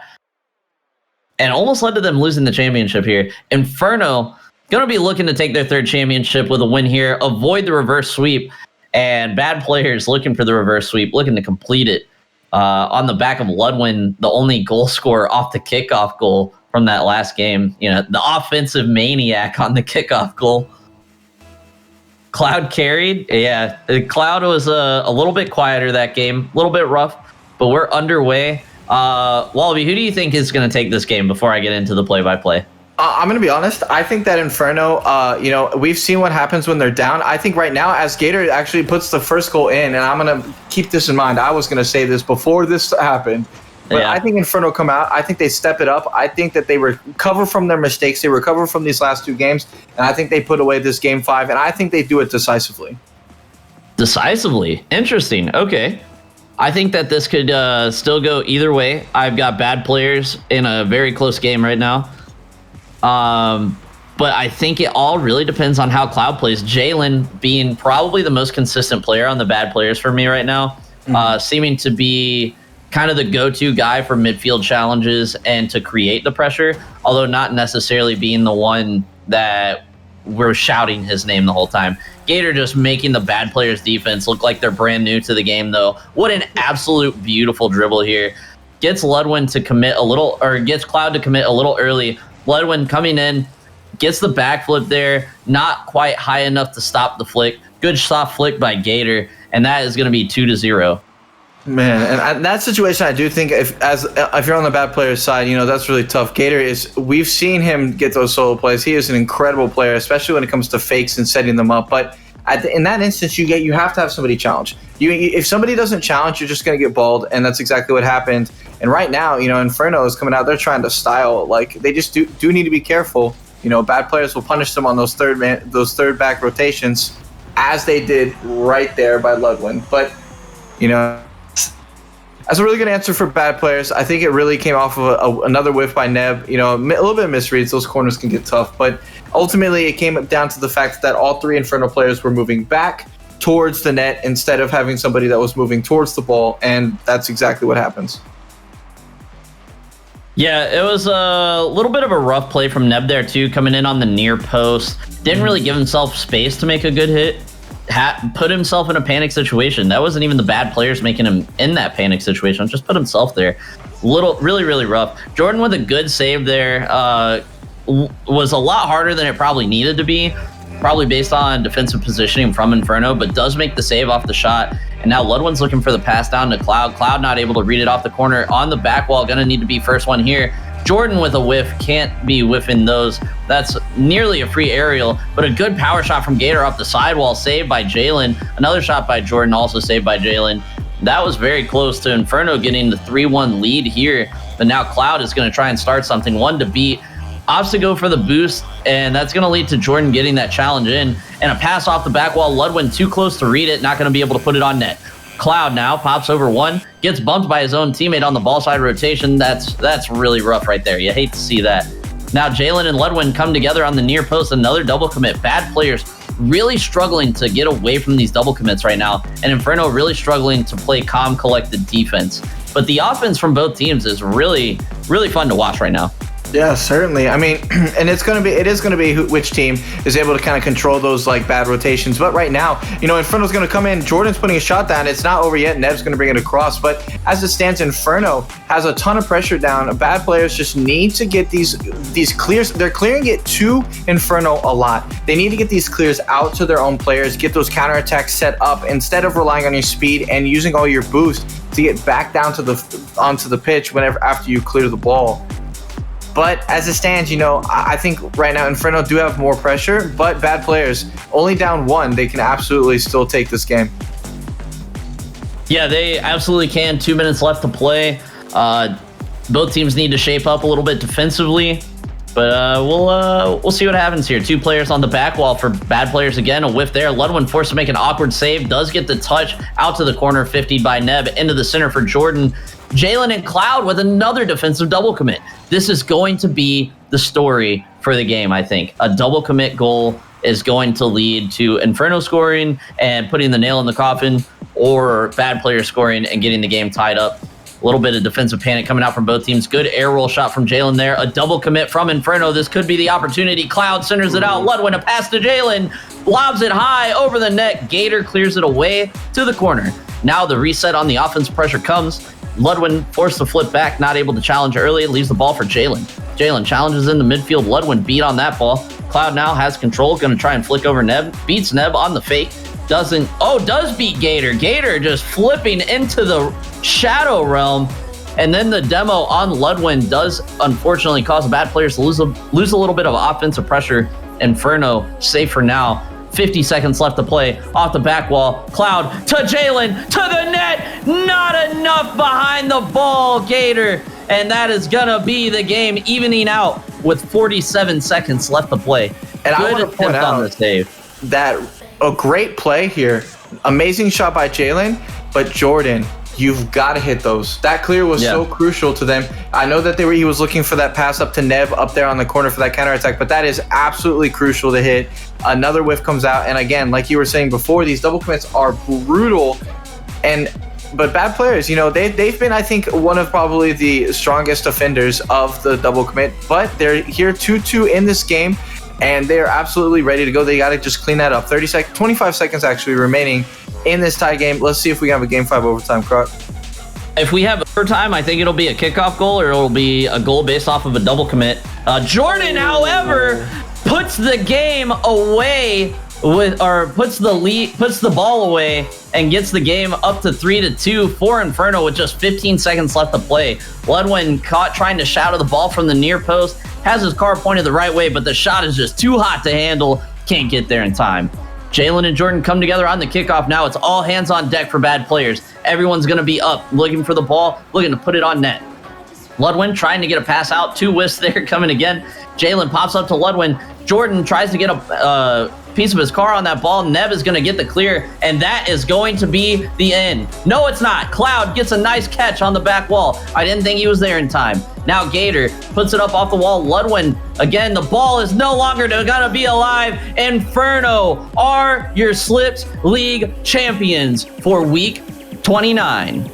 and almost led to them losing the championship here. Inferno going to be looking to take their 3rd championship with a win here, avoid the reverse sweep, and bad players looking for the reverse sweep, looking to complete it on the back of Ludwin, the only goal scorer off the kickoff goal from that last game. You know, the offensive maniac on the kickoff goal. Cloud carried. Yeah, Cloud was a little bit quieter that game, a little bit rough, but we're underway. Wallaby, who do you think is going to take this game before I get into the play-by-play? I'm going to be honest. I think that Inferno, we've seen what happens when they're down. I think right now, as Gator actually puts the first goal in, and I'm going to keep this in mind. I was going to say this before this happened. But yeah. I think Inferno come out. I think they step it up. I think that they recover from their mistakes. They recover from these last 2 games. And I think they put away this Game 5. And I think they do it decisively. Decisively? Interesting. Okay. I think that this could still go either way. I've got bad players in a very close game right now. But I think it all really depends on how Cloud plays. Jalen being probably the most consistent player on the bad players for me right now, seeming to be kind of the go-to guy for midfield challenges and to create the pressure, although not necessarily being the one that we're shouting his name the whole time. Gator just making the bad players' defense look like they're brand new to the game, though. What an absolute beautiful dribble here. Gets Ludwin to commit a little, or gets Cloud to commit a little early. Ludwin coming in, gets the backflip there, not quite high enough to stop the flick. Good soft flick by Gator, and that is going to be 2-0. Man, and in that situation, I do think if you're on the bad player's side, that's really tough. Gator we've seen him get those solo plays. He is an incredible player, especially when it comes to fakes and setting them up. But in that instance, you have to have somebody challenge. If somebody doesn't challenge, you're just going to get balled, and that's exactly what happened. And right now, Inferno is coming out. They're trying to style. Like, they just do need to be careful. Bad players will punish them on those third back rotations, as they did right there by Ludwin. But That's a really good answer for bad players. I think it really came off of another whiff by Neb. You know, a little bit of misreads. Those corners can get tough, but ultimately it came down to the fact that all three Inferno players were moving back towards the net instead of having somebody that was moving towards the ball, and that's exactly what happens. Yeah, it was a little bit of a rough play from Neb there too, coming in on the near post. Didn't really give himself space to make a good hit. Put himself in a panic situation. That wasn't even the bad players making him in that panic situation. Just put himself there. Really rough. Jordan with a good save there. Was a lot harder than it probably needed to be. Probably based on defensive positioning from Inferno, but does make the save off the shot. And now Ludwin's looking for the pass down to Cloud. Cloud not able to read it off the corner on the back wall. Gonna need to be first one here. Jordan with a whiff, can't be whiffing those. That's nearly a free aerial, but a good power shot from Gator off the sidewall, saved by Jalen. Another shot by Jordan, also saved by Jalen. That was very close to Inferno getting the 3-1 lead here, but now Cloud is going to try and start something. One to beat. Opts to go for the boost, and that's going to lead to Jordan getting that challenge in. And a pass off the back wall. Ludwin too close to read it, not going to be able to put it on net. Cloud now pops over one, gets bumped by his own teammate on the ball side rotation. That's really rough right there. You hate to see that. Now Jalen and Ludwin come together on the near post, another double commit. Bad players really struggling to get away from these double commits right now, and Inferno really struggling to play calm, collected defense. But the offense from both teams is really fun to watch right now. Yeah, certainly. I mean, and it is going to be which team is able to kind of control those like bad rotations. But right now, you know, Inferno's going to come in. Jordan's putting a shot down. It's not over yet. Neb's going to bring it across. But as it stands, Inferno has a ton of pressure down. Bad players just need to get these clears. They're clearing it to Inferno a lot. They need to get these clears out to their own players, get those counterattacks set up instead of relying on your speed and using all your boost to get back down to onto the pitch whenever after you clear the ball. But as it stands, you know, I think right now Inferno do have more pressure, but bad players, only down one, they can absolutely still take this game. Yeah, they absolutely can. 2 minutes left to play. Both teams need to shape up a little bit defensively, but we'll see what happens here. Two players on the back wall for bad players again. A whiff there. Ludwin forced to make an awkward save. Does get the touch out to the corner, 50 by Neb, into the center for Jordan. Jalen and Cloud with another defensive double commit. This is going to be the story for the game, I think. A double commit goal is going to lead to Inferno scoring and putting the nail in the coffin, or bad players scoring and getting the game tied up. A little bit of defensive panic coming out from both teams. Good air roll shot from Jalen there. A double commit from Inferno. This could be the opportunity. Cloud centers it out. Ludwin, a pass to Jalen. Lobs it high over the net. Gator clears it away to the corner. Now the reset on the offense pressure comes. Ludwin forced to flip back, not able to challenge early. Leaves the ball for Jalen. Jalen challenges in the midfield. Ludwin beat on that ball. Cloud now has control. Going to try and flick over Neb. Beats Neb on the fake. Does beat Gator. Gator just flipping into the shadow realm. And then the demo on Ludwin does unfortunately cause bad players to lose a little bit of offensive pressure. Inferno safe for now. 50 seconds left to play. Off the back wall. Cloud to Jalen. To the net. Not enough behind the ball, Gator. And that is going to be the game, evening out with 47 seconds left to play. And I want to point out on the save. That a great play here. Amazing shot by Jalen. But Jordan, you've got to hit those. That clear was so crucial to them. I know that he was looking for that pass up to Neb up there on the corner for that counterattack, but that is absolutely crucial to hit. Another whiff comes out, and again, like you were saying before, these double commits are brutal. But bad players, you know, they've been, I think, one of probably the strongest offenders of the double commit, but they're here 2-2 in this game, and they are absolutely ready to go. They got to just clean that up. 25 seconds actually remaining in this tie game. Let's see if we can have a game 5 overtime, Croc. If we have overtime, I think it'll be a kickoff goal, or it'll be a goal based off of a double commit. Jordan, however, puts the game away puts the ball away and gets the game up to 3-2 for Inferno with just 15 seconds left to play. Ludwin caught trying to shadow the ball from the near post, has his car pointed the right way, but the shot is just too hot to handle. Can't get there in time. Jalen and Jordan come together on the kickoff. Now it's all hands on deck for bad players. Everyone's going to be up, looking for the ball, looking to put it on net. Ludwin trying to get a pass out. Two whiffs there coming again. Jalen pops up to Ludwin. Jordan tries to get a piece of his car on that ball. Nev is going to get the clear, and that is going to be the end. No, it's not. Cloud gets a nice catch on the back wall. I didn't think he was there in time. Now Gator puts it up off the wall. Ludwin, again, the ball is no longer going to be alive. Inferno are your Slips League champions for week 29.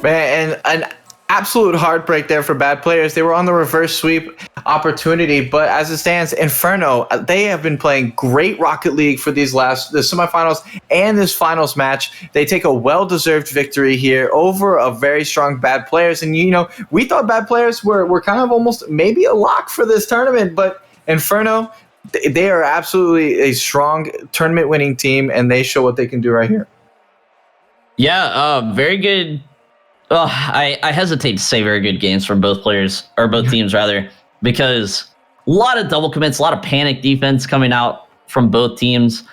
Man, and an absolute heartbreak there for bad players. They were on the reverse sweep opportunity, but as it stands, Inferno, they have been playing great Rocket League for the semifinals and this finals match. They take a well-deserved victory here over a very strong bad players. And, you know, we thought bad players were kind of almost maybe a lock for this tournament, but Inferno, they are absolutely a strong tournament-winning team, and they show what they can do right here. Yeah, very good. Well, I hesitate to say very good games from both players, or both teams rather, because a lot of double commits, a lot of panic defense coming out from both teams.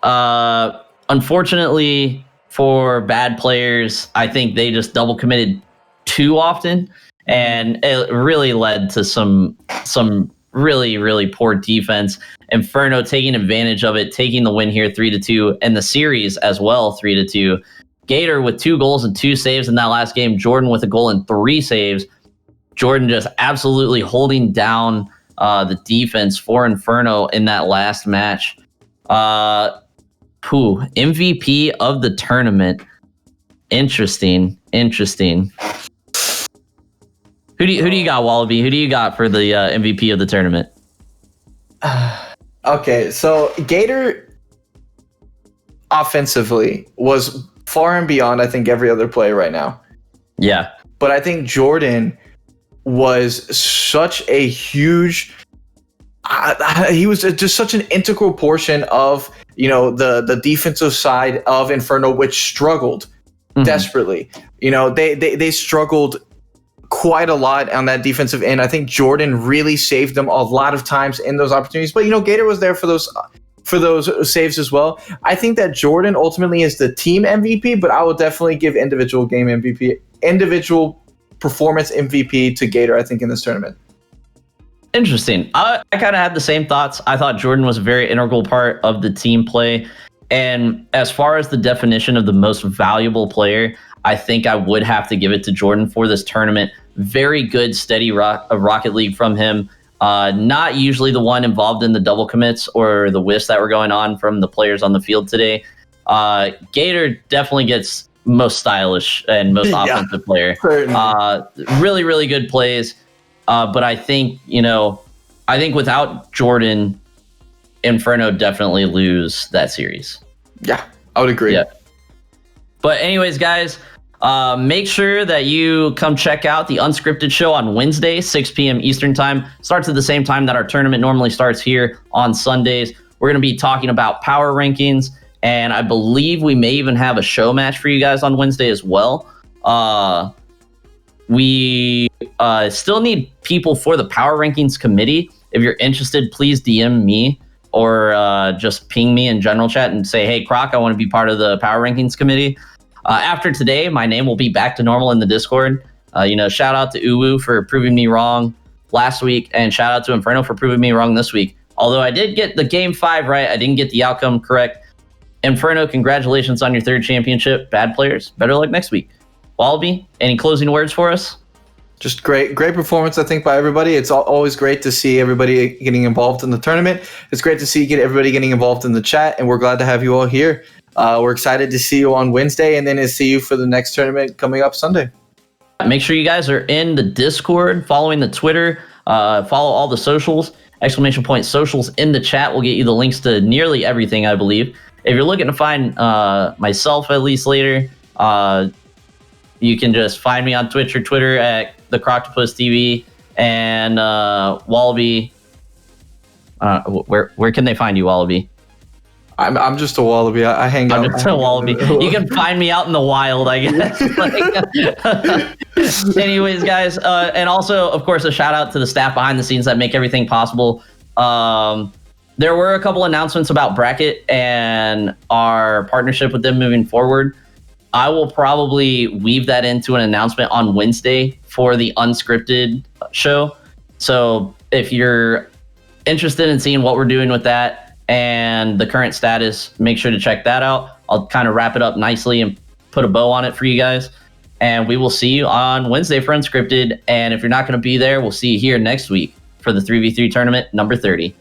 Unfortunately for bad players, I think they just double committed too often, and it really led to some really, really poor defense. Inferno taking advantage of it, taking the win here 3-2, and the series as well 3-2. Gator with 2 goals and 2 saves in that last game. Jordan with a goal and 3 saves. Jordan just absolutely holding down the defense for Inferno in that last match. MVP of the tournament. Interesting. Who do you got, Wallaby? Who do you got for the MVP of the tournament? Okay, so Gator offensively was far and beyond, I think, every other player right now. Yeah. But I think Jordan was such a huge... he was just such an integral portion of, you know, the defensive side of Inferno, which struggled desperately. You know, they struggled quite a lot on that defensive end. I think Jordan really saved them a lot of times in those opportunities. But, you know, Gator was there for those saves as well. I think that Jordan ultimately is the team MVP, but I will definitely give individual game MVP, individual performance MVP to Gator, I think, in this tournament. Interesting. I kind of had the same thoughts. I thought Jordan was a very integral part of the team play. And as far as the definition of the most valuable player, I think I would have to give it to Jordan for this tournament. Very good, steady Rocket League from him. Not usually the one involved in the double commits or the whiffs that were going on from the players on the field today. Gator definitely gets most stylish and most offensive player. Really, really good plays. But I think, without Jordan, Inferno definitely lose that series. Yeah, I would agree. Yeah. But anyways, guys, make sure that you come check out the Unscripted show on Wednesday, 6 p.m. Eastern time. Starts at the same time that our tournament normally starts here on Sundays. We're going to be talking about power rankings, and I believe we may even have a show match for you guys on Wednesday as well. We still need people for the power rankings committee. If you're interested, please DM me or just ping me in general chat and say, hey, Croc, I want to be part of the power rankings committee. After today, my name will be back to normal in the Discord. Shout out to Uwu for proving me wrong last week, and shout out to Inferno for proving me wrong this week. Although I did get the game 5 right, I didn't get the outcome correct. Inferno, congratulations on your 3rd championship. Bad players, better luck next week. Wallaby, any closing words for us? Just great performance, I think, by everybody. It's always great to see everybody getting involved in the tournament. It's great to see everybody getting involved in the chat, and we're glad to have you all here. We're excited to see you on Wednesday, and then to see you for the next tournament coming up Sunday. Make sure you guys are in the Discord, following the Twitter, follow all the socials, ! Socials in the chat will get you the links to nearly everything, I believe. If you're looking to find myself at least later, you can just find me on Twitch or Twitter at the Croctopus TV, and Wallaby. Where can they find you, Wallaby? I'm just a Wallaby. I hang out. I'm just a Wallaby. You can find me out in the wild, I guess. Anyways, guys, and also, of course, a shout out to the staff behind the scenes that make everything possible. There were a couple announcements about Bracket and our partnership with them moving forward. I will probably weave that into an announcement on Wednesday for the Unscripted show. So if you're interested in seeing what we're doing with that and the current status. Make sure to check that out. I'll kind of wrap it up nicely and put a bow on it for you guys. And we will see you on Wednesday for Unscripted. And if you're not going to be there, we'll see you here next week for the 3v3 tournament number 30.